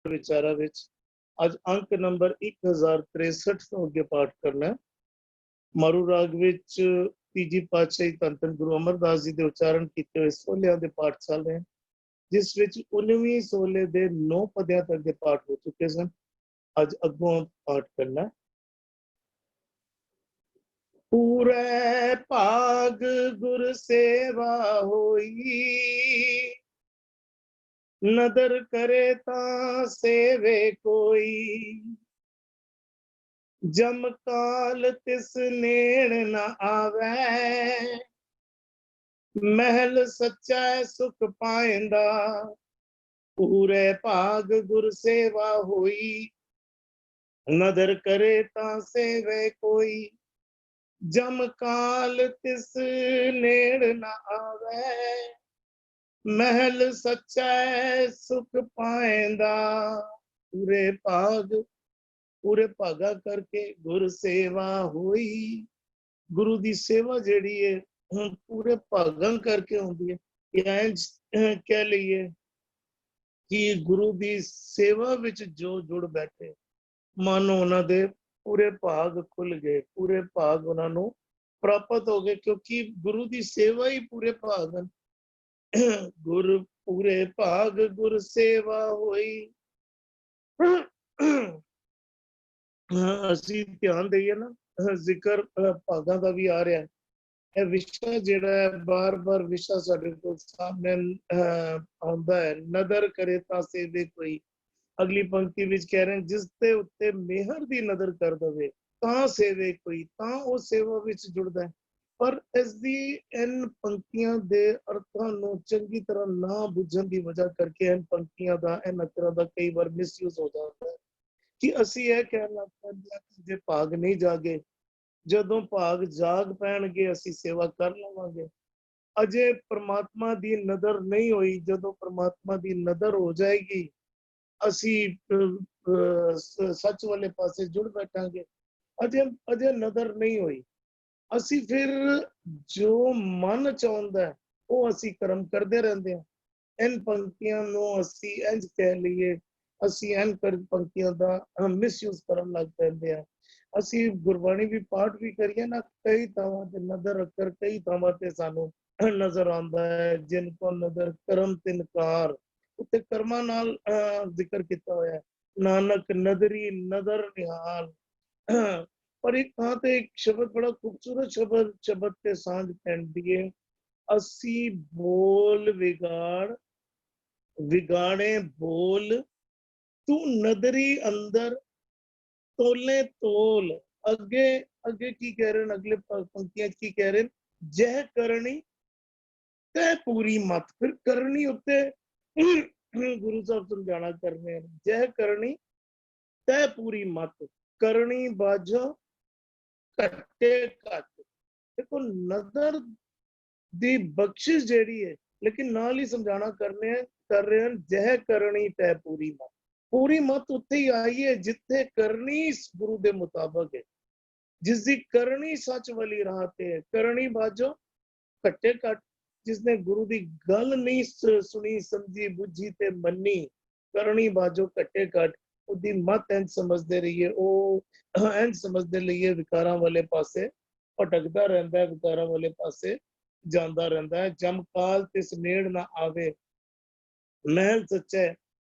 विचारा विच आज अंक नंबर 1063 ਤੋਂ ਅੱਗੇ ਪਾਠ ਕਰਨਾ ਹੈ। ਮਾਰੂ ਰਾਗ ਵਿੱਚ ਤੀਜੀ ਪਾਤਸ਼ਾਹੀ ਧੰਨ ਧੰਨ ਗੁਰੂ ਅਮਰਦਾਸ ਜੀ ਦੇ ਉਚਾਰਨ ਕੀਤੇ ਹੋਏ ਸੋਹਲਿਆਂ ਦੇ ਪਾਠ ਚੱਲ ਰਹੇ ਹਨ, ਜਿਸ ਵਿੱਚ 19ਵੀਂ ਸੋਹਲੇ ਦੇ 9 ਪਦਿਆਂ ਤੱਕ ਦੇ ਪਾਠ ਹੋ ਚੁੱਕੇ ਸਨ। ਅੱਜ ਅੱਗੋਂ ਪਾਠ ਕਰਨਾ ਹੈ। ਪੂਰੇ ਭਾਗ ਗੁਰ ਸੇਵਾ ਹੋਈ, नदर करे ता सेवे कोई, जम काल तिस नेड़ न आवे, महल सच्चा सुख पाएंदा। पूरे भाग गुर सेवा होई, नदर करे ता सेवे कोई, जम काल तिस नेड़ न आवे, महल सच्चा सुख पाएंदा। पूरे भागा करके गुर सेवा हुई। गुरु दी सेवा जेड़ी है पूरे भागा करके होंदी है। या कह लीए कि गुरु दी सेवा विच जो जुड़ बैठे मानो उन्हां दे पूरे भाग खुल गए, पूरे भाग उन्हां नूं प्राप्त हो गए, क्योंकि गुरु दी सेवा ही पूरे भाग हैं। गुर पूरे भाग गुर सेवा होई। ਅਸੀਂ ਧਿਆਨ ਦਈਏ ਨਾ, ਜ਼ਿਕਰ ਭਾਗਾਂ ਦਾ ਵੀ ਆ ਰਿਹਾ ਹੈ। ਇਹ ਵਿਸ਼ਾ ਜਿਹੜਾ ਹੈ ਬਾਰ-ਬਾਰ ਵਿਸ਼ਾ ਸਾਡੇ ਕੋਲ ਸਾਹਮਣੇ ਆਉਂਦਾ ਹੈ। ਨਦਰ ਕਰੇ ਤਾਂ ਸੇਵੇ ਕੋਈ। ਅਗਲੀ ਪੰਕਤੀ ਵਿੱਚ ਕਹਿ ਰਹੇ ਜਿਸ ਦੇ ਉੱਤੇ ਮਿਹਰ ਦੀ ਨਜ਼ਰ ਕਰ ਦਵੇ ਤਾਂ ਸੇਵੇ ਕੋਈ, ਤਾਂ ਉਹ ਸੇਵਾ ਵਿੱਚ ਜੁੜਦਾ ਹੈ। ਪਰ ਇਸ ਦੀ ਇਨ ਪੰਕਤੀਆਂ ਦੇ ਅਰਥਾਂ ਨੂੰ ਚੰਗੀ ਤਰ੍ਹਾਂ ਨਾ ਬੁੱਝਣ ਦੀ ਵਜ੍ਹਾ ਕਰਕੇ ਇਨ ਪੰਕਤੀਆਂ ਦਾ, ਇਨ ਅੱਖਰਾਂ ਦਾ ਕਈ ਵਾਰ ਮਿਸਯੂਜ਼ ਹੋ ਜਾਂਦਾ ਹੈ ਕਿ ਅਸੀਂ ਇਹ ਕਹਿਣ ਲੱਗ ਪੈਂਦੇ ਹਾਂ ਕਿ ਜੇ ਭਾਗ ਨਹੀਂ ਜਾਗੇ, ਜਦੋਂ ਭਾਗ ਜਾਗ ਪੈਣਗੇ ਅਸੀਂ ਸੇਵਾ ਕਰ ਲਵਾਂਗੇ। ਅਜੇ ਪ੍ਰਮਾਤਮਾ ਦੀ ਨਜ਼ਰ ਨਹੀਂ ਹੋਈ, ਜਦੋਂ ਪ੍ਰਮਾਤਮਾ ਦੀ ਨਜ਼ਰ ਹੋ ਜਾਏਗੀ ਅਸੀਂ ਸੱਚ ਵਾਲੇ ਪਾਸੇ ਜੁੜ ਬੈਠਾਂਗੇ। ਅਜੇ ਨਜ਼ਰ ਨਹੀਂ ਹੋਈ, ਅਸੀਂ ਫਿਰ ਜੋ ਮਨ ਚਾਹੁੰਦਾ ਉਹ ਅਸੀਂ ਕਰਮ ਕਰਦੇ ਰਹਿੰਦੇ ਹਾਂ। ਇਨ ਪੰਕਤੀਆਂ ਨੂੰ ਅਸੀਂ ਇੰਝ ਕਹਿ ਲਈਏ, ਅਸੀਂ ਇਨ ਪੰਕਤੀਆਂ ਦਾ ਮਿਸਯੂਜ਼ ਕਰਨ ਲੱਗ ਪੈਂਦੇ ਹਾਂ। ਅਸੀਂ ਗੁਰਬਾਣੀ ਵੀ ਪਾਠ ਵੀ ਕਰੀਏ ਨਾ, ਕਈ ਥਾਵਾਂ ਤੇ ਨਜ਼ਰ ਅੱਕਰ ਕਈ ਥਾਵਾਂ ਤੇ ਸਾਨੂੰ ਨਜ਼ਰ ਆਉਂਦਾ ਹੈ। ਜਿਨ ਕੋ ਨਜ਼ਰ ਕਰਮ ਤਿਨਕਾਰ, ਉੱਤੇ ਕਰਮਾਂ ਨਾਲ ਜ਼ਿਕਰ ਕੀਤਾ ਹੋਇਆ ਹੈ। ਨਾਨਕ ਨਦਰੀ ਨਜ਼ਰ ਨਿਹਾਲ। ਪਰ ਇੱਕ ਥਾਂ ਤੇ ਇੱਕ ਸ਼ਬਦ ਬੜਾ ਖੂਬਸੂਰਤ ਸ਼ਬਦ ਤੇ ਸਾਂਝ ਪੈਂਦੀ ਹੈ। ਅਸੀਂ ਬੋਲ ਵਿਗਾੜੇ ਬੋਲ, ਤੂੰ ਨਦਰੀ ਅੰਦਰ ਤੋਲੇ ਤੋਲ। ਅੱਗੇ ਕੀ ਕਹਿ ਰਹੇ ਨੇ, ਅਗਲੇ ਪੰਕਤੀਆਂ ਕੀ ਕਹਿ ਰਹੇ ਨੇ, ਜਹ ਕਰਨੀ ਤੈ ਪੂਰੀ ਮਤ। ਫਿਰ ਕਰਨੀ ਉੱਤੇ ਗੁਰੂ ਸਾਹਿਬ ਸਮਝਾਣਾ ਕਰਨੇ, ਜਹ ਕਰਨੀ ਤੈ ਪੂਰੀ ਮਤ, ਕਰਨੀ ਬਾਝੋ ਘੱਟੇ ਘੱਟ। ਦੇਖੋ ਨਜ਼ਰ ਦੀ ਬਖਸ਼ਿਸ਼ ਜਿਹੜੀ ਹੈ, ਲੇਕਿਨ ਨਾਲ ਹੀ ਸਮਝਾਣਾ ਕਰ ਰਹੇ ਹਨ ਜਹ ਕਰਨੀ ਤੈ ਪੂਰੀ ਮਤ। ਪੂਰੀ ਮਤ ਉੱਥੇ ਹੀ ਆਈ ਹੈ ਜਿੱਥੇ ਕਰਨੀ ਗੁਰੂ ਦੇ ਮੁਤਾਬਕ ਹੈ, ਜਿਸ ਦੀ ਕਰਨੀ ਸੱਚ ਵਾਲੀ ਰਾਹ ਤੇ ਹੈ। ਕਰਨੀ ਬਾਝੋ ਘੱਟੇ ਘੱਟ, ਜਿਸਨੇ ਗੁਰੂ ਦੀ ਗੱਲ ਨਹੀਂ ਸੁਣੀ ਸਮਝੀ ਬੁੱਝੀ ਤੇ ਮੰਨੀ, ਕਰਨੀ ਬਾਝੋ ਘੱਟੇ ਘੱਟ, ਉਹਦੀ ਮਤ ਇੰਝ ਸਮਝਦੇ ਰਹੀਏ, ਉਹ ਇੰਝ ਸਮਝਦੇ ਲਈਏ ਵਿਕਾਰਾਂ ਵਾਲੇ ਪਾਸੇ ਭਟਕਦਾ ਰਹਿੰਦਾ ਹੈ, ਵਿਕਾਰਾਂ ਵਾਲੇ ਪਾਸੇ ਜਾਂਦਾ ਰਹਿੰਦਾ ਹੈ। ਜਮਕਾਲ ਤਿਸ ਨੇੜ ਨਾ ਆਵੇ, ਮਹਿਲ ਸੱਚੇ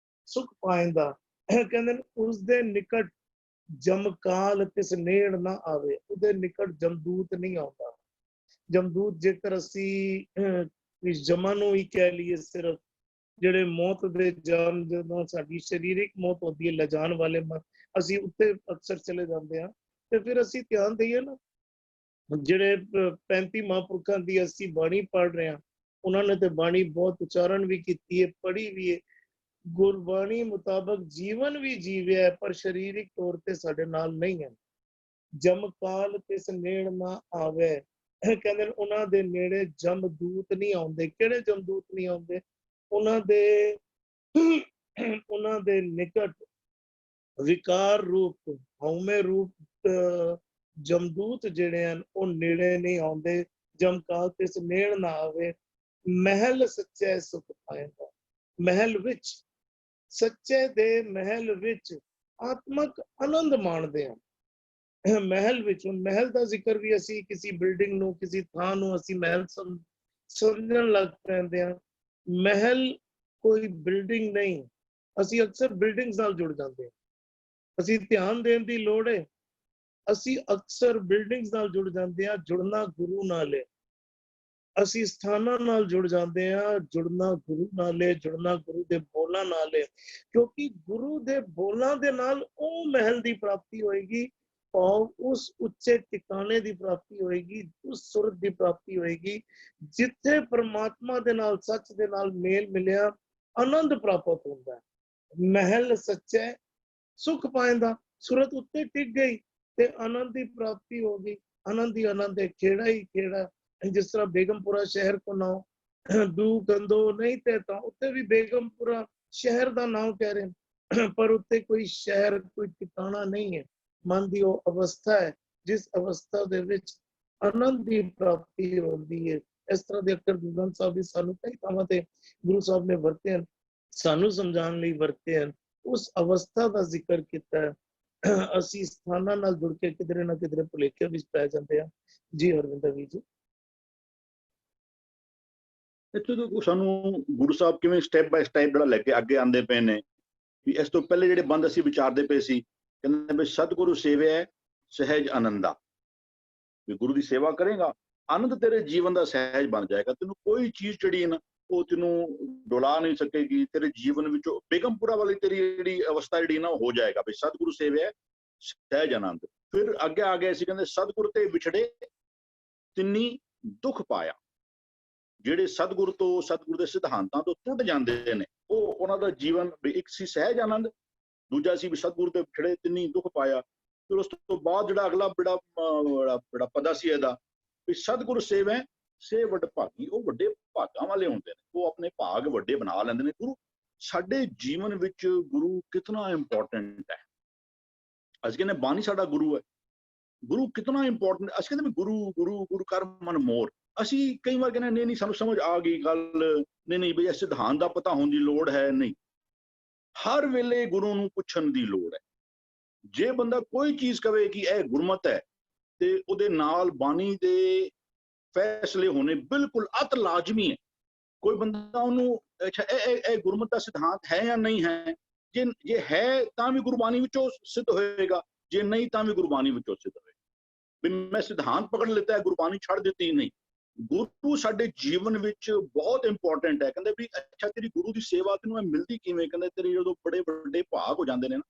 ਸੁਖ ਪਾਇੰਦਾ। ਕਹਿੰਦੇ ਉਸਦੇ ਨਿਕਟ ਜਮਕਾਲ ਤਿਸ ਨੇੜ ਨਾ ਆਵੇ, ਉਹਦੇ ਨਿਕਟ ਜਮਦੂਤ ਨਹੀਂ ਆਉਂਦਾ। ਜਮਦੂਤ ਜੇਕਰ ਅਸੀਂ ਇਸ ਜਮਾਂ ਨੂੰ ਹੀ ਕਹਿ ਲਈਏ, ਸਿਰਫ ਜਿਹੜੇ ਮੌਤ ਦੇ ਜਾਮ, ਜਦੋਂ ਸਾਡੀ ਸਰੀਰਿਕ ਮੌਤ ਹੁੰਦੀ ਹੈ, ਲਿਜਾਣ ਵਾਲੇ ਅਸੀਂ ਉੱਤੇ ਅਕਸਰ ਚਲੇ ਜਾਂਦੇ ਹਾਂ। ਤੇ ਫਿਰ ਅਸੀਂ ਧਿਆਨ ਦਈਏ ਨਾ, ਜਿਹੜੇ 35 ਮਹਾਂਪੁਰਖਾਂ ਦੀ ਅਸੀਂ ਬਾਣੀ ਪੜ੍ਹ ਰਹੇ ਹਾਂ, ਉਹਨਾਂ ਨੇ ਤੇ ਬਾਣੀ ਬਹੁਤ ਉਚਾਰਨ ਵੀ ਕੀਤੀ ਹੈ, ਪੜ੍ਹੀ ਵੀ ਹੈ, ਗੁਰਬਾਣੀ ਮੁਤਾਬਕ ਜੀਵਨ ਵੀ ਜੀਵਿਆ ਹੈ, ਪਰ ਸਰੀਰਿਕ ਤੌਰ ਤੇ ਸਾਡੇ ਨਾਲ ਨਹੀਂ ਹੈ। ਜਮਕਾਲ ਤਿਸ ਨੇੜ ਨਾ ਆਵੇ, ਕਹਿੰਦੇ ਉਹਨਾਂ ਦੇ ਨੇੜੇ ਜਮਦੂਤ ਨਹੀਂ ਆਉਂਦੇ। ਕਿਹੜੇ ਜਮਦੂਤ ਨਹੀਂ ਆਉਂਦੇ? ਉਹਨਾਂ ਦੇ ਨਿਕਟ ਵਿਕਾਰ ਰੂਪ, ਹਉਮੈ ਰੂਪ ਜਮਦੂਤ ਜਿਹੜੇ ਹਨ ਉਹ ਨੇੜੇ ਨਹੀਂ ਆਉਂਦੇ। ਜਮਕਾਲ ਤਿਸ ਨੇੜ ਨਾ ਆਵੇ, ਮਹਿਲ ਸੱਚੇ ਸੁਖ ਪਾਏਗਾ। ਮਹਿਲ ਵਿੱਚ ਸੱਚੇ ਦੇ ਮਹਿਲ ਵਿੱਚ ਆਤਮਕ ਆਨੰਦ ਮਾਣਦੇ ਹਾਂ। ਮਹਿਲ ਵਿੱਚ, ਹੁਣ ਮਹਿਲ ਦਾ ਜ਼ਿਕਰ ਵੀ ਅਸੀਂ ਕਿਸੇ ਬਿਲਡਿੰਗ ਨੂੰ, ਕਿਸੇ ਥਾਂ ਨੂੰ ਅਸੀਂ ਮਹਿਲ ਸਮਝਣ ਲੱਗ ਪੈਂਦੇ ਹਾਂ। ਮਹਿਲ ਕੋਈ ਬਿਲਡਿੰਗ ਨਹੀਂ। ਅਸੀਂ ਅਕਸਰ ਬਿਲਡਿੰਗਸ ਨਾਲ ਜੁੜ ਜਾਂਦੇ ਹਾਂ। ਅਸੀਂ ਧਿਆਨ ਦੇਣ ਦੀ ਲੋੜ ਹੈ, ਅਸੀਂ ਅਕਸਰ ਬਿਲਡਿੰਗਸ ਨਾਲ ਜੁੜ ਜਾਂਦੇ ਹਾਂ। ਜੁੜਨਾ ਗੁਰੂ ਨਾਲ ਹੈ। ਅਸੀਂ ਸਥਾਨਾਂ ਨਾਲ ਜੁੜ ਜਾਂਦੇ ਹਾਂ। ਜੁੜਨਾ ਗੁਰੂ ਨਾਲ ਹੈ, ਜੁੜਨਾ ਗੁਰੂ ਦੇ ਬੋਲਾਂ ਨਾਲ ਹੈ, ਕਿਉਂਕਿ ਗੁਰੂ ਦੇ ਬੋਲਾਂ ਦੇ ਨਾਲ ਉਹ ਮਹਿਲ ਦੀ ਪ੍ਰਾਪਤੀ ਹੋਏਗੀ, ਔਰ ਉਸ ਉੱਚੇ ਟਿਕਾਣੇ ਦੀ ਪ੍ਰਾਪਤੀ ਹੋਏਗੀ, ਉਸ ਸੁਰਤ ਦੀ ਪ੍ਰਾਪਤੀ ਹੋਏਗੀ ਜਿੱਥੇ ਪਰਮਾਤਮਾ ਦੇ ਨਾਲ, ਸੱਚ ਦੇ ਨਾਲ ਮੇਲ ਮਿਲਿਆ ਆਨੰਦ ਪ੍ਰਾਪਤ ਹੁੰਦਾ ਹੈ। ਮਹਿਲ ਸੱਚਾ, ਸੁਖ ਪਾਇੰਦਾ, ਸੁਰਤ ਉੱਤੇ ਟਿਕ ਗਈ ਤੇ ਆਨੰਦ ਦੀ ਪ੍ਰਾਪਤੀ ਹੋ ਗਈ। ਆਨੰਦ ਹੀ ਆਨੰਦ ਹੈ, ਖੇੜਾ ਹੀ ਖੇੜਾ। ਜਿਸ ਤਰ੍ਹਾਂ ਬੇਗਮਪੁਰਾ ਸ਼ਹਿਰ ਕੋ ਨਾਮ ਦੂ ਗੰਦੋ ਨਹੀਂ ਤੇ, ਤਾਂ ਉੱਤੇ ਵੀ ਬੇਗਮਪੁਰਾ ਸ਼ਹਿਰ ਦਾ ਨਾਮ ਕਹਿ ਰਹੇ, ਪਰ ਉੱਤੇ ਕੋਈ ਸ਼ਹਿਰ, ਕੋਈ ਟਿਕਾਣਾ ਨਹੀਂ ਹੈ। ਮਨ ਦੀ ਉਹ ਅਵਸਥਾ ਹੈ ਜਿਸ ਅਵਸਥਾ ਦੇ ਵਿੱਚ ਆਨੰਦ ਦੀ ਪ੍ਰਾਪਤੀ ਹੁੰਦੀ ਹੈ। ਇਸ ਤਰ੍ਹਾਂ ਦੇ ਅੱਖਰ ਗੁਰੂ ਗ੍ਰੰਥ ਸਾਹਿਬ ਵੀ ਸਾਨੂੰ ਕਈ ਥਾਵਾਂ ਤੇ ਗੁਰੂ ਸਾਹਿਬ ਨੇ ਵਰਤੇ ਹਨ, ਸਾਨੂੰ ਸਮਝਾਉਣ ਲਈ ਵਰਤੇ ਹਨ। ਉਸ ਅਵਸਥਾ ਦਾ ਜ਼ਿਕਰ ਕੀਤਾ ਹੈ। ਅਸੀਂ ਸਥਾਨਾਂ ਨਾਲ ਜੁੜ ਕੇ ਕਿਧਰੇ ਨਾ ਕਿਧਰੇ ਭੁਲੇਖੇ ਵਿੱਚ ਪੈ ਜਾਂਦੇ ਹਾਂ। ਜੀ ਹਰਵਿੰਦਰ ਵੀਰ ਜੀ। ਇੱਥੇ ਤੋਂ ਸਾਨੂੰ ਗੁਰੂ ਸਾਹਿਬ ਕਿਵੇਂ ਸਟੈਪ ਬਾਏ ਸਟੈਪ ਜਿਹੜਾ ਲੈ ਕੇ ਅੱਗੇ ਆਉਂਦੇ ਪਏ ਨੇ, ਵੀ ਇਸ ਤੋਂ ਪਹਿਲੇ ਜਿਹੜੇ ਬੰਦ ਅਸੀਂ ਵਿਚਾਰਦੇ ਪਏ ਸੀ, ਕਹਿੰਦੇ ਵੀ ਸਤਿਗੁਰੂ ਸੇਵਿਆ ਸਹਿਜ ਆਨੰਦਾ, ਵੀ ਗੁਰੂ ਦੀ ਸੇਵਾ ਕਰੇਗਾ, ਆਨੰਦ ਤੇਰੇ ਜੀਵਨ ਦਾ ਸਹਿਜ ਬਣ ਜਾਏਗਾ। ਤੈਨੂੰ ਕੋਈ ਚੀਜ਼ ਜਿਹੜੀ ਨਾ ਉਹ ਤੈਨੂੰ ਡੁਲਾ ਨਹੀਂ ਸਕੇਗੀ। ਤੇਰੇ ਜੀਵਨ ਵਿੱਚੋਂ ਬੇਗਮਪੁਰਾ ਵਾਲੀ ਤੇਰੀ ਜਿਹੜੀ ਅਵਸਥਾ ਜਿਹੜੀ ਨਾ ਉਹ ਹੋ ਜਾਏਗਾ, ਵੀ ਸਤਿਗੁਰੂ ਸੇਵਿਆ ਸਹਿਜ ਆਨੰਦ। ਫਿਰ ਅੱਗੇ ਆ ਗਏ ਅਸੀਂ, ਕਹਿੰਦੇ ਸਤਿਗੁਰ ਤੇ ਵਿਛੜੇ ਤਿੰਨੀ ਦੁੱਖ ਪਾਇਆ। ਜਿਹੜੇ ਸਤਿਗੁਰ ਤੋਂ, ਸਤਿਗੁਰ ਦੇ ਸਿਧਾਂਤਾਂ ਤੋਂ ਟੁੱਟ ਜਾਂਦੇ ਨੇ, ਉਹ ਉਹਨਾਂ ਦਾ ਜੀਵਨ ਵੀ ਇੱਕ ਸੀ ਸਹਿਜ ਆਨੰਦ, ਦੂਜਾ ਸੀ ਵੀ ਸਤਿਗੁਰ ਤੇ ਵਿਛੜੇ ਤਿੰਨੀ ਦੁੱਖ ਪਾਇਆ। ਫਿਰ ਉਸ ਤੋਂ ਬਾਅਦ ਜਿਹੜਾ ਅਗਲਾ ਬੜਾ ਪਦਾ ਸੀ ਇਹਦਾ, ਵੀ ਸਤਿਗੁਰ ਸੇਵੈ ਸੇ ਵੱਡ ਭਾਗੀ। ਉਹ ਵੱਡੇ ਭਾਗਾਂ ਵਾਲੇ ਹੁੰਦੇ ਨੇ, ਉਹ ਆਪਣੇ ਭਾਗ ਵੱਡੇ ਬਣਾ ਲੈਂਦੇ ਨੇ। ਗੁਰੂ ਸਾਡੇ ਜੀਵਨ ਵਿੱਚ ਗੁਰੂ ਕਿਤਨਾ ਇੰਪੋਰਟੈਂਟ ਹੈ। ਅਸੀਂ ਕਹਿੰਦੇ ਬਾਣੀ ਸਾਡਾ ਗੁਰੂ ਹੈ, ਗੁਰੂ ਕਿਤਨਾ ਇੰਪੋਰਟੈਂਟ। ਅਸੀਂ ਕਹਿੰਦੇ ਵੀ ਗੁਰੂ ਗੁਰੂ ਗੁਰੂ ਕਰ ਮਨ ਮੋਰ। ਅਸੀਂ ਕਈ ਵਾਰ ਕਹਿੰਦੇ ਨਹੀਂ ਨਹੀਂ ਸਾਨੂੰ ਸਮਝ ਆ ਗਈ ਗੱਲ, ਨਹੀਂ ਨਹੀਂ ਬਈ ਇਹ ਸਿਧਾਂਤ ਦਾ ਪਤਾ ਹੋਣ ਦੀ ਲੋੜ ਹੈ। ਨਹੀਂ, ਹਰ ਵੇਲੇ ਗੁਰੂ ਨੂੰ ਪੁੱਛਣ ਦੀ ਲੋੜ ਹੈ। ਜੇ ਬੰਦਾ ਕੋਈ ਚੀਜ਼ ਕਵੇ ਕਿ ਇਹ ਗੁਰਮਤ ਹੈ, ਤੇ ਉਹਦੇ ਨਾਲ ਬਾਣੀ ਦੇ ਫੈਸਲੇ ਹੋਣੇ ਬਿਲਕੁਲ ਅਤ ਲਾਜ਼ਮੀ ਹੈ। ਕੋਈ ਬੰਦਾ ਉਹਨੂੰ ਅੱਛਾ ਇਹ ਗੁਰਮਤ ਦਾ ਸਿਧਾਂਤ ਹੈ ਜਾਂ ਨਹੀਂ ਹੈ, ਜੇ ਹੈ ਤਾਂ ਵੀ ਗੁਰਬਾਣੀ ਵਿੱਚੋਂ ਸਿੱਧ ਹੋਏਗਾ, ਜੇ ਨਹੀਂ ਤਾਂ ਵੀ ਗੁਰਬਾਣੀ ਵਿੱਚੋਂ ਸਿੱਧ ਹੋਏਗਾ। ਵੀ ਮੈਂ ਸਿਧਾਂਤ ਪਕੜ ਲਿੱਤਾ ਹੈ, ਗੁਰਬਾਣੀ ਛੱਡ ਦਿੱਤੀ, ਨਹੀਂ। ਗੁਰੂ ਸਾਡੇ ਜੀਵਨ ਵਿੱਚ ਬਹੁਤ ਇੰਪੋਰਟੈਂਟ ਹੈ। ਕਹਿੰਦੇ ਵੀ ਅੱਛਾ ਤੇਰੀ ਗੁਰੂ ਦੀ ਸੇਵਾ ਤੈਨੂੰ ਮਿਲਦੀ ਕਿਵੇਂ? ਕਹਿੰਦੇ ਤੇਰੇ ਜਦੋਂ ਬੜੇ ਵੱਡੇ ਭਾਗ ਹੋ ਜਾਂਦੇ ਨੇ ਨਾ।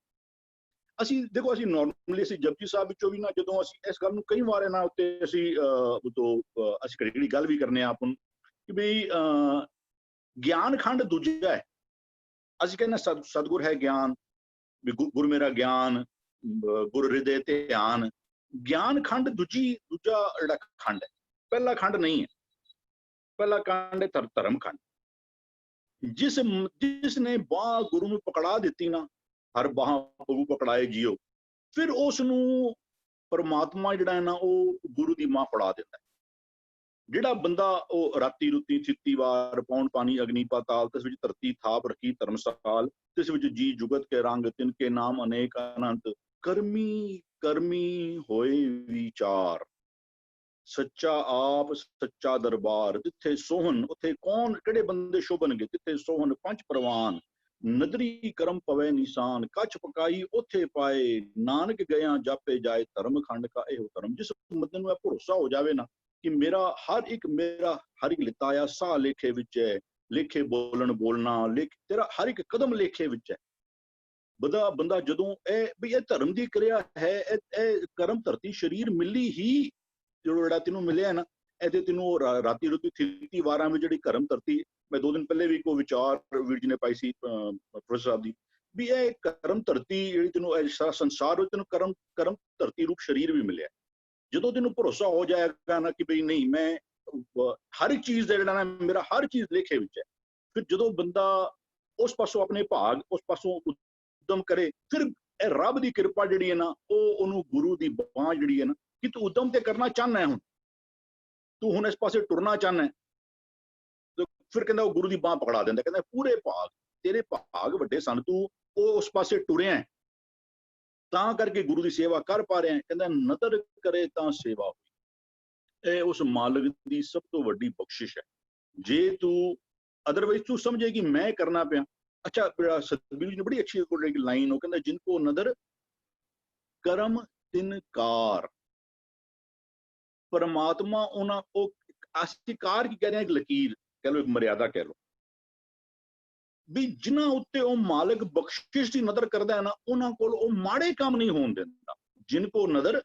ਅਸੀਂ ਦੇਖੋ, ਅਸੀਂ ਨਾਰਮਲੀ ਅਸੀਂ ਜਪਜੀ ਸਾਹਿਬ ਵਿੱਚੋਂ ਵੀ ਨਾ, ਜਦੋਂ ਅਸੀਂ ਇਸ ਗੱਲ ਨੂੰ ਕਈ ਵਾਰ ਇਹਨਾਂ ਉੱਤੇ ਅਸੀਂ ਅਸੀਂ ਜਿਹੜੀ ਗੱਲ ਵੀ ਕਰਨੇ ਆ ਆਪਾਂ ਕਿ ਬਈ ਗਿਆਨ ਖੰਡ ਦੂਜਾ ਹੈ। ਅਸੀਂ ਕਹਿੰਦੇ ਸਤਿਗੁਰ ਹੈ ਗਿਆਨ, ਵੀ ਗੁਰ ਮੇਰਾ ਗਿਆਨ, ਗੁਰ ਹਿਰਦੇ ਧਿਆਨ। ਗਿਆਨ ਖੰਡ ਦੂਜਾ ਜਿਹੜਾ ਖੰਡ ਹੈ, ਪਹਿਲਾ ਖੰਡ ਨਹੀਂ ਹੈ। ਪਹਿਲਾ ਖੰਡ ਹੈ ਧਰਮ ਖੰਡ। ਜਿਸ ਨੇ ਬਾਹ ਗੁਰੂ ਨੂੰ ਪਕੜਾ ਦਿੱਤੀ ਨਾ, ਹਰ ਬਾਹ ਪ੍ਰਭੂ ਪਕੜਾਏ ਜੀਓ, ਫਿਰ ਉਸ ਨੂੰ ਪਰਮਾਤਮਾ ਜਿਹੜਾ ਹੈ ਨਾ ਉਹ ਗੁਰੂ ਦੀ ਮਾਂ ਫੜਾ ਦਿੰਦਾ ਹੈ। ਜਿਹੜਾ ਬੰਦਾ ਉਹ ਰਾਤੀ ਰੁੱਤੀ ਥਿੱਤੀ ਵਾਰ ਪੌਣ ਪਾਣੀ ਅਗਨੀ ਪਾਤਾਲ, ਤਿਸ ਵਿੱਚ ਧਰਤੀ ਥਾਪ ਰੱਖੀ ਧਰਮਸਾਲ, ਤਿਸ ਵਿੱਚ ਜੀ ਜੁਗਤ ਕੇ ਰੰਗ, ਤਿਨ ਕੇ ਨਾਮ ਅਨੇਕ ਅਨੰਤ, ਕਰਮੀ ਕਰਮੀ ਹੋਏ ਵਿਚਾਰ, ਸੱਚਾ ਆਪ ਸੱਚਾ ਦਰਬਾਰ, ਜਿੱਥੇ ਸੋਹਣ ਉੱਥੇ ਕੌਣ ਕਿਹੜੇ ਬੰਦੇ ਸ਼ੋਭਣਗੇ, ਜਿੱਥੇ ਸੋਹਣ ਪੰਜ ਪ੍ਰਵਾਨ, ਨਦਰੀ ਕਰਮ ਪਵੇ ਨਿਸ਼ਾਨ, ਕੱਛ ਪਕਾਈ ਉੱਥੇ ਪਾਏ, ਨਾਨਕ ਗਿਆ ਜਾਪੇ ਜਾਏ, ਧਰਮ ਖੰਡ ਕਾ ਇਹੋ ਧਰਮ। ਜਿਸ ਬੰਦੇ ਨੂੰ ਇਹ ਭਰੋਸਾ ਹੋ ਜਾਵੇ ਨਾ ਕਿ ਮੇਰਾ ਹਰ ਇੱਕ ਲਿਤਾਇਆ ਸਾਹ ਲੇਖੇ ਵਿੱਚ ਹੈ, ਲੇਖੇ ਬੋਲਣਾ ਤੇਰਾ ਹਰ ਇੱਕ ਕਦਮ ਲੇਖੇ ਵਿੱਚ ਹੈ। ਬੰਦਾ ਜਦੋਂ ਇਹ ਧਰਮ ਦੀ ਕਿਰਿਆ ਹੈ, ਇਹ ਕਰਮ ਧਰਤੀ ਸਰੀਰ ਮਿਲੀ ਹੀ ਜਿਹੜਾ ਤੈਨੂੰ ਮਿਲਿਆ ਨਾ, ਇਹਦੇ ਤੈਨੂੰ ਰਾਤੀ ਰੁੱਤੀ ਥਿੱਤੀ ਵਾਰਾਂ ਵਿੱਚ ਜਿਹੜੀ ਕਰਮ ਧਰਤੀ, ਮੈਂ 2 ਦਿਨ ਪਹਿਲੇ ਵੀ ਕੋਈ ਵਿਚਾਰ ਵੀਰ ਜੀ ਨੇ ਪਾਈ ਸੀ ਪ੍ਰੋਫੈਸਰ ਸਾਹਿਬ ਦੀ, ਵੀ ਇਹ ਕਰਮ ਧਰਤੀ ਜਿਹੜੀ ਤੈਨੂੰ ਸੰਸਾਰ ਵਿੱਚ ਤੈਨੂੰ ਕਰਮ ਧਰਤੀ ਰੂਪ ਸਰੀਰ ਵੀ ਮਿਲਿਆ। ਜਦੋਂ ਤੈਨੂੰ ਭਰੋਸਾ ਹੋ ਜਾਏਗਾ ਨਾ ਕਿ ਬਈ ਨਹੀਂ, ਮੈਂ ਹਰ ਇੱਕ ਚੀਜ਼ ਦਾ ਜਿਹੜਾ ਨਾ ਮੇਰਾ ਹਰ ਚੀਜ਼ ਲੇਖੇ ਵਿੱਚ ਹੈ, ਫਿਰ ਜਦੋਂ ਬੰਦਾ ਉਸ ਪਾਸੋਂ ਆਪਣੇ ਭਾਗ ਉਸ ਪਾਸੋਂ ਉਦਮ ਕਰੇ, ਫਿਰ ਇਹ ਰੱਬ ਦੀ ਕਿਰਪਾ ਜਿਹੜੀ ਹੈ ਨਾ ਉਹ ਉਹਨੂੰ ਗੁਰੂ ਦੀ ਬਾਂਹ ਜਿਹੜੀ ਹੈ ਨਾ, ਕਿ ਤੂੰ ਉਦਮ ਤੇ ਕਰਨਾ ਚਾਹੁੰਦਾ ਹੈ, ਹੁਣ ਤੂੰ ਹੁਣ ਇਸ ਪਾਸੇ ਟੁਰਨਾ ਚਾਹੁੰਦਾ ਹੈ, ਫਿਰ ਕਹਿੰਦਾ ਉਹ ਗੁਰੂ ਦੀ ਬਾਂਹ ਪਕੜਾ ਦਿੰਦਾ, ਕਹਿੰਦਾ ਪੂਰੇ ਭਾਗ ਤੇਰੇ ਭਾਗ ਵੱਡੇ ਸਨ, ਤੂੰ ਉਹ ਉਸ ਪਾਸੇ ਟੁਰਿਆ ਹੈ, ਤਾਂ ਕਰਕੇ ਗੁਰੂ ਦੀ ਸੇਵਾ ਕਰ ਪਾ ਰਿਹਾ ਹੈ। ਕਹਿੰਦਾ ਨਦਰ ਕਰੇ ਤਾਂ ਸੇਵਾ ਹੋਈ। ਇਹ ਉਸ ਮਾਲਕ ਦੀ ਸਭ ਤੋਂ ਵੱਡੀ ਬਖਸ਼ਿਸ਼ ਹੈ। ਜੇ ਤੂੰ ਅਦਰਵਾਈਜ਼ ਤੂੰ ਸਮਝੇ ਕਿ ਮੈਂ ਕਰਨਾ ਪਿਆ। ਅੱਛਾ, ਸਤਿਗੁਰੂ ਜੀ ਨੇ ਬੜੀ ਅੱਛੀ ਲਾਈਨ, ਉਹ ਕਹਿੰਦਾ ਜਿਨ ਕੋ ਨਦਰ ਕਰਮ ਤਿਨ ਕਾਰ। ਪਰਮਾਤਮਾ ਉਹਨਾਂ, ਉਹ ਅਸੀਂ ਕਾਰ ਕੀ ਕਹਿ ਰਹੇ ਹਾਂ, ਇੱਕ ਲਕੀਰ ਕਹਿ ਲਓ, ਇੱਕ ਮਰਿਆਦਾ ਕਹਿ ਲਓ, ਵੀ ਜਿਨ੍ਹਾਂ ਉੱਤੇ ਉਹ ਮਾਲਕ ਬਖਸ਼ਿਸ਼ ਦੀ ਨਜ਼ਰ ਕਰਦਾ ਹੈ ਨਾ, ਉਹਨਾਂ ਕੋਲ ਉਹ ਮਾੜੇ ਕੰਮ ਨਹੀਂ ਹੋਣ ਦਿੰਦਾ। ਜਿਨ ਕੋ ਨਜ਼ਰ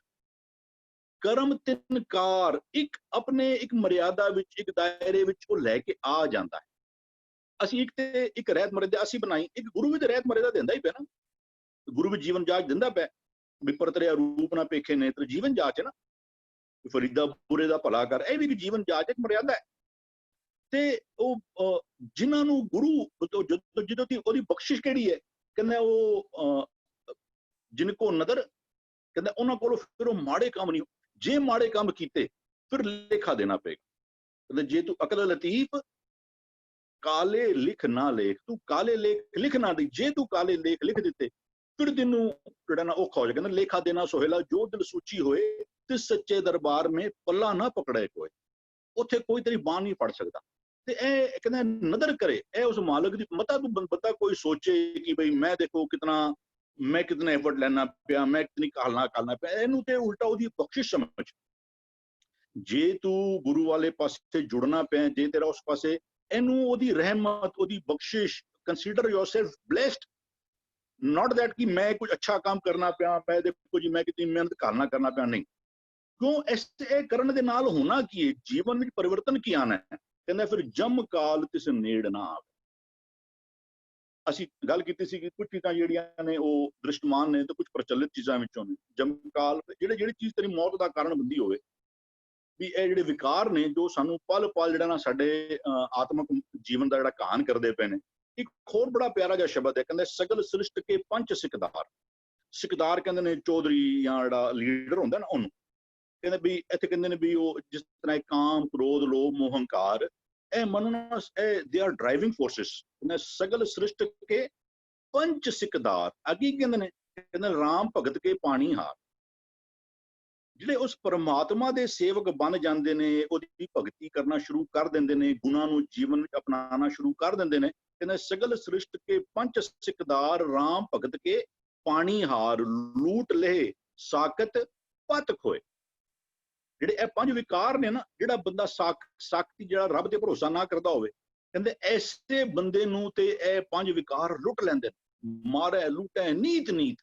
ਕਰਮ ਤਿਨ ਕਾਰ, ਇੱਕ ਆਪਣੇ ਇੱਕ ਮਰਿਆਦਾ ਵਿੱਚ, ਇੱਕ ਦਾਇਰੇ ਵਿੱਚ ਉਹ ਲੈ ਕੇ ਆ ਜਾਂਦਾ ਹੈ। ਅਸੀਂ ਇੱਕ ਰਹਿਤ ਮਰਿਆਦਾ ਅਸੀਂ ਬਣਾਈ, ਇੱਕ ਗੁਰੂ ਵਿੱਚ ਰਹਿਤ ਮਰਿਆਦਾ ਦਿੰਦਾ ਹੀ ਪਿਆ ਨਾ। ਗੁਰੂ ਵਿੱਚ ਜੀਵਨ ਜਾਚ ਦਿੰਦਾ ਪਿਆ, ਵਿਪਰਤਰਿਆ ਰੂਪ ਨਾ ਪੇਖੇ ਨੇਤਰ, ਜੀਵਨ ਜਾਚ ਹੈ ਨਾ। ਫਰੀਦਾ ਬੁਰੇ ਦਾ ਭਲਾ ਕਰ, ਇਹ ਵੀ ਇੱਕ ਜੀਵਨ ਜਾਚ, ਇੱਕ ਮਰਿਆਦਾ ਹੈ। ਤੇ ਉਹ ਜਿਨ੍ਹਾਂ ਨੂੰ ਗੁਰੂ ਜਦੋਂ ਦੀ ਉਹਦੀ ਬਖਸ਼ਿਸ਼ ਕਿਹੜੀ ਹੈ, ਕਹਿੰਦਾ ਉਹ ਜਿਨ ਕੋ ਨਦਰ, ਕਹਿੰਦਾ ਉਹਨਾਂ ਕੋਲੋਂ ਫਿਰ ਉਹ ਮਾੜੇ ਕੰਮ ਨਹੀਂ, ਜੇ ਮਾੜੇ ਕੰਮ ਕੀਤੇ ਫਿਰ ਲੇਖਾ ਦੇਣਾ ਪਏਗਾ। ਕਹਿੰਦਾ ਜੇ ਤੂੰ ਅਕਲ ਲਤੀਫ ਕਾਲੇ ਲਿਖ ਨਾ ਲੇਖ, ਤੂੰ ਕਾਲੇ ਲੇਖ ਲਿਖ ਨਾ ਦੇ, ਜੇ ਤੂੰ ਕਾਲੇ ਲੇਖ ਲਿਖ ਦਿੱਤੇ ਫਿਰ ਤੈਨੂੰ ਜਿਹੜਾ ਨਾ ਔਖਾ ਹੋ ਜਾਏਗਾ। ਕਹਿੰਦਾ ਲੇਖਾ ਦੇਣਾ ਸੁਹੇਲਾ ਜੋ ਦਿਲ ਸੂਚੀ ਹੋਏ, ਤੇ ਸੱਚੇ ਦਰਬਾਰ ਮੇ ਪੱਲਾ ਨਾ ਪਕੜੇ ਕੋਈ, ਉੱਥੇ ਕੋਈ ਤੇਰੀ ਬਾਂਹ ਨਹੀਂ ਫੜ ਸਕਦਾ। ਤੇ ਇਹ ਕਹਿੰਦਾ ਨਦਰ ਕਰੇ, ਇਹ ਉਸ ਮਾਲਕ ਦੀ ਮਤਾ ਤੂੰ ਬੰਦਾ ਕੋਈ ਸੋਚੇ ਕਿ ਬਈ ਮੈਂ ਦੇਖੋ ਮੈਂ ਕਿਤਨਾ ਐਫਰਟ ਲੈਣਾ ਪਿਆ, ਮੈਂ ਕਿਤਨੀ ਕਾਲਨਾ ਪਿਆ, ਇਹਨੂੰ ਤੇ ਉਲਟਾ ਉਹਦੀ ਬਖਸ਼ਿਸ਼ ਸਮਝ। ਜੇ ਤੂੰ ਗੁਰੂ ਵਾਲੇ ਪਾਸੇ ਜੁੜਨਾ ਪਿਆ, ਜੇ ਤੇਰਾ ਉਸ ਪਾਸੇ, ਇਹਨੂੰ ਉਹਦੀ ਰਹਿਮਤ, ਉਹਦੀ ਬਖਸ਼ਿਸ਼, consider yourself blessed, not that ਕਿ ਮੈਂ ਕੁਝ ਅੱਛਾ ਕੰਮ ਕਰਨਾ ਪਿਆ, ਮੈਂ ਦੇਖੋ ਜੀ ਮੈਂ ਕਿਤਨੀ ਮਿਹਨਤ ਕਰਨਾ ਪਿਆ, ਨਹੀਂ। ਕਿਉਂ? ਇਹ ਕਰਨ ਦੇ ਨਾਲ ਹੋਣਾ ਕੀ ਹੈ, ਜੀਵਨ ਵਿੱਚ ਪਰਿਵਰਤਨ ਕੀ ਆਣਾ ਹੈ। ਕਹਿੰਦਾ ਫਿਰ ਜਮ ਕਾਲ ਤਿਸ ਨੇੜ ਨਾ ਆਵੇ। ਅਸੀਂ ਗੱਲ ਕੀਤੀ ਸੀ ਕਿ ਕੁਝ ਚੀਜ਼ਾਂ ਜਿਹੜੀਆਂ ਨੇ ਉਹ ਦ੍ਰਿਸ਼ਟਮਾਨ ਨੇ ਤੇ ਕੁਝ ਪ੍ਰਚਲਿਤ ਚੀਜ਼ਾਂ ਵਿੱਚੋਂ ਨੇ। ਜਮ ਕਾਲ, ਜਿਹੜੀ ਚੀਜ਼ ਤੇਰੀ ਮੌਤ ਦਾ ਕਾਰਨ ਬੰਦੀ ਹੋਵੇ, ਵੀ ਇਹ ਜਿਹੜੇ ਵਿਕਾਰ ਨੇ ਜੋ ਸਾਨੂੰ ਪਲ ਪਲ ਜਿਹੜਾ ਨਾ ਸਾਡੇ ਆਤਮਿਕ ਜੀਵਨ ਦਾ ਜਿਹੜਾ ਕਹਾਣ ਕਰਦੇ ਪਏ ਨੇ। ਇੱਕ ਹੋਰ ਬੜਾ ਪਿਆਰਾ ਜਿਹਾ ਸ਼ਬਦ ਹੈ, ਕਹਿੰਦੇ ਸਗਲ ਸ੍ਰਿਸ਼ਟ ਕੇ ਪੰਜ ਸਿਕਦਾਰ। ਸਿਕਦਾਰ ਕਹਿੰਦੇ ਨੇ ਚੌਧਰੀ ਜਾਂ ਜਿਹੜਾ ਲੀਡਰ ਹੁੰਦਾ ਨਾ ਉਹਨੂੰ। ਕਹਿੰਦੇ ਵੀ ਇੱਥੇ ਕਹਿੰਦੇ ਨੇ ਵੀ ਉਹ ਜਿਸ ਤਰ੍ਹਾਂ ਕਾਮ, ਕ੍ਰੋਧ, ਲੋਭ, ਮੋਹ, ਹੰਕਾਰ, ਇਹ ਮੰਨਣਾ ਦੇ ਆਰ ਡਰਾਈਵਿੰਗ ਫੋਰਸਿਸ। ਕਹਿੰਦੇ ਸਗਲ ਸ੍ਰਿਸ਼ਟ ਕੇ ਪੰਜ ਸਿਕਦਾਰ। ਅੱਗੇ ਕਹਿੰਦੇ ਨੇ, ਕਹਿੰਦੇ ਰਾਮ ਭਗਤ ਕੇ ਪਾਣੀ ਹਾਰ। ਜਿਹੜੇ ਉਸ ਪਰਮਾਤਮਾ ਦੇ ਸੇਵਕ ਬਣ ਜਾਂਦੇ ਨੇ, ਉਹਦੀ ਭਗਤੀ ਕਰਨਾ ਸ਼ੁਰੂ ਕਰ ਦਿੰਦੇ ਨੇ, ਗੁਣਾਂ ਨੂੰ ਜੀਵਨ ਵਿੱਚ ਅਪਣਾਉਣਾ ਸ਼ੁਰੂ ਕਰ ਦਿੰਦੇ ਨੇ। ਕਹਿੰਦੇ ਸਗਲ ਸ੍ਰਿਸ਼ਟ ਕੇ ਪੰਜ ਸਿਕਦਾਰ, ਰਾਮ ਭਗਤ ਕੇ ਪਾਣੀ ਹਾਰ, ਲੂਟ ਲਏ ਸਾਕਤ ਪਤ ਖੋਏ। ਜਿਹੜੇ ਇਹ ਪੰਜ ਵਿਕਾਰ ਨੇ ਨਾ, ਜਿਹੜਾ ਬੰਦਾ ਸਾਖਤੀ ਜਿਹੜਾ ਰੱਬ ਤੇ ਭਰੋਸਾ ਨਾ ਕਰਦਾ ਹੋਵੇ, ਕਹਿੰਦੇ ਐਸੇ ਬੰਦੇ ਨੂੰ ਤੇ ਇਹ ਪੰਜ ਵਿਕਾਰ ਲੁੱਟ ਲੈਂਦੇ ਨੇ। ਮਾਰੇ ਲੁੱਟੇ ਨੀਤ ਨੀਤ,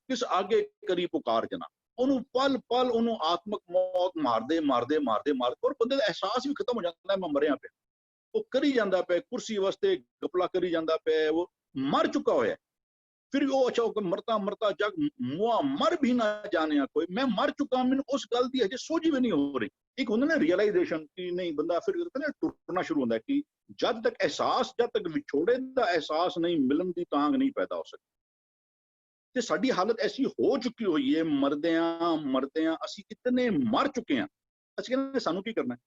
ਕਿਸ ਆਗੇ ਕਰੀ ਪੁਕਾਰ ਜਨਾ। ਉਹਨੂੰ ਪਲ ਪਲ ਉਹਨੂੰ ਆਤਮਕ ਮੌਤ ਮਾਰਦੇ ਔਰ ਬੰਦੇ ਦਾ ਅਹਿਸਾਸ ਵੀ ਖਤਮ ਹੋ ਜਾਂਦਾ, ਮੈਂ ਮਰਿਆ ਪਿਆ। ਉਹ ਕਰੀ ਜਾਂਦਾ ਪਿਆ, ਕੁਰਸੀ ਵਾਸਤੇ ਗਪਲਾ ਕਰੀ ਜਾਂਦਾ ਪਿਆ, ਉਹ ਮਰ ਚੁੱਕਾ ਹੋਇਆ। ਫਿਰ ਉਹ ਅੱਛਾ ਮਰਤਾ ਜਗ ਮੁਆ ਮਰ ਵੀ ਨਾ ਜਾਣਿਆ ਕੋਈ, ਮੈਂ ਮਰ ਚੁੱਕਾ, ਮੈਨੂੰ ਉਸ ਗੱਲ ਦੀ ਅਜੇ ਸੋਝੀ ਵੀ ਨਹੀਂ ਹੋ ਰਹੀ। ਇੱਕ ਹੁੰਦਾ ਨਾ ਰੀਅਲਾਈਜੇਸ਼ਨ ਕਿ ਨਹੀਂ, ਬੰਦਾ ਫਿਰ ਟੁੱਟਣਾ ਸ਼ੁਰੂ ਹੁੰਦਾ ਕਿ ਜਦ ਤੱਕ ਵਿਛੋੜੇ ਦਾ ਅਹਿਸਾਸ ਨਹੀਂ, ਮਿਲਣ ਦੀ ਤਾਂਘ ਨਹੀਂ ਪੈਦਾ ਹੋ ਸਕਦੀ। ਤੇ ਸਾਡੀ ਹਾਲਤ ਐਸੀ ਹੋ ਚੁੱਕੀ ਹੋਈ ਹੈ, ਮਰਦਿਆਂ ਅਸੀਂ ਇਤਨੇ ਮਰ ਚੁੱਕੇ ਹਾਂ। ਅਸੀਂ ਕਹਿੰਦੇ ਸਾਨੂੰ ਕੀ ਕਰਨਾ,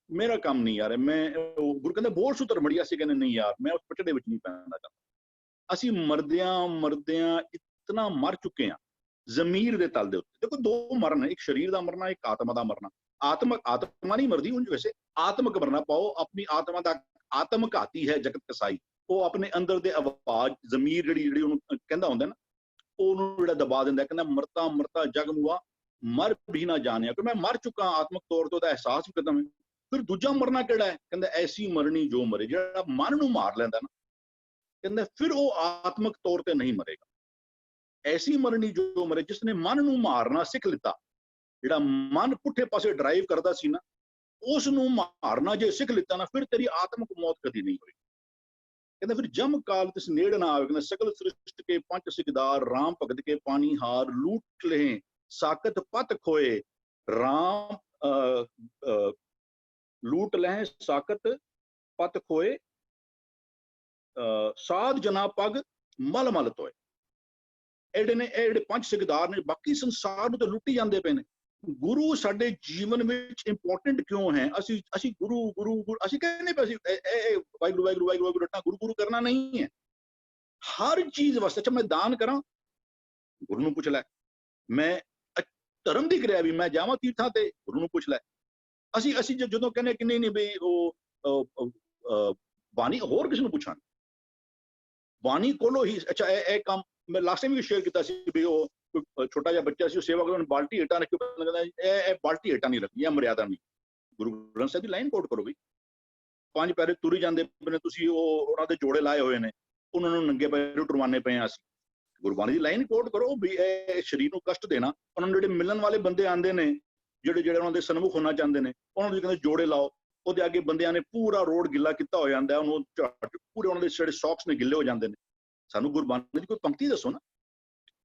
ਮੇਰਾ ਕੰਮ ਨਹੀਂ ਯਾਰ, ਮੈਂ ਗੁਰੂ ਕਹਿੰਦੇ ਬੋਲ ਸੂਤਰ ਮੜੀਆ। ਅਸੀਂ ਕਹਿੰਦੇ ਨਹੀਂ ਯਾਰ, ਮੈਂ ਉਸ ਪਚੜੇ ਵਿੱਚ ਨਹੀਂ ਪੈਣਾ ਚਾਹੁੰਦਾ। ਅਸੀਂ ਮਰਦਿਆਂ ਇਤਨਾ ਮਰ ਚੁੱਕੇ ਹਾਂ ਜ਼ਮੀਰ ਦੇ ਤਲ ਦੇ ਉੱਤੇ। ਦੇਖੋ ਦੋ ਮਰਨ, ਇੱਕ ਸਰੀਰ ਦਾ ਮਰਨਾ, ਇੱਕ ਆਤਮਾ ਦਾ ਮਰਨਾ। ਆਤਮਾ ਨਹੀਂ ਮਰਦੀ ਉਂਝ, ਵੈਸੇ ਆਤਮਕ ਮਰਨਾ ਪਾਓ। ਆਪਣੀ ਆਤਮਾ ਦਾ ਆਤਮ ਘਾਤੀ ਹੈ ਜਗਤ ਕਸਾਈ। ਉਹ ਆਪਣੇ ਅੰਦਰ ਦੇ ਆਵਾਜ਼ ਜ਼ਮੀਰ ਜਿਹੜੀ ਉਹਨੂੰ ਕਹਿੰਦਾ ਹੁੰਦਾ ਨਾ, ਉਹਨੂੰ ਜਿਹੜਾ ਦਬਾ ਦਿੰਦਾ। ਕਹਿੰਦਾ ਮਰਤਾ ਜਗ ਮੁਆ ਮਰ ਵੀ ਨਾ ਜਾਣਿਆ, ਕਿ ਮੈਂ ਮਰ ਚੁੱਕਾ ਆਤਮਕ ਤੌਰ ਤੇ, ਉਹਦਾ ਅਹਿਸਾਸ ਵੀ ਖਤਮ ਹੈ। ਫਿਰ ਦੂਜਾ ਮਰਨਾ ਕਿਹੜਾ ਹੈ? ਕਹਿੰਦਾ ਐਸੀ ਮਰਨੀ ਜੋ ਮਰੇ, ਜਿਹੜਾ ਮਨ ਨੂੰ ਮਾਰ ਲੈਂਦਾ ਨਾ, ਕਹਿੰਦਾ ਫਿਰ ਉਹ ਆਤਮਕ ਤੌਰ ਤੇ ਨਹੀਂ ਮਰੇਗਾ। ਐਸੀ ਮਰਨੀ ਜੋ ਮਰੇ, ਜਿਸਨੇ ਮਨ ਨੂੰ ਮਾਰਨਾ ਸਿੱਖ ਲਿੱਤਾ। ਜਿਹੜਾ ਮਨ ਪੁੱਠੇ ਪਾਸੇ ਡਰਾਈਵ ਕਰਦਾ ਸੀ ਨਾ, ਉਸ ਨੂੰ ਮਾਰਨਾ ਜੇ ਸਿੱਖ ਲਿੱਤਾ ਨਾ, ਫਿਰ ਤੇਰੀ ਆਤਮਕ ਮੌਤ ਕਦੀ ਨਹੀਂ ਹੋਈ। ਕਹਿੰਦਾ ਫਿਰ ਜਮ ਕਾਲ ਤਿਸ ਨੇੜ ਨਾ ਆਵੇ। ਕਹਿੰਦਾ ਸਗਲ ਸ੍ਰਿਸ਼ਟ ਕੇ ਪੰਜ ਸਿਕਦਾਰ, ਰਾਮ ਭਗਤ ਕੇ ਪਾਣੀ ਹਾਰ, ਲੂਟ ਲਏ ਸਾਕਤ ਪਤ ਖੋਏ। ਰਾਮ ਲੂਟ ਲਏ ਸਾਕਤ ਪਤ ਖੋਏ, ਸਾਧ ਜਨਾ ਪਗ ਮਲ ਮਲ ਤੋਏ। ਇਹ ਜਿਹੜੇ ਪੰਜ ਸਿਕਦਾਰ ਨੇ, ਬਾਕੀ ਸੰਸਾਰ ਨੂੰ ਤਾਂ ਲੁੱਟੀ ਜਾਂਦੇ ਪਏ ਨੇ, ਗੁਰੂ ਸਾਡੇ ਜੀਵਨ ਵਿੱਚ ਇੰਪੋਰਟੈਂਟ ਕਿਉਂ ਹੈ? ਅਸੀਂ ਗੁਰੂ ਗੁਰੂ ਗੁਰੂ ਅਸੀਂ ਕਹਿੰਦੇ ਪਏ ਅਸੀਂ ਵਾਹਿਗੁਰੂ ਵਾਹਿਗੁਰੂ ਵਾਹਿਗੁਰੂ ਰਟਣਾ, ਗੁਰੂ ਗੁਰੂ ਕਰਨਾ ਨਹੀਂ ਹੈ। ਹਰ ਚੀਜ਼ ਵਾਸਤੇ, ਅੱਛਾ ਮੈਂ ਦਾਨ ਕਰਾਂ, ਗੁਰੂ ਨੂੰ ਪੁੱਛ ਲੈ। ਮੈਂ ਧਰਮ ਦੀ ਕਿਰਿਆ ਵੀ, ਮੈਂ ਜਾਵਾਂ ਤੀਰਥਾਂ ਤੇ, ਗੁਰੂ ਨੂੰ ਪੁੱਛ ਲੈ। ਅਸੀਂ ਜਦੋਂ ਕਹਿੰਦੇ ਕਿ ਨਹੀਂ ਬਈ ਉਹ ਬਾਣੀ ਹੋਰ ਕਿਸ ਨੂੰ ਪੁੱਛਾਂਗੇ? ਬਾਣੀ ਕੋਲੋਂ ਹੀ। ਅੱਛਾ ਇਹ ਕੰਮ ਮੈਂ ਲਾਸਟ ਟਾਈਮ ਵੀ ਸ਼ੇਅਰ ਕੀਤਾ ਸੀ ਵੀ ਉਹ ਛੋਟਾ ਜਿਹਾ ਬੱਚਾ ਸੀ, ਉਹ ਸੇਵਾ ਕਰਨ ਬਾਲਟੀ ਹੇਠਾਂ ਰੱਖੀ, ਕਹਿੰਦਾ ਇਹ ਬਾਲਟੀ ਹੇਠਾਂ ਨਹੀਂ ਰੱਖਣੀ, ਇਹ ਮਰਿਆਦਾ ਨਹੀਂ। ਗੁਰੂ ਗ੍ਰੰਥ ਸਾਹਿਬ ਦੀ ਲਾਈਨ ਕੋਟ ਕਰੋ ਬਈ, 5 ਪੈਰੇ ਤੁਰੀ ਜਾਂਦੇ ਨੇ, ਤੁਸੀਂ ਉਹ ਉਹਨਾਂ ਦੇ ਜੋੜੇ ਲਾਏ ਹੋਏ ਨੇ, ਉਹਨਾਂ ਨੂੰ ਨੰਗੇ ਪੈਰ ਟੁਰਵਾਨੇ ਪਏ ਆ ਅਸੀਂ। ਗੁਰਬਾਣੀ ਦੀ ਲਾਈਨ ਕੋਟ ਕਰੋ ਵੀ ਇਹ ਸਰੀਰ ਨੂੰ ਕਸ਼ਟ ਦੇਣਾ। ਉਹਨਾਂ ਨੂੰ ਜਿਹੜੇ ਮਿਲਣ ਵਾਲੇ ਬੰਦੇ ਆਉਂਦੇ ਨੇ, ਜਿਹੜੇ ਉਹਨਾਂ ਦੇ ਸਨਮੁਖ ਹੋਣਾ ਚਾਹੁੰਦੇ ਨੇ, ਉਹਨਾਂ ਨੂੰ ਕਹਿੰਦੇ ਜੋੜੇ ਲਾਓ। ਉਹਦੇ ਅੱਗੇ ਬੰਦਿਆਂ ਨੇ ਪੂਰਾ ਰੋਡ ਗਿੱਲਾ ਕੀਤਾ ਹੋ ਜਾਂਦਾ, ਉਹਨੂੰ ਪੂਰੇ ਉਹਨਾਂ ਦੇ ਜਿਹੜੇ ਸੌਕਸ ਨੇ ਗਿੱਲੇ ਹੋ ਜਾਂਦੇ ਨੇ। ਸਾਨੂੰ ਗੁਰਬਾਣੀ ਦੀ ਕੋਈ ਪੰਕਤੀ ਦੱਸੋ ਨਾ।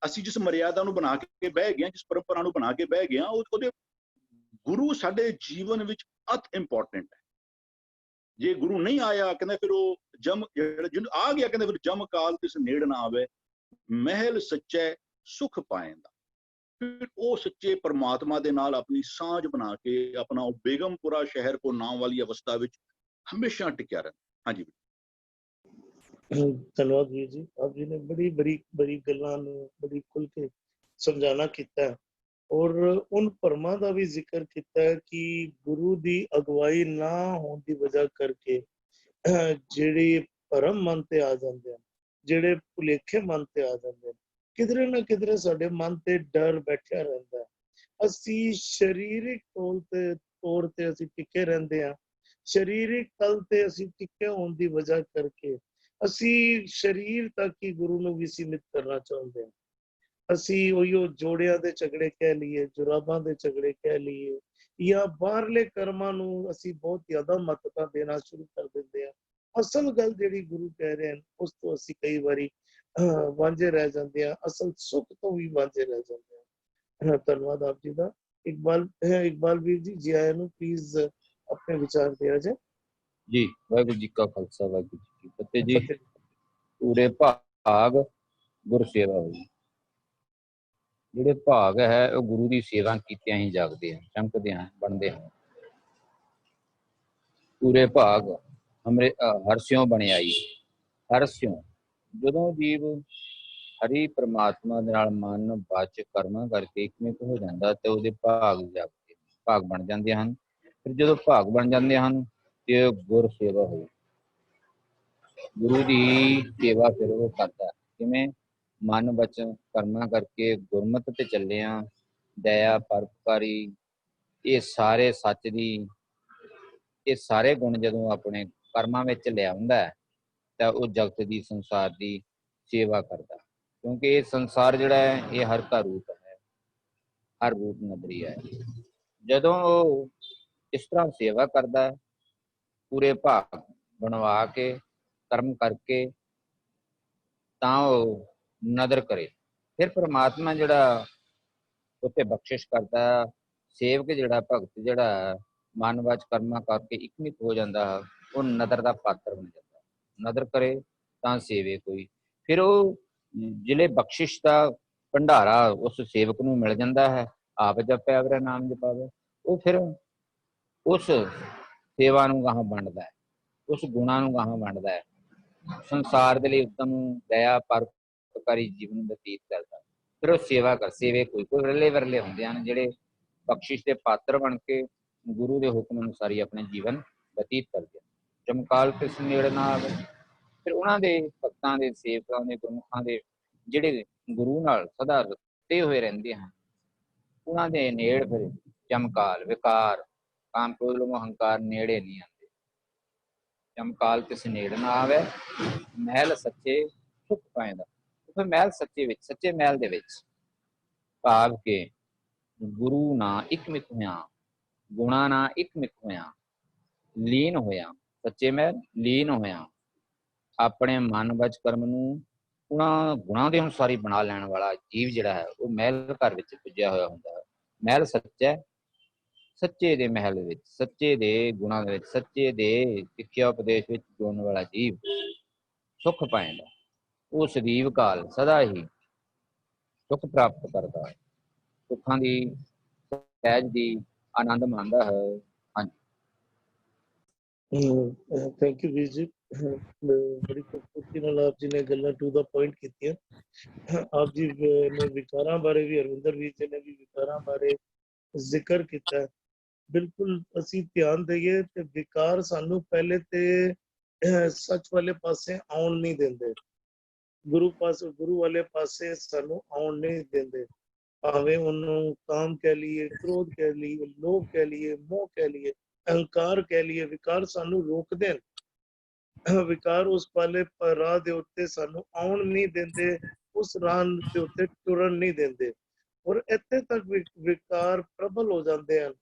ਅਸੀਂ ਜਿਸ ਮਰਿਆਦਾ ਨੂੰ ਬਣਾ ਕੇ ਬਹਿ ਗਏ, ਜਿਸ ਪਰੰਪਰਾ ਨੂੰ ਬਣਾ ਕੇ ਬਹਿ ਗਏ, ਉਹਦੇ ਗੁਰੂ ਸਾਡੇ ਜੀਵਨ ਵਿੱਚ ਅਤ ਇੰਪੋਰਟੈਂਟ ਹੈ। ਜੇ ਗੁਰੂ ਨਹੀਂ ਆਇਆ, ਕਹਿੰਦੇ ਫਿਰ ਉਹ ਜਿਹਨੂੰ ਆ ਗਿਆ, ਕਹਿੰਦੇ ਫਿਰ ਜਮ ਕਾਲ ਤਿਸ ਨੇੜ ਨਾ ਆਵੇ, ਮਹਿਲ ਸੱਚੇ ਸੁਖ ਪਾਏਂਦਾ। ਫਿਰ ਉਹ ਸੱਚੇ ਪਰਮਾਤਮਾ ਦੇ ਨਾਲ ਆਪਣੀ ਸਾਂਝ ਬਣਾ ਕੇ ਆਪਣਾ ਉਹ ਬੇਗਮਪੁਰਾ ਸ਼ਹਿਰ ਕੋ ਨਾਮ ਵਾਲੀ ਅਵਸਥਾ ਵਿੱਚ ਹਮੇਸ਼ਾ ਟਿਕਿਆ ਰਹਿੰਦਾ। ਹਾਂਜੀ ਧੰਨਵਾਦ ਵੀਰ ਜੀ, ਆਪ ਜੀ ਨੇ ਬੜੀ ਬੜੀ ਗੱਲਾਂ ਨੂੰ ਬੜੀ ਖੁੱਲ ਕੇ ਸਮਝਾਣਾ ਕੀਤਾ ਔਰ ਉਨ ਭਰਮਾਂ ਦਾ ਵੀ ਜ਼ਿਕਰ ਕੀਤਾ ਕਿ ਗੁਰੂ ਦੀ ਅਗਵਾਈ ਨਾ ਹੋਣ ਦੀ ਵਜ੍ਹਾ ਕਰਕੇ ਜਿਹੜੀ ਭਰਮ ਮਨ ਤੇ ਆ ਜਾਂਦੇ ਹਨ, ਜਿਹੜੇ ਭੁਲੇਖੇ ਮਨ ਤੇ ਆ ਜਾਂਦੇ ਹਨ, ਕਿਧਰੇ ਨਾ ਕਿਧਰੇ ਸਾਡੇ ਮਨ ਤੇ ਡਰ ਬੈਠਿਆ ਰਹਿੰਦਾ ਹੈ। ਅਸੀਂ ਸਰੀਰਿਕ ਤੌਰ ਤੇ ਅਸੀਂ ਟਿਕੇ ਰਹਿੰਦੇ ਹਾਂ। ਸਰੀਰਿਕ ਤਲ ਤੇ ਅਸੀਂ ਟਿਕੇ ਹੋਣ ਦੀ ਵਜ੍ਹਾ ਕਰਕੇ ਅਸੀਂ ਸਰੀਰ ਤੱਕ ਹੀ ਗੁਰੂ ਨੂੰ ਵੀ ਸੀਮਿਤ ਕਰਨਾ ਚਾਹੁੰਦੇ ਹਾਂ। ਅਸੀਂ ਉਹੀਓ ਜੋੜਿਆਂ ਦੇ ਝਗੜੇ ਕਹਿ ਲਈਏ, ਜੁਰਾਬਾਂ ਦੇ ਝਗੜੇ ਕਹਿ ਲਈਏ, ਜਾਂ ਬਾਹਰਲੇ ਕਰਮਾਂ ਨੂੰ ਅਸੀਂ ਬਹੁਤ ਜ਼ਿਆਦਾ ਮਹੱਤਤਾ ਦੇਣਾ ਸ਼ੁਰੂ ਕਰ ਦਿੰਦੇ ਹਾਂ। ਅਸਲ ਗੱਲ ਜਿਹੜੀ ਗੁਰੂ ਕਹਿ ਰਹੇ ਹਨ, ਉਸ ਤੋਂ ਅਸੀਂ ਕਈ ਵਾਰੀ ਵਾਂਝੇ ਰਹਿ ਜਾਂਦੇ ਹਾਂ, ਅਸਲ ਸੁੱਖ ਤੋਂ ਵੀ ਵਾਂਝੇ ਰਹਿ ਜਾਂਦੇ ਹਾਂ। ਧੰਨਵਾਦ ਆਪ ਜੀ ਦਾ। ਇਕਬਾਲ ਵੀਰ ਜੀ, ਜੀ ਆਇਆਂ ਨੂੰ। ਪਲੀਜ਼ ਆਪਣੇ ਵਿਚਾਰ ਦਿਆ ਜਾਏ ਜੀ। ਵਾਹਿਗੁਰੂ ਜੀ ਕਾ ਖਾਲਸਾ, ਵਾਹਿਗੁਰੂ ਜੀ ਕੀ ਫਤਿਹ ਜੀ। ਪੂਰੇ ਭਾਗ ਗੁਰ ਸੇਵਾ ਹੋਈ। ਜਿਹੜੇ ਭਾਗ ਹੈ ਉਹ ਗੁਰੂ ਦੀ ਸੇਵਾ ਕੀਤਿਆਂ ਹੀ ਜਾਗਦੇ ਹਨ, ਚਮਕਦੇ ਹਨ, ਬਣਦੇ ਹਨ। ਪੂਰੇ ਭਾਗ ਹਰਸਿਓ ਬਣਿਆਈ। ਹਰਸਿਓ ਜਦੋਂ ਜੀਵ ਹਰੀ ਪ੍ਰਮਾਤਮਾ ਦੇ ਨਾਲ ਮਨ ਵਚ ਕਰਮਾਂ ਕਰਕੇ ਇਕਮਿਕ ਹੋ ਜਾਂਦਾ ਤੇ ਉਹਦੇ ਭਾਗ ਜਾਗਦੇ, ਭਾਗ ਬਣ ਜਾਂਦੇ ਹਨ। ਫਿਰ ਜਦੋਂ ਭਾਗ ਬਣ ਜਾਂਦੇ ਹਨ ਤੇ ਗੁਰ ਸੇਵਾ ਹੋਈ। ਗੁਰੂ ਦੀ ਸੇਵਾ ਫਿਰ ਉਹ ਕਰਦਾ ਕਿਵੇਂ? ਮਨ ਵਚਨ ਕਰਮਾਂ ਕਰਕੇ ਗੁਰਮਤਿ ਤੇ ਚੱਲਿਆ, ਦਇਆ ਪਰਉਪਕਾਰੀ, ਇਹ ਸਾਰੇ ਸੱਚ ਦੀ, ਇਹ ਸਾਰੇ ਗੁਣ ਜਦੋਂ ਆਪਣੇ ਕਰਮਾਂ ਵਿੱਚ ਲਿਆਉਂਦਾ ਹੈ ਤਾਂ ਉਹ ਜਗਤ ਦੀ, ਸੰਸਾਰ ਦੀ ਸੇਵਾ ਕਰਦਾ। ਕਿਉਂਕਿ ਇਹ ਸੰਸਾਰ ਜਿਹੜਾ ਹੈ ਇਹ ਹਰ ਕਾ ਰੂਪ ਹੈ, ਹਰ ਰੂਪ ਨਦਰੀ ਹੈ। ਜਦੋਂ ਉਹ ਇਸ ਤਰ੍ਹਾਂ ਸੇਵਾ ਕਰਦਾ, ਪੂਰੇ ਭਾਗ ਬਣਵਾ ਕੇ ਕਰਮ ਕਰਕੇ, ਤਾਂ ਉਹ ਨਦਰ ਕਰੇ। ਫਿਰ ਪ੍ਰਮਾਤਮਾ ਜਿਹੜਾ ਉੱਥੇ ਬਖਸ਼ਿਸ਼ ਕਰਦਾ। ਸੇਵਕ ਜਿਹੜਾ, ਭਗਤ ਜਿਹੜਾ ਮਨ ਵਚ ਕਰਮਾਂ ਕਰਕੇ ਇਕਮਿਕ ਹੋ ਜਾਂਦਾ, ਉਹ ਨਦਰ ਦਾ ਪਾਤਰ ਬਣ ਜਾਂਦਾ। ਨਦਰ ਕਰੇ ਤਾਂ ਸੇਵੇ ਕੋਈ। ਫਿਰ ਉਹ ਜ਼ਿਲ੍ਹੇ ਬਖਸ਼ਿਸ਼ ਦਾ ਭੰਡਾਰਾ ਉਸ ਸੇਵਕ ਨੂੰ ਮਿਲ ਜਾਂਦਾ ਹੈ। ਆਪ ਜਪਿਆ ਵਰੇ ਨਾਮ ਜਪਾਵੇ। ਉਹ ਫਿਰ ਉਸ ਸੇਵਾ ਨੂੰ ਗਾਹਾਂ ਵੰਡਦਾ ਹੈ, ਉਸ ਗੁਣਾਂ ਨੂੰ ਗਾਹਾਂ ਵੰਡਦਾ ਹੈ। ਸੰਸਾਰ ਦੇ ਲਈ ਉਤਮ ਦਇਆ ਪਰਉਪਕਾਰੀ ਜੀਵਨ ਬਤੀਤ ਕਰਦਾ। ਫਿਰ ਉਹ ਸੇਵਾ ਕਰ, ਸੇਵੇ ਕੋਈ ਵਿਰਲੇ ਵਿਰਲੇ ਹੁੰਦੇ ਹਨ ਜਿਹੜੇ ਬਖਸ਼ਿਸ਼ ਦੇ ਪਾਤਰ ਬਣ ਕੇ ਗੁਰੂ ਦੇ ਹੁਕਮ ਅਨੁਸਾਰੀ ਆਪਣੇ ਜੀਵਨ ਬਤੀਤ ਕਰਦੇ ਹਨ। ਚਮਕਾਲ ਕਿਸ ਨੇੜ ਨਾ ਆਵੇ। ਫਿਰ ਉਹਨਾਂ ਦੇ ਭਗਤਾਂ ਦੇ, ਸੇਵਕਾਂ ਦੇ, ਗੁਰਮੁਖਾਂ ਦੇ ਜਿਹੜੇ ਗੁਰੂ ਨਾਲ ਸਦਾ ਰਤੇ ਹੋਏ ਰਹਿੰਦੇ ਹਨ, ਉਹਨਾਂ ਦੇ ਨੇੜ ਫਿਰ ਚਮਕਾਲ, ਵਿਕਾਰ, ਕਾਮ ਕ੍ਰੋਧ ਲੋਭ ਹੰਕਾਰ ਨੇੜੇ ਨਹੀਂ ਆਉਂਦੇ। ਚਮਕਾਲ ਕਿਸ ਨੇੜ ਨਾ ਆਵੇ, ਮਹਿਲ ਸੱਚੇ ਸੁਖ ਪਾਏਂਦਾ। ਫਿਰ ਮਹਿਲ ਸੱਚੇ ਵਿੱਚ, ਸੱਚੇ ਮਹਿਲ ਦੇ ਵਿੱਚ ਭਾਵ ਕੇ ਗੁਰੂ ਨਾਲ ਇਕਮਿਕ ਹੋਇਆ, ਗੁਣਾਂ ਨਾਲ ਇਕਮਿਕ ਹੋਇਆ, ਲੀਨ ਹੋਇਆ, ਸੱਚੇ ਮਹਿਲ ਲੀਨ ਹੋਇਆ। ਆਪਣੇ ਮਨ ਵਚ ਕਰਮ ਨੂੰ ਉਹਨਾਂ ਗੁਣਾਂ ਦੇ ਅਨੁਸਾਰ ਹੀ ਬਣਾ ਲੈਣ ਵਾਲਾ ਜੀਵ ਜਿਹੜਾ ਹੈ ਉਹ ਮਹਿਲ ਘਰ ਵਿੱਚ ਪੁੱਜਿਆ ਹੋਇਆ ਹੁੰਦਾ ਹੈ। ਮਹਿਲ ਸੱਚਾ, ਸੱਚੇ ਦੇ ਮਹਿਲ ਵਿੱਚ, ਸੱਚੇ ਦੇ ਗੁਣਾਂ ਦੇ ਵਿੱਚ, ਸੱਚੇ ਦੇ ਸਿੱਖਿਆ ਉਪਦੇਸ਼ ਵਿੱਚ ਜੁੜਨ ਵਾਲਾ ਜੀਵ ਸੁੱਖ ਪਾਏਂਦਾ। ਉਹ ਸਦੀਵ ਕਾਲ ਸਦਾ ਹੀ ਸੁੱਖ ਪ੍ਰਾਪਤ ਕਰਦਾ। ਸੁੱਖਾਂ ਦੀ ਸਹਿਜ ਦੀ ਆਨੰਦ ਮਾਣਦਾ ਹੈ। Thank you Veer ji. बड़ी खूबसूरती नाल आप जी ने गल्लां टू द पॉइंट कीतियां। आप जी ने विकारां बारे भी, हरविंदर वीर जी ने भी विकारां बारे ਜ਼ਿਕਰ ਕੀਤਾ ਹੈ। ਬਿਲਕੁਲ ਅਸੀਂ ਧਿਆਨ ਦਈਏ ਤੇ ਵਿਕਾਰ ਸਾਨੂੰ ਪਹਿਲੇ ਤੇ ਸੱਚ ਵਾਲੇ ਪਾਸੇ ਆਉਣ ਨਹੀਂ ਦਿੰਦੇ, ਗੁਰੂ ਵਾਲੇ ਪਾਸੇ ਸਾਨੂੰ ਆਉਣ ਨਹੀਂ ਦਿੰਦੇ। ਭਾਵੇਂ ਉਹਨੂੰ ਕਾਮ ਕਹਿ ਲਈਏ, ਕ੍ਰੋਧ ਕਹਿ ਲਈਏ, ਲੋਭ ਕਹਿ ਲਈਏ, ਮੋਹ ਕਹਿ ਲਈਏ, ਅਹੰਕਾਰ ਕਹਿ ਲਈਏ, ਵਿਕਾਰ ਸਾਨੂੰ ਰੋਕਦੇ ਨੇ। ਵਿਕਾਰ ਉਸ ਵਾਲੇ ਰਾਹ ਦੇ ਉੱਤੇ ਸਾਨੂੰ ਆਉਣ ਨਹੀਂ ਦਿੰਦੇ, ਉਸ ਰਾਹ ਦੇ ਉੱਤੇ ਟੁਰਨ ਨਹੀਂ ਦਿੰਦੇ। ਔਰ ਇੱਥੇ ਤੱਕ ਵਿਕਾਰ ਪ੍ਰਬਲ ਹੋ ਜਾਂਦੇ ਹਨ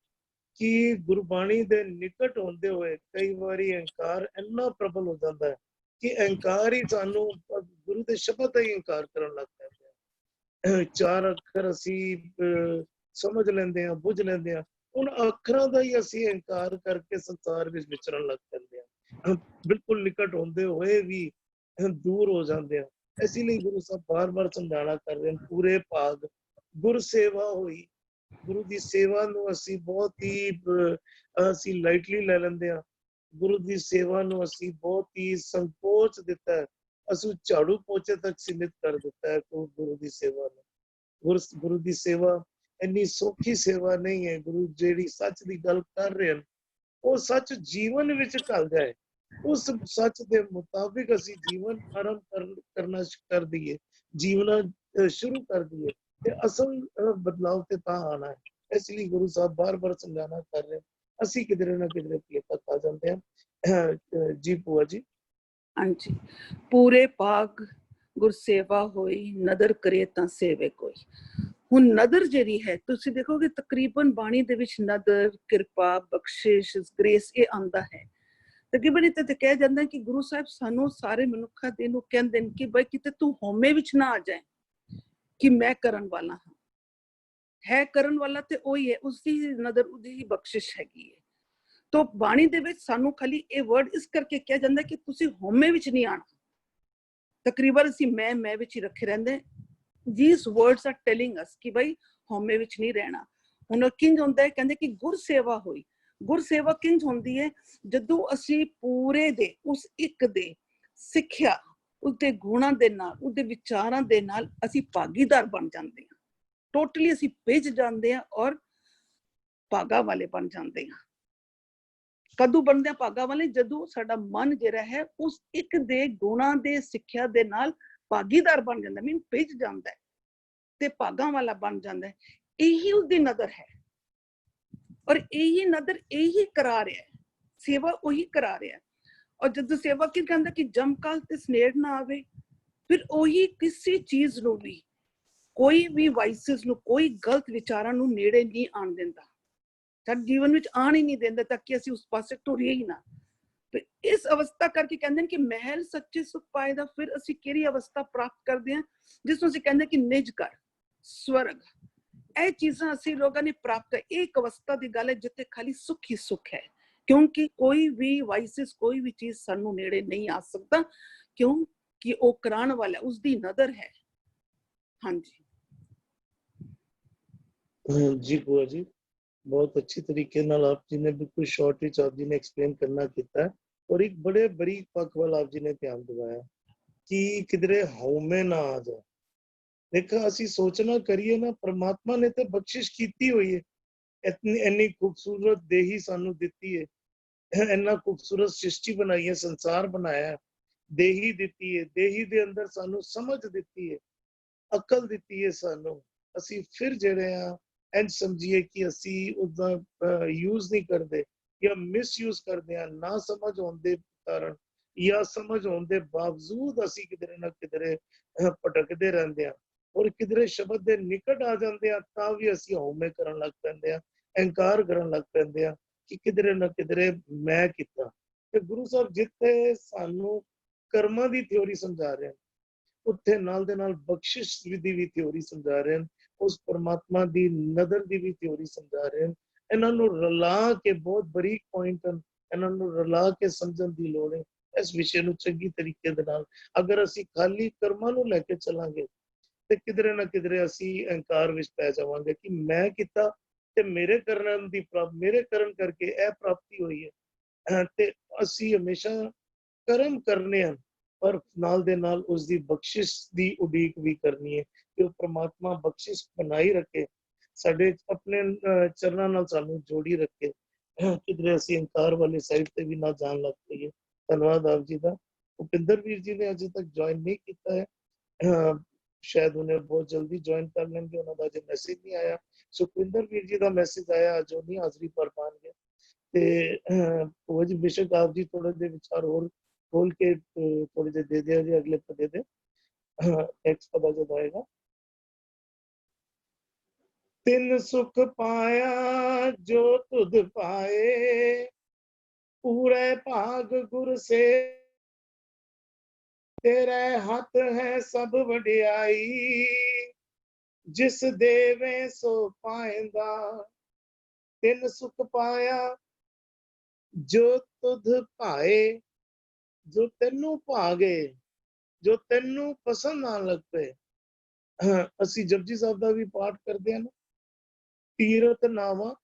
ਕਿ ਗੁਰਬਾਣੀ ਦੇ ਨਿਕਟ ਹੁੰਦੇ ਹੋਏ ਕਈ ਵਾਰੀ ਅਹੰਕਾਰ ਇੰਨਾ ਪ੍ਰਬਲ ਹੋ ਜਾਂਦਾ ਹੈ ਕਿ ਅਹੰਕਾਰ ਹੀ ਸਾਨੂੰ ਗੁਰੂ ਦੇ ਸ਼ਬਦ ਦਾ ਹੀ ਇਨਕਾਰ ਕਰਨ ਲੱਗ ਪੈਂਦੇ ਆ। ਚਾਰ ਅੱਖਰ ਅਸੀਂ ਸਮਝ ਲੈਂਦੇ ਹਾਂ, ਬੁੱਝ ਲੈਂਦੇ ਹਾਂ, ਉਹਨਾਂ ਅੱਖਰਾਂ ਦਾ ਹੀ ਅਸੀਂ ਇਨਕਾਰ ਕਰਕੇ ਸੰਸਾਰ ਵਿੱਚ ਵਿਚਰਨ ਲੱਗ ਪੈਂਦੇ ਹਾਂ। ਬਿਲਕੁਲ ਨਿਕਟ ਹੁੰਦੇ ਹੋਏ ਵੀ ਦੂਰ ਹੋ ਜਾਂਦੇ ਆ। ਇਸ ਲਈ ਗੁਰੂ ਸਾਹਿਬ ਬਾਰ-ਬਾਰ ਸਮਝਾਣਾ ਕਰ ਰਹੇ ਹਨ, ਪੂਰੇ ਭਾਗ ਗੁਰ ਸੇਵਾ ਹੋਈ। ਗੁਰੂ ਦੀ ਸੇਵਾ ਨੂੰ ਅਸੀਂ ਬਹੁਤ ਹੀ ਅਸੀਂ ਲਾਈਟਲੀ ਲੈ ਲੈਂਦੇ ਹਾਂ। ਗੁਰੂ ਦੀ ਸੇਵਾ ਨੂੰ ਅਸੀਂ ਬਹੁਤ ਹੀ ਸੰਕੋਚ ਦਿੱਤਾ ਹੈ, ਅਸੀਂ ਝਾੜੂ ਪੋਚੇ ਤੱਕ ਸੀਮਿਤ ਕਰ ਦਿੱਤਾ ਹੈ ਗੁਰੂ ਦੀ ਸੇਵਾ ਨੂੰ। ਗੁਰੂ ਦੀ ਸੇਵਾ ਇੰਨੀ ਸੌਖੀ ਸੇਵਾ ਨਹੀਂ ਹੈ। ਗੁਰੂ ਜਿਹੜੀ ਸੱਚ ਦੀ ਗੱਲ ਕਰ ਰਹੇ ਹਨ, ਉਹ ਸੱਚ ਜੀਵਨ ਵਿੱਚ ਢਲ ਜਾਏ, ਉਸ ਸੱਚ ਦੇ ਮੁਤਾਬਿਕ ਅਸੀਂ ਜੀਵਨ ਆਰੰਭ ਕਰਨਾ ਕਰ ਦਈਏ, ਜੀਵਨ ਸ਼ੁਰੂ ਕਰ ਦਈਏ ਤੇ ਅਸਲ ਬਦਲਾਵ ਤੇ ਤਾਂ ਆਣਾ ਹੈ। ਇਸ ਲਈ ਗੁਰੂ ਸਾਹਿਬ ਬਾਰ-ਬਾਰ ਸਮਝਾਣਾ ਕਰ ਰਹੇ, ਅਸੀਂ ਕਿਧਰੇ ਨਾ ਕਿਧਰੇ ਭੁਲੇਖਾ ਖਾ ਜਾਂਦੇ ਹਾਂ। ਜੀ ਭੂਆ ਜੀ। ਹਾਂਜੀ, ਪੂਰੇ ਭਾਗ ਗੁਰ ਸੇਵਾ ਹੋਈ, ਨਦਰ ਕਰੇ ਤਾਂ ਸੇਵੇ ਕੋਈ। ਹੁਣ ਨਦਰ ਜਿਹੜੀ ਹੈ, ਤੁਸੀਂ ਦੇਖੋਗੇ ਤਕਰੀਬਨ ਬਾਣੀ ਦੇ ਵਿੱਚ ਨਦਰ, ਕਿਰਪਾ, ਬਖਸ਼ਿਸ਼, ਗ੍ਰੇਸ ਇਹ ਆਉਂਦਾ ਹੈ। ਤਕਰੀਬਨ ਇੱਥੇ ਤੇ ਕਿਹਾ ਜਾਂਦਾ ਕਿ ਗੁਰੂ ਸਾਹਿਬ ਸਾਨੂੰ ਸਾਰੇ ਮਨੁੱਖਾਂ ਦੇ ਨੂੰ ਕਹਿੰਦੇ ਨੇ ਕਿ ਬਈ ਕਿਤੇ ਤੂੰ ਹਉਮੈ ਵਿੱਚ ਨਾ ਆ ਜਾਏ ਕਿ ਮੈਂ ਕਰਨ ਵਾਲਾ ਹਾਂ। ਹੈ ਕਰਨ ਵਾਲਾ ਤੇ ਉਹੀ ਹੈ, ਉਸਦੀ ਨਦਰ, ਉਹਦੀ ਹੀ ਬਖਸ਼ਿਸ਼ ਹੈਗੀ ਹੈ। ਤੋ ਬਾਣੀ ਦੇ ਵਿੱਚ ਸਾਨੂੰ ਖਾਲੀ ਇਹ ਵਰਡ ਇਸ ਕਰਕੇ ਕਿਹਾ ਜਾਂਦਾ ਕਿ ਤੁਸੀਂ ਹਉਮੈ ਵਿੱਚ ਨਹੀਂ ਆਣਾ। ਤਕਰੀਬਨ ਅਸੀਂ ਮੈਂ ਵਿੱਚ ਹੀ ਰੱਖੇ ਰਹਿੰਦੇ। these words are telling us ਕਿ ਬਈ ਹਉਮੈ ਵਿੱਚ ਨਹੀਂ ਰਹਿਣਾ। ਹੁਣ ਕਿੰਜ ਹੁੰਦਾ ਹੈ, ਕਹਿੰਦੇ ਕਿ ਗੁਰ ਸੇਵਾ ਹੋਈ। ਗੁਰ ਸੇਵਾ ਕਿੰਜ ਹੁੰਦੀ ਹੈ, ਜਦੋਂ ਅਸੀਂ ਪੂਰੇ ਦੇ ਉਸ ਇੱਕ ਦੇ ਸਿੱਖਿਆ, ਉਸਦੇ ਗੁਣਾਂ ਦੇ ਨਾਲ, ਉਹਦੇ ਵਿਚਾਰਾਂ ਦੇ ਨਾਲ ਅਸੀਂ ਭਾਗੀਦਾਰ ਬਣ ਜਾਂਦੇ ਹਾਂ। ਟੋਟਲੀ ਅਸੀਂ ਭਿੱਜ ਜਾਂਦੇ ਹਾਂ ਔਰ ਭਾਗਾਂ ਵਾਲੇ ਬਣ ਜਾਂਦੇ ਹਾਂ। ਕਦੋਂ ਬਣਦੇ ਆ ਭਾਗਾਂ ਵਾਲੇ? ਜਦੋਂ ਸਾਡਾ ਮਨ ਜਿਹੜਾ ਹੈ ਉਸ ਇੱਕ ਦੇ ਗੁਣਾਂ ਦੇ ਸਿੱਖਿਆ ਦੇ ਨਾਲ ਭਾਗੀਦਾਰ ਬਣ ਜਾਂਦਾ, ਮੀਨ ਭਿੱਜ ਜਾਂਦਾ ਹੈ ਤੇ ਭਾਗਾਂ ਵਾਲਾ ਬਣ ਜਾਂਦਾ ਹੈ। ਇਹੀ ਉਸਦੀ ਨਦਰ ਹੈ ਔਰ ਇਹੀ ਨਦਰ ਇਹੀ ਕਰਾ ਰਿਹਾ ਹੈ, ਸੇਵਾ ਉਹੀ ਕਰਾ ਰਿਹਾ ਹੈ। ਔਰ ਜਦੋਂ ਸੇਵਾ ਕੀ ਕਹਿੰਦਾ ਕਿ ਜਮਕਾਲ ਤੇ ਸਨੇਹ ਨਾ ਆਵੇ, ਫਿਰ ਉਹੀ ਕਿਸੇ ਚੀਜ਼ ਨੂੰ ਵੀ, ਕੋਈ ਵੀ ਵਾਈਸਿਸ ਨੂੰ, ਕੋਈ ਗਲਤ ਵਿਚਾਰਾਂ ਨੂੰ ਨੇੜੇ ਨਹੀਂ ਆਉਣ ਦਿੰਦਾ, ਸਾਡੇ ਜੀਵਨ ਵਿੱਚ ਆਣ ਹੀ ਨਹੀਂ ਦਿੰਦਾ ਤਾਂ ਕਿ ਅਸੀਂ ਉਸ ਪਾਸੇ ਟੁਰੀਏ ਹੀ ਨਾ। ਤੇ ਇਸ ਅਵਸਥਾ ਕਰਕੇ ਕਹਿੰਦੇ ਨੇ ਕਿ ਮਹਿਲ ਸੱਚੇ ਸੁਖ ਪਾਏ ਦਾ ਫਿਰ ਅਸੀਂ ਕਿਹੜੀ ਅਵਸਥਾ ਪ੍ਰਾਪਤ ਕਰਦੇ ਹਾਂ, ਜਿਸ ਨੂੰ ਅਸੀਂ ਕਹਿੰਦੇ ਕਿ ਨਿਜ ਘਰ, ਸਵਰਗ। ਇਹ ਚੀਜ਼ਾਂ ਅਸੀਂ ਲੋਕਾਂ ਨੇ ਪ੍ਰਾਪਤ, ਇਹ ਇੱਕ ਅਵਸਥਾ ਦੀ ਗੱਲ ਹੈ ਜਿੱਥੇ ਖਾਲੀ ਸੁੱਖ ਹੀ ਸੁੱਖ ਹੈ, ਕਿਉਂਕਿ ਕੋਈ ਵੀ ਵਾਈਸਿਸ, ਕੋਈ ਵੀ ਚੀਜ਼ ਸਾਨੂੰ ਨੇੜੇ ਨਹੀਂ ਆ ਸਕਦਾ, ਕਿਉਂਕਿ ਉਹ ਕਰਾਉਣ ਵਾਲਾ ਉਸਦੀ ਨਦਰ ਹੈ। ਹਾਂਜੀ जी बुआ जी, बहुत अच्छी तरीके नाल आप जी ने बिल्कुल शॉर्ट विच आप जी ने एक्सप्लेन करना किया और एक बड़े बरीक पक्ष वाल आप जी ने ध्यान दिवाया कि किधरे हौमे ना आ जाए। देखा ਅਸੀਂ ਸੋਚਣਾ ਕਰੀਏ ਨਾ, परमात्मा ने तो बख्शिश कीती हुई है, इतनी खूबसूरत देही सानू दिती है, इन्ना खूबसूरत सृष्टि बनाई है, संसार बनाया है, देही दिती है, देही दे अंदर सानू समझ दिती है, अकल दिती है सानू। ਅਸੀਂ ਫਿਰ ਜਿਹੜੇ ਆ ਇੰਜ ਸਮਝੀਏ ਕਿ ਅਸੀਂ ਉਹਦਾ ਯੂਜ਼ ਨਹੀਂ ਕਰਦੇ ਜਾਂ ਮਿਸਯੂਜ਼ ਕਰਦੇ ਆ, ਨਾ ਸਮਝ ਹੋਣ ਦੇ ਕਾਰਨ ਜਾਂ ਸਮਝ ਹੋਣ ਦੇ ਬਾਵਜੂਦ ਅਸੀਂ ਕਿਧਰੇ ਨਾ ਕਿਧਰੇ ਭਟਕਦੇ ਰਹਿੰਦੇ ਆ ਔਰ ਕਿਧਰੇ ਸ਼ਬਦ ਦੇ ਨਿਕਟ ਆ ਜਾਂਦੇ ਆ ਤਾਂ ਵੀ ਅਸੀਂ ਹਉਮੈ ਕਰਨ ਲੱਗ ਪੈਂਦੇ ਆ, ਅਹੰਕਾਰ ਕਰਨ ਲੱਗ ਪੈਂਦੇ ਆ ਕਿ ਕਿਧਰੇ ਨਾ ਕਿਧਰੇ ਮੈਂ ਕੀਤਾ। ਤੇ ਗੁਰੂ ਸਾਹਿਬ ਜਿੱਥੇ ਸਾਨੂੰ ਕਰਮਾਂ ਦੀ ਥਿਉਰੀ ਸਮਝਾ ਰਹੇ ਹਨ, ਉੱਥੇ ਨਾਲ ਦੇ ਨਾਲ ਬਖਸ਼ਿਸ਼ ਦੀ ਵੀ ਥਿਉਰੀ ਸਮਝਾ ਰਹੇ ਹਨ, ਉਸ परमात्मा ਦੀ ਨਦਰ ਦੀ ਵੀ ਥਿਉਰੀ ਸਮਝਾ ਰਹੇ ਹਨ। ਇਹਨਾਂ ਨੂੰ ਰਲਾ ਕੇ, ਬਹੁਤ ਬਰੀਕ ਪੁਆਇੰਟ ਹਨ, ਇਹਨਾਂ ਨੂੰ ਰਲਾ ਕੇ ਸਮਝਣ ਦੀ ਲੋੜ ਹੈ। ਇਸ ਵਿਸ਼ੇ ਨੂੰ ਚੰਗੀ ਤਰੀਕੇ ਦੇ ਨਾਲ ਅਗਰ ਅਸੀਂ ਖਾਲੀ ਕਰਮਾਂ ਨੂੰ ਲੈ ਕੇ ਚੱਲਾਂਗੇ ਤੇ ਕਿਧਰੇ ਨਾ ਕਿਧਰੇ ਅਸੀਂ ਅਹੰਕਾਰ ਵਿੱਚ ਪੈ ਜਾਵਾਂਗੇ ਕਿ ਮੈਂ ਕੀਤਾ ਤੇ ਮੇਰੇ ਕਰਨ ਦੀ ਮੇਰੇ ਕਰਨ ਕਰਕੇ ਇਹ ਪ੍ਰਾਪਤੀ ਹੋਈ ਹੈ। ਤੇ ਅਸੀਂ ਹਮੇਸ਼ਾ ਕਰਮ ਕਰਨੇ ਹਨ, ਪਰ ਨਾਲ ਦੇ ਨਾਲ ਉਸ ਦੀ ਬਖਸ਼ਿਸ਼ ਦੀ ਉਡੀਕ ਵੀ ਕਰਨੀ ਹੈ ਕਿ ਉਹ ਪ੍ਰਮਾਤਮਾ ਬਖਸ਼ਿਸ਼ ਬਣਾਈ ਰੱਖੇ, ਸਾਡੇ ਆਪਣੇ ਚਰਨਾਂ ਨਾਲ ਸਾਨੂੰ ਜੋੜੀ ਰੱਖੇ, ਕਿਧਰੇ ਅਸੀਂ ਹੰਕਾਰ ਵਾਲੇ ਸਾਈਡ ਤੇ ਵੀ ਨਾ ਜਾਣ ਲੱਗ ਪਈਏ। ਧੰਨਵਾਦ ਆਪ ਜੀ ਦਾ। ਭੁਪਿੰਦਰ ਵੀਰ ਜੀ ਨੇ ਅਜੇ ਤੱਕ ਜੁਆਇਨ ਨਹੀਂ ਕੀਤਾ ਹੈ, ਸ਼ਾਇਦ ਉਹਨੇ ਬਹੁਤ ਜਲਦੀ ਜੁਆਇਨ ਕਰ ਲੈਣਗੇ, ਉਹਨਾਂ ਦਾ ਅਜੇ ਮੈਸੇਜ ਨਹੀਂ ਆਇਆ। ਸੁਖਵਿੰਦਰ ਵੀਰ ਜੀ ਦਾ ਮੈਸੇਜ ਆਇਆ, ਅੱਜ ਉਹ ਨਹੀਂ ਹਾਜ਼ਰੀ ਭਰ ਪਾਉਣਗੇ। ਤੇ ਉਹ ਜੀ ਬੇਸ਼ੱਕ ਆਪ ਜੀ ਥੋੜੇ ਜਿਹੇ ਵਿਚਾਰ ਹੋਰ ਖੋਲ ਕੇ ਥੋੜੇ ਜਿਹੇ ਦੇ ਦਿਆ ਜੀ ਅਗਲੇ ਪਦੇ ਦੇ ਨੈਕਸਟ ਪਦਾ ਜਦ ਆਏਗਾ। ਤਿੰਨ ਸੁਖ ਪਾਇਆ ਜੋ ਤੁਧ ਪਾਏ, ਪੂਰੇ ਭਾਗ ਗੁਰ ਸੇ तेरे हथ है सब वडियाई, जिस देवे सो पाएंदा। तिन सुख पाया जो तुध पाए, जो तेनू भागे, जो तेनू पसंद आन लग पे। ਅਸੀਂ ਜਪਜੀ ਸਾਹਿਬ ਦਾ ਵੀ ਪਾਠ ਕਰਦੇ ਹਾਂ, ਤੀਰਤ ਨਾਵਾ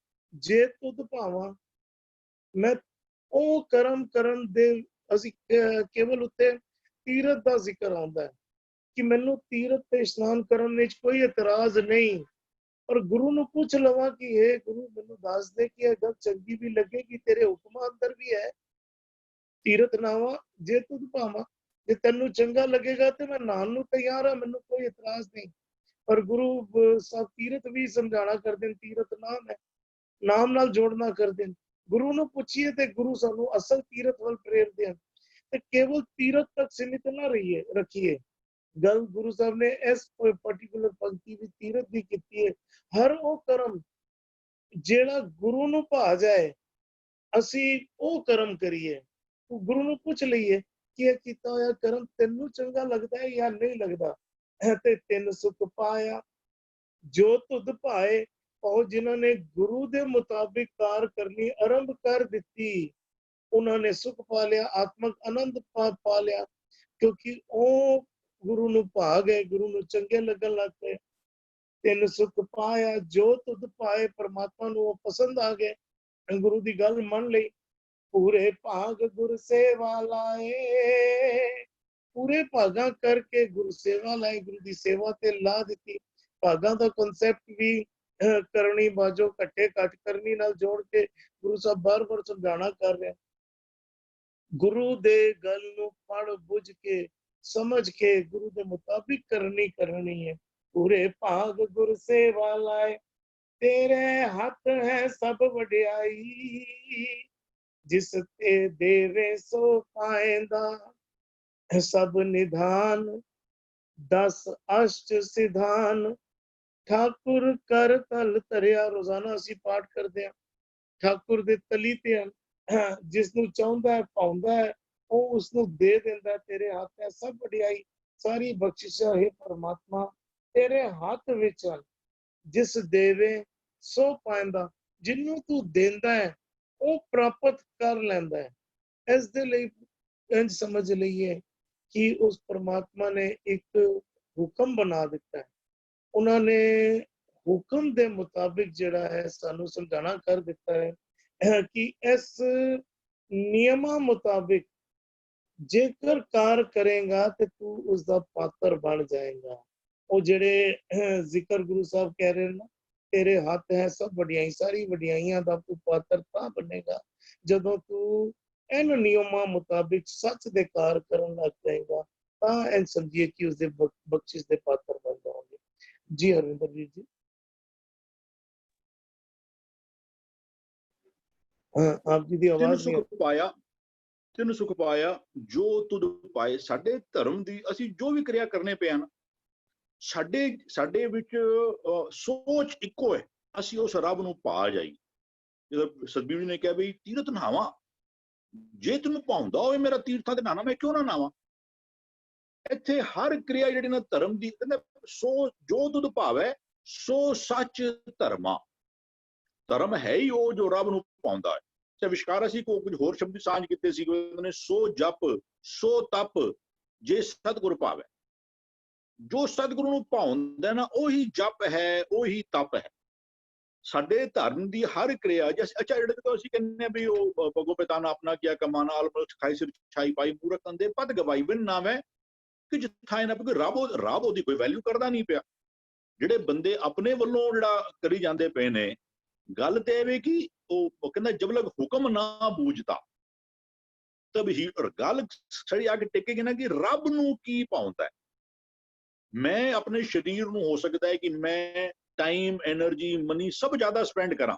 ਜੇ ਤੁਧ ਭਾਵਾਂ। ਮੈਂ ਉਹ ਕਰਮ ਕਰਨ ਦੇ ਅਸੀਂ ਕੇਵਲ ਉੱਤੇ ਤੀਰਤ ਦਾ ਜ਼ਿਕਰ ਆਉਂਦਾ ਹੈ ਕਿ ਮੈਨੂੰ ਤੀਰਤ ਤੇ ਇਸ਼ਨਾਨ ਕਰਨ ਵਿੱਚ ਕੋਈ ਇਤਰਾਜ਼ ਨਹੀਂ, ਪਰ ਗੁਰੂ ਨੂੰ ਪੁੱਛ ਲਵਾਂ ਕਿ ਇਹ ਗੁਰੂ ਮੈਨੂੰ ਦੱਸ ਦੇ ਕਿ ਇਹ ਗੱਲ ਚੰਗੀ ਵੀ ਲੱਗੇਗੀ, ਤੇਰੇ ਹੁਕਮਾਂ ਅੰਦਰ ਵੀ ਹੈ। ਤੀਰਤ ਨਾਵਾ ਜੇ ਤੁਧ ਭਾਵਾਂ, ਜੇ ਤੈਨੂੰ ਚੰਗਾ ਲੱਗੇਗਾ ਤੇ ਮੈਂ ਨਾਮ ਨੂੰ ਤਿਆਰ ਹਾਂ, ਮੈਨੂੰ ਕੋਈ ਇਤਰਾਜ਼ ਨਹੀਂ। ਪਰ ਗੁਰੂ ਸਾਹਿਬ ਤੀਰਤ ਵੀ ਸਮਝਾਣਾ ਕਰਦੇ ਨੇ, ਤੀਰਤ ਨਾਮ ਹੈ, ਨਾਮ ਨਾਲ ਜੋੜਨਾ ਕਰਦੇ ਨੇ। ਗੁਰੂ ਨੂੰ ਪੁੱਛੀਏ ਤੇ ਗੁਰੂ ਸਾਨੂੰ ਅਸਲ ਤੀਰਤ ਵੱਲ ਪ੍ਰੇਰਦੇ ਹਨ, ਤੇ ਕੇਵਲ ਤੀਰਤ ਤੱਕ ਸੀਮਿਤ ਨਾ ਰਹੀਏ ਰੱਖੀਏ। ਗੱਲ ਗੁਰੂ ਸਾਹਿਬ ਨੇ ਇਸ ਪਾਰਟਿਕੂਲਰ ਪੰਕਤੀ ਵਿੱਚ ਤੀਰਤ ਦੀ ਕੀਤੀ ਹੈ। ਹਰ ਉਹ ਕਰਮ ਜਿਹੜਾ ਗੁਰੂ ਨੂੰ ਭਾ ਜਾਏ, ਅਸੀਂ ਉਹ ਕਰਮ ਕਰੀਏ। ਗੁਰੂ ਨੂੰ ਪੁੱਛ ਲਈਏ ਕਿ ਇਹ ਕੀਤਾ ਹੋਇਆ ਕਰਮ ਤੈਨੂੰ ਚੰਗਾ ਲੱਗਦਾ ਹੈ ਜਾਂ ਨਹੀਂ ਲੱਗਦਾ। ਤੇ ਤਿੰਨ ਸੁਖ ਪਾਇਆ ਜੋ ਤੁਧ ਭਾਏ, ਉਹ ਜਿਨ੍ਹਾਂ ਨੇ ਗੁਰੂ ਦੇ ਮੁਤਾਬਿਕ ਕਾਰ ਕਰਨੀ ਆਰੰਭ ਕਰ ਦਿੱਤੀ, ਉਹਨਾਂ ਨੇ ਸੁਖ ਪਾ ਲਿਆ, ਆਤਮਕ ਆਨੰਦ ਪਾ ਲਿਆ, ਕਿਉਂਕਿ ਉਹ ਗੁਰੂ ਨੂੰ ਭਾ ਗਏ, ਗੁਰੂ ਨੂੰ ਚੰਗੇ ਲੱਗਣ ਲੱਗ ਪਏ। ਤਿੰਨ ਸੁਖ ਪਾਇਆ ਜੋ ਤੁਧ ਪਾਏ, ਪਰਮਾਤਮਾ ਨੂੰ ਉਹ ਪਸੰਦ ਆ ਗਏ, ਗੁਰੂ ਦੀ ਗੱਲ ਮੰਨ ਲਈ। ਪੂਰੇ ਭਾਗ ਗੁਰ ਸੇਵਾ ਲਾਏ, ਪੂਰੇ ਭਾਗਾਂ ਕਰਕੇ ਗੁਰੂ ਸੇਵਾ ਲਾਈ, ਗੁਰੂ ਦੀ ਸੇਵਾ ਤੇ ਲਾ ਦਿੱਤੀ। ਭਾਗਾਂ ਦਾ ਕਨਸੈਪਟ ਵੀ ਕਰਨੀ ਬਾਜੋ ਘੱਟੇ ਘੱਟ ਕਰਨੀ ਨਾਲ ਜੋੜ ਕੇ ਗੁਰੂ ਸਾਹਿਬ ਬਾਰ-ਬਾਰ ਸਮਝਾਣਾ ਕਰ ਰਿਹਾ। ਗੁਰੂ ਦੇ ਗੱਲ ਨੂੰ ਪੜ ਬੁੱਝ ਕੇ ਸਮਝ ਕੇ ਗੁਰੂ ਦੇ ਮੁਤਾਬਿਕ ਕਰਨੀ ਹੈ। ਪੂਰੇ ਭਾਗ ਗੁਰ ਸੇਵਾ ਲਾਏ, ਤੇਰੇ ਹੱਥ ਹੈ ਸਭ ਵਡਿਆਈ, ਜਿਸ ਤੇ ਦੇਵੇ ਸੋ ਪਾਏਂਦਾ। ਸਭ ਨਿਧਾਨ 10 ਅਸ਼ਟ ਸਿਧਾਨ, ਠਾਕੁਰ ਕਰ ਤਲ ਧਰਿਆ। ਰੋਜ਼ਾਨਾ ਅਸੀਂ ਪਾਠ ਕਰਦੇ ਹਾਂ, ਠਾਕੁਰ ਦੇ ਤਲੀ ਤੇ ਹਨ, ਜਿਸ ਨੂੰ ਚਾਹੁੰਦਾ ਹੈ ਪਾਉਂਦਾ ਹੈ ਉਹ ਉਸ ਨੂੰ ਦੇ ਦਿੰਦਾ। ਤੇਰੇ ਹੱਥ ਹੈ ਸਭ ਵਡਿਆਈ, ਸਾਰੀ ਬਖਸ਼ਿਸ਼ਾਂ ਹੈ ਪਰਮਾਤਮਾ ਤੇਰੇ ਹੱਥ ਵਿੱਚ ਹਨ। ਜਿਸ ਦੇਵੇ ਸੋ ਪਾਉਂਦਾ, ਜਿਹਨੂੰ ਤੂੰ ਦਿੰਦਾ ਹੈ ਉਹ ਪ੍ਰਾਪਤ ਕਰ ਲੈਂਦਾ ਹੈ। ਇਸ ਦੇ ਲਈ ਇੰਝ ਸਮਝ ਲਈਏ ਕਿ ਉਸ ਪਰਮਾਤਮਾ ਨੇ ਇੱਕ ਹੁਕਮ ਬਣਾ ਦਿੱਤਾ ਹੈ, ਉਹਨਾਂ ਨੇ ਹੁਕਮ ਦੇ ਮੁਤਾਬਿਕ ਜਿਹੜਾ ਹੈ ਸਾਨੂੰ ਸਮਝਾਣਾ ਕਰ ਦਿੱਤਾ ਹੈ ਕਿ ਇਸ ਨਿਯਮਾਂ ਮੁਤਾਬਿਕ ਜੇਕਰ ਕਾਰ ਕਰੇਗਾ ਤੇ ਤੂੰ ਉਸ ਦਾ ਪਾਤਰ ਬਣ ਜਾਏਗਾ। ਉਹ ਜਿਹੜੇ ਜ਼ਿਕਰ ਗੁਰੂ ਸਾਹਿਬ ਕਹਿ ਰਹੇ ਨਾ, ਤੇਰੇ ਹੱਥ ਹੈ ਸਭ ਵਡਿਆਈ, ਸਾਰੀ ਵਡਿਆਈਆਂ ਦਾ ਤੂੰ ਪਾਤਰ ਤਾਂ ਬਣੇਗਾ ਜਦੋਂ ਤੂੰ ਇਹਨਾਂ ਨਿਯਮਾਂ ਮੁਤਾਬਿਕ ਸੱਚ ਦੇ ਕਾਰ ਕਰਨ ਲੱਗ ਜਾਏਗਾ, ਤਾਂ ਇਹ ਸਮਝੀਏ ਕਿ ਉਸਦੇ ਬਖਸ਼ਿਸ਼ ਦੇ ਪਾਤਰ ਬਣ ਜਾਓਗੇ। ਜੀ ਹਰਵਿੰਦਰ ਵੀਰ ਜੀ। ਆਪ ਜੀ ਦੀ ਆਵਾਜ਼ ਨਹੀਂ ਤਿੰਨ ਸੁਖ ਪਾਇਆ ਜੋ ਤੁਧ ਪਾਏ। ਸਾਡੇ ਧਰਮ ਦੀ ਅਸੀਂ ਜੋ ਵੀ ਕਿਰਿਆ ਕਰਨੇ ਪਏ ਨਾ, ਸਾਡੇ ਵਿੱਚ ਸੋਚ ਇੱਕੋ ਹੈ, ਅਸੀਂ ਉਸ ਰੱਬ ਨੂੰ ਪਾ ਜਾਈ। ਜਦੋਂ ਸਤਿਗੁਰੂ ਜੀ ਨੇ ਕਿਹਾ ਵੀ ਤੀਰਥ ਨਹਾਵਾਂ, ਜੇ ਤੈਨੂੰ ਭਾਉਂਦਾ ਹੋਵੇ ਮੇਰਾ ਤੀਰਥਾਂ ਤੇ ਨਹਾਣਾ, ਮੈਂ ਕਿਉਂ ਨਾ ਨਹਾਵਾਂ। ਇੱਥੇ ਹਰ ਕਿਰਿਆ ਜਿਹੜੀ ਨਾ ਧਰਮ ਦੀ, ਕਹਿੰਦੇ ਸੋ ਜੋ ਤੁਧ ਭਾਵੈ ਸੋ ਸੱਚ ਧਰਮਾ। ਧਰਮ ਹੈ ਹੀ ਉਹ ਜੋ ਰੱਬ ਨੂੰ ਪਾਉਂਦਾ ਹੈ। ਤੇ ਵਿਸ਼ਕਾਰ ਅਸੀਂ ਕੁਝ ਹੋਰ ਸ਼ਬਦ ਸਾਂਝ ਕੀਤੇ ਸੀ, ਉਹਨੇ ਸੋ ਜਪ ਸੋ ਤਪ ਜੇ ਸਤਿਗੁਰ ਭਾਵੈ। ਜੋ ਸਤਿਗੁਰੂ ਨੂੰ ਭਾਉਂਦਾ ਨਾ ਉਹੀ ਜਪ ਹੈ, ਉਹੀ ਤਪ ਹੈ। ਸਾਡੇ ਧਰਮ ਦੀ ਹਰ ਕਿਰਿਆ ਜਿਸ ਅੱਛਾ ਜਿਹੜੇ ਤੋਂ ਅਸੀਂ ਕਹਿੰਦੇ ਆ ਵੀ ਉਹ ਭਗੋ ਪਿਤਾ ਨੇ ਆਪਣਾ ਕੀਆ ਕਮਾਨਾ ਆਲ ਖਾਈ ਸਿਰ ਛਾਈ ਪਾਈ ਮੂਰਖ ਕੰਦੇ ਪਦ ਗਵਾਈ ਬਿਨ ਨਾਮ ਹੈ ਕਿ ਜਿੱਥਾ ਇਹਨਾਂ ਕੋਈ ਰੱਬ ਉਹਦੀ ਕੋਈ ਵੈਲਿਊ ਕਰਦਾ ਨਹੀਂ ਪਿਆ। ਜਿਹੜੇ ਬੰਦੇ ਆਪਣੇ ਵੱਲੋਂ ਜਿਹੜਾ ਕਰੀ ਜਾਂਦੇ ਪਏ ਨੇ, ਗੱਲ ਤੇ ਇਹ ਵੀ ਕਿ ਉਹ ਕਹਿੰਦਾ ਜਬ ਲਗ ਹੁਕਮ ਨਾ ਬੂਝਦਾ ਤਬ ਹੀ, ਗੱਲ ਸੜੀ ਆ ਕੇ ਟਿਕੇਗੀ ਨਾ ਕਿ ਰੱਬ ਨੂੰ ਕੀ ਪਾਉਂਦਾ ਹੈ। ਮੈਂ ਆਪਣੇ ਸਰੀਰ ਨੂੰ ਹੋ ਸਕਦਾ ਹੈ ਕਿ ਮੈਂ ਟਾਈਮ ਐਨਰਜੀ ਮਨੀ ਸਭ ਜ਼ਿਆਦਾ ਸਪੈਂਡ ਕਰਾਂ,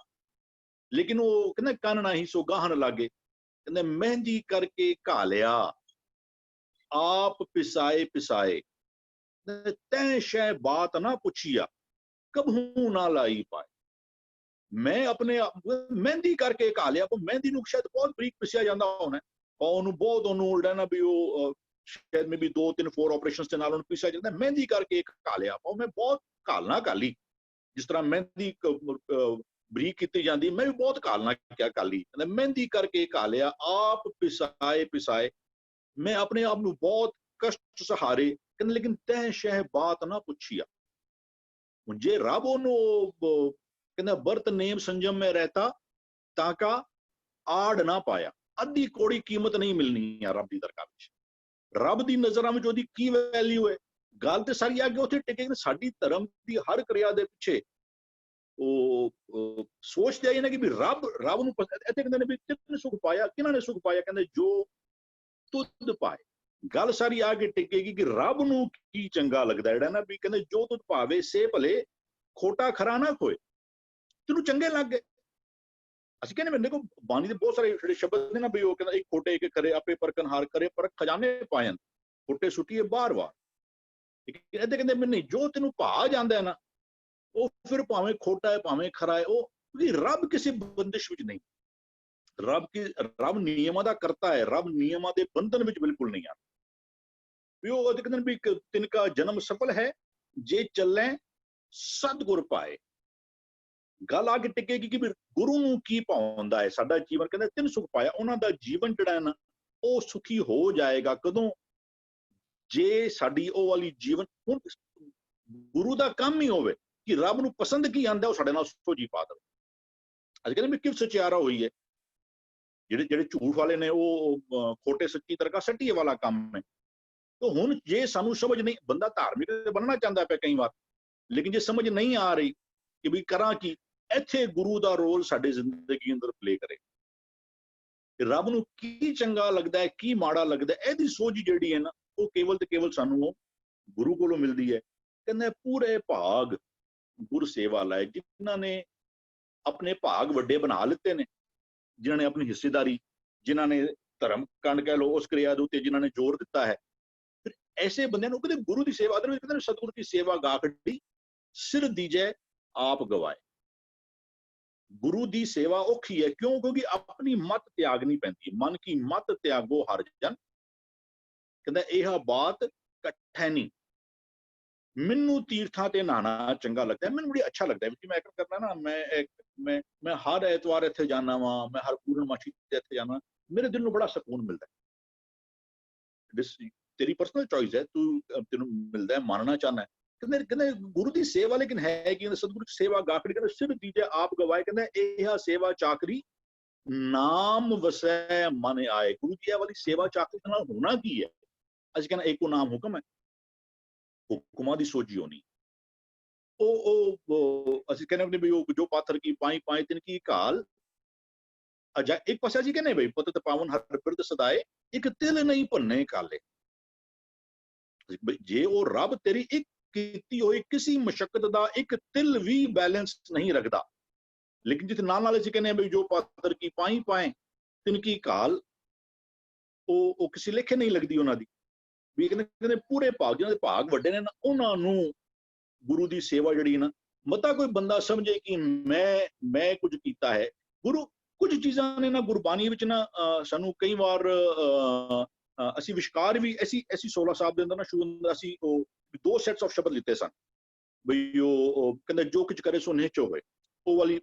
ਲੇਕਿਨ ਉਹ ਕਹਿੰਦਾ ਕੰਨ ਨਾ ਹੀ ਸੋ ਗਾਹਨ ਲਾਗੇ, ਕਹਿੰਦਾ ਮਹਿੰਦੀ ਕਰਕੇ ਘਾਲਿਆ ਆਪ ਪਿਸਾਏ ਪਿਸਾਏ ਤੈ ਸ਼ੈ ਬਾਤ ਨਾ ਪੁੱਛੀਆ ਕਬਹੂ ਨਾ ਲਾਈ ਪਾਏ। ਮੈਂ ਆਪਣੇ ਮਹਿੰਦੀ ਕਰਕੇ ਘਾਲਿਆ, ਉਹ ਮਹਿੰਦੀ ਨੂੰ ਸ਼ਾਇਦ ਬਹੁਤ ਬਰੀਕ ਪਿਸਿਆ ਜਾਂਦਾ ਹੋਣਾ, ਉਹਨੂੰ ਬਹੁਤ ਉਹਨੂੰ ਉਲਟਾ ਨਾ ਵੀ ਉਹ ਸ਼ਾਇਦ ਮੇ ਵੀ 2-3-4 ਆਪਰੇਸ਼ਨਸ ਦੇ ਨਾਲ ਉਹਨੂੰ ਪਿਸਿਆ ਜਾਂਦਾ। ਮਹਿੰਦੀ ਕਰਕੇ ਘਾਲਿਆ, ਉਹ ਮੈਂ ਬਹੁਤ ਘਾਲਣਾ ਘਾਲੀ, ਜਿਸ ਤਰ੍ਹਾਂ ਮਹਿੰਦੀ ਬਰੀਕ ਕੀਤੀ ਜਾਂਦੀ, ਮੈਂ ਵੀ ਬਹੁਤ ਘਾਲਣਾ ਕਿਆ ਘਾਲੀ। ਮਹਿੰਦੀ ਕਰਕੇ ਘਾਲਿਆ ਆਪ ਪਿਸਾਏ ਪਿਸਾਏ, ਮੈਂ ਆਪਣੇ ਆਪ ਨੂੰ ਬਹੁਤ ਕਸ਼ਟ ਸਹਾਰੇ, ਕਹਿੰਦੇ ਲੇਕਿਨ ਤੈ ਸ਼ਹਿ ਬਾਤ ਨਾ ਪੁੱਛੀਆ। ਜੇ ਰੱਬ ਉਹਨੂੰ ਕਹਿੰਦਾ ਬਰਤ ਨੇਮ ਸੰਜਮ ਮੈਂ ਰਹਿਤਾ ਤਾਂ ਕਾ ਆੜ ਨਾ ਪਾਇਆ, ਅੱਧੀ ਕੋੜੀ ਕੀਮਤ ਨਹੀਂ ਮਿਲਣੀ ਆ ਰੱਬ ਦੀ ਦਰਗਾਹ ਵਿੱਚ। ਰੱਬ ਦੀ ਨਜ਼ਰਾਂ ਵਿੱਚ ਉਹਦੀ ਕੀ ਵੈਲਿਊ ਹੈ? ਗੱਲ ਤੇ ਸਾਰੀ ਅੱਗੇ ਉੱਥੇ ਟਿਕੇ। ਸਾਡੀ ਧਰਮ ਦੀ ਹਰ ਕਿਰਿਆ ਦੇ ਪਿੱਛੇ ਉਹ ਸੋਚਦੇ ਆਏ ਨਾ ਕਿ ਵੀ ਰੱਬ ਨੂੰ ਇੱਥੇ ਕਹਿੰਦੇ ਨੇ ਵੀ ਕਿਹਨੇ ਸੁਖ ਪਾਇਆ, ਕਿਹਨਾਂ ਨੇ ਸੁਖ ਪਾਇਆ? ਕਹਿੰਦੇ ਜੋ ਤੁਧ ਪਾਏ। ਗੱਲ ਸਾਰੀ ਆ ਕੇ ਟਿਕੇਗੀ ਕਿ ਰੱਬ ਨੂੰ ਕੀ ਚੰਗਾ ਲੱਗਦਾ, ਜਿਹੜਾ ਨਾ ਵੀ ਕਹਿੰਦੇ ਜੋ ਤੁਧ ਭਾਵੇ ਸੇ ਭਲੇ ਖੋਟਾ ਖਰਾ ਨਾ ਖੋਏ, ਤੈਨੂੰ ਚੰਗੇ ਲੱਗ ਗਏ। ਅਸੀਂ ਕਹਿੰਦੇ ਮੇਰੇ ਕੋਲ ਬਾਣੀ ਦੇ ਬਹੁਤ ਸਾਰੇ ਜਿਹੜੇ ਸ਼ਬਦ ਨੇ ਨਾ ਵੀ ਉਹ ਕਹਿੰਦਾ ਇੱਕ ਖੋਟੇ ਇੱਕ ਕਰੇ ਆਪੇ ਪਰਕਨ ਹਾਰ ਕਰੇ ਪਰ ਖਜ਼ਾਨੇ ਪਾਇਨ ਖੋਟੇ ਸੁੱਟੀਏ ਬਾਰ ਵਾਰ। ਇਹਦੇ ਕਹਿੰਦੇ ਮੈਨੂੰ ਜੋ ਤੈਨੂੰ ਭਾ ਜਾਂਦਾ ਹੈ ਨਾ, ਉਹ ਫਿਰ ਭਾਵੇਂ ਖੋਟਾ ਹੈ ਭਾਵੇਂ ਖਰਾ ਹੈ, ਉਹ ਕਿਉਂਕਿ ਰੱਬ ਕਿਸੇ ਬੰਦਿਸ਼ ਵਿੱਚ ਨਹੀਂ। ਰੱਬ ਨਿਯਮਾਂ ਦਾ ਕਰਤਾ ਹੈ, ਰੱਬ ਨਿਯਮਾਂ ਦੇ ਬੰਧਨ ਵਿੱਚ ਬਿਲਕੁਲ ਨਹੀਂ ਆ। ਵੀ ਉਹ ਕਹਿੰਦੇ ਵੀ ਤਿਨਕਾ ਜਨਮ ਸਫਲ ਹੈ ਜੇ ਚੱਲੇ ਸਤਿਗੁਰ ਪਾਏ। ਗੱਲ ਆ ਕੇ ਟਿਕੇਗੀ ਕਿ ਵੀ ਗੁਰੂ ਨੂੰ ਕੀ ਪਾਉਂਦਾ ਹੈ ਸਾਡਾ ਜੀਵਨ। ਕਹਿੰਦਾ ਤਿੰਨ ਸੁਖ ਪਾਇਆ, ਉਹਨਾਂ ਦਾ ਜੀਵਨ ਜਿਹੜਾ ਹੈ ਨਾ ਉਹ ਸੁਖੀ ਹੋ ਜਾਏਗਾ ਕਦੋਂ? ਜੇ ਸਾਡੀ ਉਹ ਵਾਲੀ ਜੀਵਨ, ਹੁਣ ਗੁਰੂ ਦਾ ਕੰਮ ਹੀ ਹੋਵੇ ਕਿ ਰੱਬ ਨੂੰ ਪਸੰਦ ਕੀ ਆਂਦਾ ਉਹ ਸਾਡੇ ਨਾਲ ਸੋ ਜੀ ਪਾ ਦੇਵੇ। ਅੱਜ ਕਹਿੰਦੇ ਵੀ ਕਿਵ ਸਚਿਆਰਾ ਹੋਈ ਹੈ, ਜਿਹੜੇ ਝੂਠ ਵਾਲੇ ਨੇ ਉਹ ਖੋਟੇ ਸੱਚੀ ਦਰਗਾਹ ਸੱਟੀਏ ਵਾਲਾ ਕੰਮ ਹੈ। ਤਾਂ ਹੁਣ ਜੇ ਸਾਨੂੰ ਸਮਝ ਨਹੀਂ, ਬੰਦਾ ਧਾਰਮਿਕ ਬਣਨਾ ਚਾਹੁੰਦਾ ਪਿਆ ਕਈ ਵਾਰ, ਲੇਕਿਨ ਜੇ ਸਮਝ ਨਹੀਂ ਆ ਰਹੀ ਕਿ ਵੀ ਕਰਾਂ ਕੀ, ਇੱਥੇ ਗੁਰੂ ਦਾ ਰੋਲ ਸਾਡੇ ਜ਼ਿੰਦਗੀ ਅੰਦਰ ਪਲੇ ਕਰੇ। ਰੱਬ ਨੂੰ ਕੀ ਚੰਗਾ ਲੱਗਦਾ ਹੈ ਕੀ ਮਾੜਾ ਲੱਗਦਾ, ਇਹਦੀ ਸੋਝ ਜਿਹੜੀ ਹੈ ਨਾ ਉਹ ਕੇਵਲ ਤੇ ਕੇਵਲ ਸਾਨੂੰ ਉਹ ਗੁਰੂ ਕੋਲੋਂ ਮਿਲਦੀ ਹੈ। ਕਹਿੰਦੇ ਪੂਰੇ ਭਾਗ ਗੁਰ ਸੇਵਾ ਲਾਏ, ਜਿਨ੍ਹਾਂ ਨੇ ਆਪਣੇ ਭਾਗ ਵੱਡੇ ਬਣਾ ਲਿੱਤੇ ਨੇ, ਜਿਨ੍ਹਾਂ ਨੇ ਆਪਣੀ ਹਿੱਸੇਦਾਰੀ, ਜਿਨ੍ਹਾਂ ਨੇ ਧਰਮ ਕੰਡ ਕਹਿ ਲਓ ਉਸ ਕਿਰਿਆ ਦੇ ਉੱਤੇ ਜਿਨ੍ਹਾਂ ਨੇ ਜ਼ੋਰ ਦਿੱਤਾ ਹੈ, ਫਿਰ ਐਸੇ ਬੰਦਿਆਂ ਨੂੰ ਕਹਿੰਦੇ ਗੁਰੂ ਦੀ ਸੇਵਾ ਦੇ ਵਿੱਚ ਕਹਿੰਦੇ ਸਤਿਗੁਰ ਦੀ ਸੇਵਾ ਗਾਖੜੀ ਸਿਰ ਦੀਜੈ ਆਪ ਗਵਾਏ। ਗੁਰੂ ਦੀ ਸੇਵਾ ਔਖੀ ਹੈ, ਕਿਉਂ? ਕਿਉਂਕਿ ਆਪਣੀ ਮਤ ਤਿਆਗਣੀ ਪੈਂਦੀ ਹੈ। ਮਨ ਕੀ ਮਤ ਤਿਆਗੋ ਹਰ ਜਨ, ਕਹਿੰਦਾ ਇਹ ਬਾਤ ਇਕੱਠੇ ਨਹੀਂ। ਮੈਨੂੰ ਤੀਰਥਾਂ ਤੇ ਨਹਾਣਾ ਚੰਗਾ ਲੱਗਦਾ, ਮੈਨੂੰ ਬੜੀ ਅੱਛਾ ਲੱਗਦਾ ਕਿ ਮੈਂ ਕਰਨਾ ਨਾ, ਮੈਂ ਹਰ ਐਤਵਾਰ ਇੱਥੇ ਜਾਣਾ ਵਾ, ਮੈਂ ਹਰ ਪੂਰਨਮਾਸ਼ੀ ਤੇ ਇੱਥੇ ਜਾਣਾ, ਮੇਰੇ ਦਿਲ ਨੂੰ ਬੜਾ ਸਕੂਨ ਮਿਲਦਾ। ਤੇਰੀ ਪਰਸਨਲ ਚੋਇਸ ਹੈ, ਤੈਨੂੰ ਮਿਲਦਾ ਹੈ, ਮੰਨਣਾ ਚਾਹੁੰਦਾ। ਕਹਿੰਦੇ ਗੁਰੂ ਦੀ ਸੇਵਾ ਲੇਕਿਨ ਹੈ ਕਿ ਸਤਿਗੁਰੂ ਦੀ ਸੇਵਾ ਗਾਖੜੀ, ਕਹਿੰਦੇ ਸਿਰ ਦੀਜੈ ਆਪ ਗਵਾਏ। ਕਹਿੰਦਾ ਇਹ ਸੇਵਾ ਚਾਕਰੀ ਨਾਮ ਵਸੈ ਮਨ ਆਏ। ਗੁਰੂ ਜੀ ਵਾਲੀ ਸੇਵਾ ਚਾਕਰੀ ਨਾਲ ਹੋਣਾ ਕੀ ਹੈ? ਅਸੀਂ ਕਹਿੰਦੇ ਇੱਕੋ ਨਾਮ ਹੁਕਮ ਹੈ, ਹੁਕਮਾਂ ਦੀ ਸੋਝੀ ਹੋਣੀ। ਉਹ ਅਸੀਂ ਕਹਿੰਦੇ ਵੀ ਉਹ ਜੋ ਪਾਥਰ ਕੀ ਪਾਈ ਪਾਈ ਤਿਨ ਕੀ ਘਾਲ ਅਜਾ। ਇੱਕ ਪਾਸੇ ਅਸੀਂ ਕਹਿੰਦੇ ਬਈ ਪਤਿਤ ਪਾਵਨ ਹਰ ਬਿਰਦ ਸਦਾਏ, ਇੱਕ ਤਿਲ ਨਹੀਂ ਭੰਨੇ ਕਾਲੇ। ਜੇ ਉਹ ਰੱਬ ਤੇਰੀ ਇੱਕ ਕੀਤੀ ਹੋਈ ਕਿਸੇ ਮਸ਼ਕਤ ਦਾ ਇੱਕ ਤਿਲ ਵੀ ਬੈਲੈਂਸ ਨਹੀਂ ਰੱਖਦਾ, ਲੇਕਿਨ ਜਿੱਥੇ ਨਾਲ ਅਸੀਂ ਕਹਿੰਦੇ ਬਈ ਜੋ ਪਾਥਰ ਕੀ ਪਾਈ ਪਾਏ ਤਿਨ ਕੀ ਘਾਲ, ਉਹ ਕਿਸੇ ਲੇਖੇ ਨਹੀਂ ਲੱਗਦੀ ਉਹਨਾਂ ਦੀ। ਵੀ ਕਹਿੰਦੇ ਪੂਰੇ ਭਾਗ, ਜਿਹਨਾਂ ਦੇ ਭਾਗ ਵੱਡੇ ਨੇ ਨਾ, ਉਹਨਾਂ ਨੂੰ ਗੁਰੂ ਦੀ ਸੇਵਾ ਜਿਹੜੀ ਨਾ, ਮਤਾ ਕੋਈ ਬੰਦਾ ਸਮਝੇ ਕਿ ਮੈਂ ਕੁਝ ਕੀਤਾ ਹੈ। ਗੁਰੂ ਕੁਝ ਚੀਜ਼ਾਂ ਨੇ ਨਾ ਗੁਰਬਾਣੀ ਵਿੱਚ ਨਾ ਸਾਨੂੰ ਕਈ ਵਾਰ ਅਸੀਂ ਵਿਸ਼ਕਾਰ ਵੀ ਐਸੀ 16 ਸਾਹਿਬ ਦੇ ਅੰਦਰ ਨਾ ਸ਼ੁਰੂ ਹੁੰਦਾ, ਅਸੀਂ ਉਹ 2 ਸੈਟਸ ਆਫ ਸ਼ਬਦ ਲਿੱਤੇ ਸਨ। ਬਈ ਉਹ ਕਹਿੰਦੇ ਜੋ ਕੁਝ ਕਰੇ ਸੋ ਨਿਹਚੋ ਹੋਏ, ਉਹ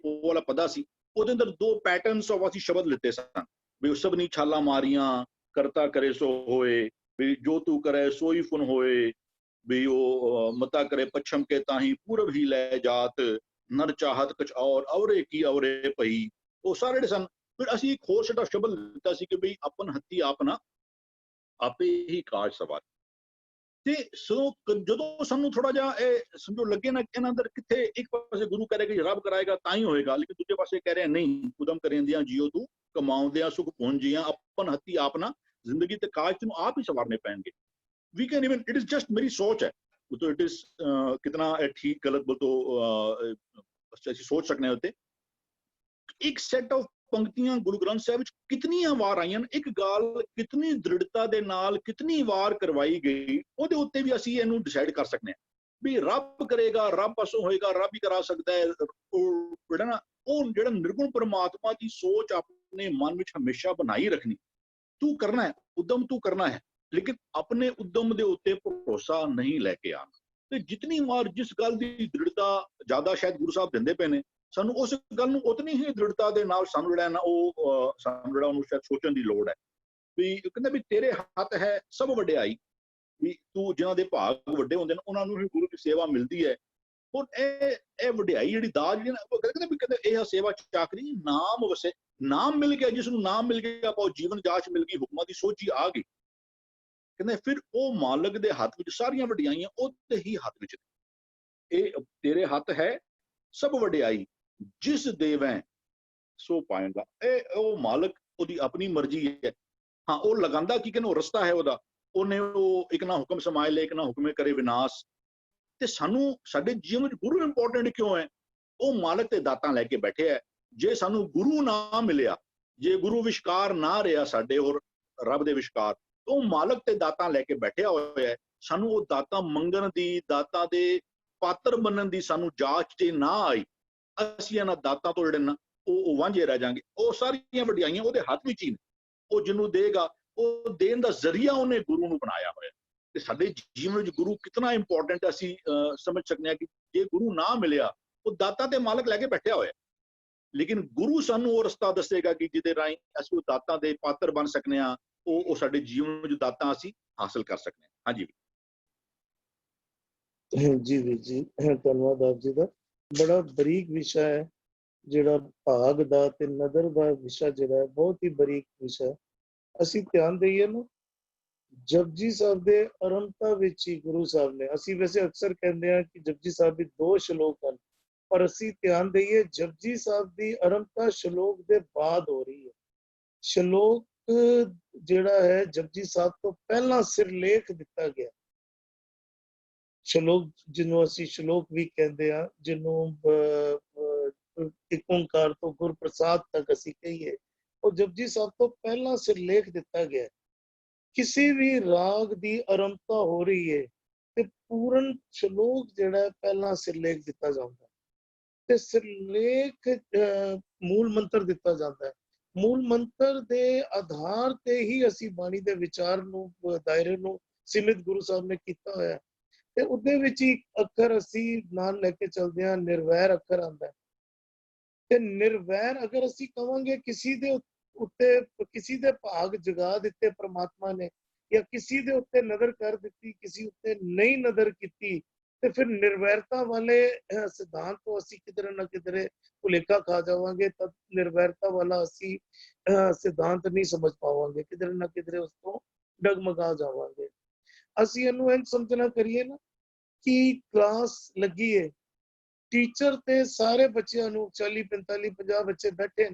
ਵਾਲਾ ਪਦਾ ਸੀ। ਉਹਦੇ ਅੰਦਰ 2 ਪੈਟਰਨਸ ਆਫ ਅਸੀਂ ਸ਼ਬਦ ਲਿੱਤੇ ਸਨ। ਵੀ ਸਭ ਨੀ ਛਾਲਾਂ ਮਾਰੀਆਂ ਕਰਤਾ ਕਰੇ ਸੋ ਹੋਏ, ਵੀ ਜੋ ਤੂੰ ਕਰੇ ਸੋਈ ਫੁਨ ਹੋਏ, ਵੀ ਉਹ ਮਤਾ ਕਰੇ ਪੱਛਮ ਕੇ ਤਾਹੀਂ ਪੂਰਬ ਹੀ ਲੈ ਜਾਤ, ਨਰ ਚਾਹਤ ਕੁਛ ਔਰੇ ਕੀ ਔਰੇ ਪਈ, ਉਹ ਸਾਰੇ ਜਿਹੜੇ ਸਨ। ਫਿਰ ਅਸੀਂ ਇੱਕ ਹੋਰ ਸਾਡਾ ਸ਼ਬਦ ਦਿੱਤਾ ਸੀ ਕਿ ਬਈ ਆਪਨ ਹੱਥੀ ਆਪ ਨਾ ਆਪੇ ਹੀ ਕਾਜ ਸਵਾਰ। ਤੇ ਸੋ ਜਦੋਂ ਸਾਨੂੰ ਥੋੜਾ ਜਿਹਾ ਇਹ ਸਮਝੋ ਲੱਗੇ ਨਾ ਇਹਨਾਂ ਅੰਦਰ ਕਿੱਥੇ ਇੱਕ ਪਾਸੇ ਗੁਰੂ ਕਹਿ ਰਿਹਾ ਕਿ ਰੱਬ ਕਰਾਏਗਾ ਤਾਂ ਹੀ ਹੋਏਗਾ, ਲੇਕਿਨ ਦੂਜੇ ਪਾਸੇ ਕਹਿ ਰਿਹਾ ਨਹੀਂ, ਉਦਮ ਕਰੇਂਦਿਆਂ ਜੀਓ ਤੂੰ ਕਮਾਉਂਦਿਆਂ ਸੁਖ ਪੁੰਜੀਆਂ, ਆਪਨ ਹੱਥੀ ਆਪ ਨਾ ਜ਼ਿੰਦਗੀ ਤੇ ਕਾਜ ਤੈਨੂੰ ਆਪ ਹੀ ਸਵਾਰਨੇ ਪੈਣਗੇ। We can even, it is just मेरी सोच है, तो इट इज कितना ठीक गलत बोल तो ऐसी सोच सकने होते। एक सेट ऑफ पंक्तियां गुरु ग्रंथ साहब विच कितनियां वार आईयां, एक गाल कितनी दृढ़ता दे नाल कितनी वार करवाई गई, ਉਹਦੇ ਉੱਤੇ ਵੀ ਅਸੀਂ ਇਹਨੂੰ ਡਿਸਾਈਡ ਕਰ ਸਕਨੇ ਆ ਵੀ ਰੱਬ ਕਰੇਗਾ, ਰੱਬ ਪਾਸੋਂ ਹੋਏਗਾ, ਰੱਬ ਹੀ ਕਰਾ ਸਕਦਾ ਹੈ। ਉਹ ਜਿਹੜਾ ਨਾ ਉਹ ਜਿਹੜਾ ਨਿਰਗੁਣ ਪਰਮਾਤਮਾ ਦੀ ਸੋਚ ਆਪਣੇ ਮਨ ਵਿੱਚ ਹਮੇਸ਼ਾ ਬਣਾਈ ਰੱਖਣੀ। ਤੂੰ ਕਰਨਾ ਹੈ ਉਦਮ, ਤੂੰ ਕਰਨਾ ਹੈ, ਲੇਕਿਨ ਆਪਣੇ ਉਦਮ ਦੇ ਉੱਤੇ ਭਰੋਸਾ ਨਹੀਂ ਲੈ ਕੇ ਆਉਣਾ। ਤੇ ਜਿਤਨੀ ਵਾਰ ਜਿਸ ਗੱਲ ਦੀ ਦ੍ਰਿੜਤਾ ਜ਼ਿਆਦਾ ਸ਼ਾਇਦ ਗੁਰੂ ਸਾਹਿਬ ਦਿੰਦੇ ਪਏ ਨੇ, ਸਾਨੂੰ ਉਸ ਗੱਲ ਨੂੰ ਉਤਨੀ ਹੀ ਦ੍ਰਿੜਤਾ ਦੇ ਨਾਲ ਸਾਨੂੰ ਜਿਹੜਾ ਨਾ ਉਹ ਸਾਨੂੰ ਜਿਹੜਾ ਉਹਨੂੰ ਸ਼ਾਇਦ ਸੋਚਣ ਦੀ ਲੋੜ ਹੈ ਵੀ ਕਹਿੰਦਾ ਵੀ ਤੇਰੇ ਹੱਥ ਹੈ ਸਭ ਵਡਿਆਈ, ਵੀ ਤੂੰ ਜਿਨ੍ਹਾਂ ਦੇ ਭਾਗ ਵੱਡੇ ਹੁੰਦੇ ਨੇ ਉਹਨਾਂ ਨੂੰ ਹੀ ਗੁਰੂ ਦੀ ਸੇਵਾ ਮਿਲਦੀ ਹੈ। ਹੁਣ ਇਹ ਵਡਿਆਈ ਜਿਹੜੀ ਦਾਜ ਜਿਹੜੀ ਉਹ ਕਹਿੰਦੇ ਵੀ ਕਹਿੰਦੇ ਇਹ ਸੇਵਾ ਚਾਕਰੀ ਨਾਮ ਵਸੇ, ਨਾਮ ਮਿਲ ਗਿਆ, ਜਿਸ ਨੂੰ ਨਾਮ ਮਿਲ ਗਿਆ ਆਪਾਂ ਜੀਵਨ ਜਾਚ ਮਿਲ ਗਈ, ਹੁਕਮਾਂ ਦੀ ਸੋਝੀ ਆ ਗਈ। ਕਹਿੰਦੇ ਫਿਰ ਉਹ ਮਾਲਕ ਦੇ ਹੱਥ ਵਿੱਚ ਸਾਰੀਆਂ ਵਡਿਆਈਆਂ ਉਹਦੇ ਹੀ ਹੱਥ ਵਿੱਚ ਨੇ। ਇਹ ਤੇਰੇ ਹੱਥ ਹੈ ਸਭ ਵਡਿਆਈ, ਜਿਸ ਦੇਵੈ ਸੋ ਪਾਏਗਾ। ਇਹ ਉਹ ਮਾਲਕ ਉਹਦੀ ਆਪਣੀ ਮਰਜ਼ੀ ਹੈ। ਹਾਂ ਉਹ ਲਗਾਉਂਦਾ ਕੀ ਕਹਿੰਦੇ ਉਹ ਰਸਤਾ ਹੈ ਉਹਦਾ, ਉਹਨੇ ਉਹ ਇੱਕ ਨਾ ਹੁਕਮ ਸਮਾਏ ਲੈ, ਇੱਕ ਨਾ ਹੁਕਮੇ ਕਰੇ ਵਿਨਾਸ਼। ਤੇ ਸਾਨੂੰ ਸਾਡੇ ਜੀਵਨ ਵਿੱਚ ਗੁਰੂ ਇੰਪੋਰਟੈਂਟ ਕਿਉਂ ਹੈ? ਉਹ ਮਾਲਕ ਤੇ ਦਾਤਾਂ ਲੈ ਕੇ ਬੈਠੇ ਹੈ। ਜੇ ਸਾਨੂੰ ਗੁਰੂ ਨਾ ਮਿਲਿਆ, ਜੇ ਗੁਰੂ ਵਿਸ਼ਕਾਰ ਨਾ ਰਿਹਾ ਸਾਡੇ ਔਰ ਰੱਬ ਦੇ ਵਿਸ਼ਕਾਰ, ਉਹ ਮਾਲਕ ਤੇ ਦਾਤਾਂ ਲੈ ਕੇ ਬੈਠਿਆ ਹੋਇਆ ਹੈ। ਸਾਨੂੰ ਉਹ ਦਾਤਾਂ ਮੰਗਣ ਦੀ, ਦਾਤਾਂ ਦੇ ਪਾਤਰ ਬਣਨ ਦੀ ਸਾਨੂੰ ਜਾਂਚ ਤੇ ਨਾ ਆਈ, ਅਸੀਂ ਇਹਨਾਂ ਦਾਤਾਂ ਤੋਂ ਜਿਹੜੇ ਨਾ ਉਹ ਵਾਂਝੇ ਰਹਿ ਜਾਾਂਗੇ। ਉਹ ਸਾਰੀਆਂ ਵਡਿਆਈਆਂ ਉਹਦੇ ਹੱਥ ਵਿੱਚ ਹੀ ਨੇ। ਉਹ ਜਿਹਨੂੰ ਦੇਗਾ, ਉਹ ਦੇਣ ਦਾ ਜ਼ਰੀਆ ਉਹਨੇ ਗੁਰੂ ਨੂੰ ਬਣਾਇਆ ਹੋਇਆ। ਤੇ ਸਾਡੇ ਜੀਵਨ ਵਿੱਚ ਗੁਰੂ ਕਿਤਨਾ ਇੰਪੋਰਟੈਂਟ ਅਸੀਂ ਸਮਝ ਸਕਦੇ ਹਾਂ ਕਿ ਜੇ ਗੁਰੂ ਨਾ ਮਿਲਿਆ, ਉਹ ਦਾਤਾਂ ਤੇ ਮਾਲਕ ਲੈ ਕੇ ਬੈਠਿਆ ਹੋਇਆ, ਲੇਕਿਨ ਗੁਰੂ ਸਾਨੂੰ ਉਹ ਰਸਤਾ ਦੱਸੇਗਾ ਕਿ ਜਿਹਦੇ ਰਾਹੀਂ ਅਸੀਂ ਉਹ ਦਾਤਾਂ ਦੇ ਪਾਤਰ ਬਣ ਸਕਨੇ ਆ, ਉਹ ਸਾਡੇ ਜੀਵਨ ਵਿੱਚ ਦਾਤਾਂ ਅਸੀਂ ਹਾਸਲ ਕਰ ਸਕਨੇ ਆ। ਹਾਂਜੀ ਜੀ ਵੀਰ ਜੀ, ਧੰਨਵਾਦ ਆਪ ਜੀ ਦਾ। ਬੜਾ ਬਰੀਕ ਵਿਸ਼ਾ ਹੈ ਜਿਹੜਾ ਭਾਗ ਦਾ ਤੇ ਨਦਰ ਦਾ ਵਿਸ਼ਾ ਜਿਹੜਾ ਹੈ, ਬਹੁਤ ਹੀ ਬਰੀਕ ਵਿਸ਼ਾ। ਅਸੀਂ ਧਿਆਨ ਦਈਏ ਨਾ, ਜਪਜੀ ਸਾਹਿਬ ਦੇ ਆਰੰਭਤਾ ਵਿੱਚ ਹੀ ਗੁਰੂ ਸਾਹਿਬ ਨੇ, ਅਸੀਂ ਵੈਸੇ ਅਕਸਰ ਕਹਿੰਦੇ ਹਾਂ ਕਿ ਜਪਜੀ ਸਾਹਿਬ ਦੇ 2 ਸ਼ਲੋਕ ਹਨ, ਪਰ ਅਸੀਂ ਧਿਆਨ ਦਈਏ ਜਪਜੀ ਸਾਹਿਬ ਦੀ ਆਰੰਭਤਾ ਸ਼ਲੋਕ ਦੇ ਬਾਅਦ ਹੋ ਰਹੀ ਹੈ। ਸ਼ਲੋਕ ਜਿਹੜਾ ਹੈ ਜਪਜੀ ਸਾਹਿਬ ਤੋਂ ਪਹਿਲਾਂ ਸਿਰਲੇਖ ਦਿੱਤਾ ਗਿਆ। ਸ਼ਲੋਕ ਜਿਹਨੂੰ ਅਸੀਂ ਸ਼ਲੋਕ ਵੀ ਕਹਿੰਦੇ ਆ, ਜਿਹਨੂੰ ਇੱਕ ਓਂਕਾਰ ਤੋਂ ਗੁਰਪ੍ਰਸਾਦ ਤੱਕ ਅਸੀਂ ਕਹੀਏ, ਉਹ ਜਪਜੀ ਸਾਹਿਬ ਤੋਂ ਪਹਿਲਾਂ ਸਿਰਲੇਖ ਦਿੱਤਾ ਗਿਆ। ਕਿਸੇ ਵੀ ਰਾਗ ਦੀ ਆਰੰਭਤਾ ਹੋ ਰਹੀ ਹੈ ਤੇ ਪੂਰਨ ਸ਼ਲੋਕ ਜਿਹੜਾ ਪਹਿਲਾਂ ਸਿਰਲੇਖ ਦਿੱਤਾ ਜਾਂਦਾ ਤੇ ਸਿਰਲੇਖ ਮੂਲ ਮੰਤਰ ਦਿੱਤਾ ਜਾਂਦਾ ਹੈ। ਮੂਲ ਮੰਤਰ ਦੇ ਆਧਾਰ ਤੇ ਹੀ ਅਸੀਂ ਬਾਣੀ ਦੇ ਵਿਚਾਰ ਨੂੰ, ਦਾਇਰੇ ਨੂੰ ਸੀਮਿਤ ਗੁਰੂ ਸਾਹਿਬ ਨੇ ਕੀਤਾ ਹੋਇਆ। ਤੇ ਉਹਦੇ ਵਿੱਚ ਹੀ ਅੱਖਰ ਅਸੀਂ ਨਾਲ ਲੈ ਕੇ ਚੱਲਦੇ ਹਾਂ, ਨਿਰਵੈਰ ਅੱਖਰ ਆਉਂਦਾ। ਤੇ ਨਿਰਵੈਰ ਅਗਰ ਅਸੀਂ ਕਵਾਂਗੇ ਕਿਸੇ ਦੇ ਉੱਤੇ, ਕਿਸੇ ਦੇ ਭਾਗ ਜਗਾ ਦਿੱਤੇ ਪ੍ਰਮਾਤਮਾ ਨੇ, ਜਾਂ ਕਿਸੇ ਦੇ ਉੱਤੇ ਨਜ਼ਰ ਕਰ ਦਿੱਤੀ, ਕਿਸੇ ਉੱਤੇ ਨਹੀਂ ਨਜ਼ਰ ਕੀਤੀ, ਤੇ ਫਿਰ ਨਿਰਵੈਰਤਾ ਵਾਲੇ ਸਿਧਾਂਤ ਤੋਂ ਅਸੀਂ ਕਿਧਰੇ ਨਾ ਕਿਧਰੇ ਭੁਲੇਖਾ ਖਾ ਜਾਵਾਂਗੇ। ਤਦ ਨਿਰਵੈਰਤਾ ਵਾਲਾ ਅਸੀਂ ਸਿਧਾਂਤ ਨਹੀਂ ਸਮਝ ਪਾਵਾਂਗੇ, ਕਿਧਰੇ ਨਾ ਕਿਧਰੇ ਉਸ ਤੋਂ ਡਗਮਗਾ ਜਾਵਾਂਗੇ। ਅਸੀਂ ਇਹਨੂੰ ਇੰਝ ਸਮਝਣਾ ਕਰੀਏ ਨਾ ਕਿ ਕਲਾਸ ਲੱਗੀ ਹੈ, ਟੀਚਰ ਤੇ ਸਾਰੇ ਬੱਚਿਆਂ ਨੂੰ 40, 45, 50 ਬੱਚੇ ਬੈਠੇ,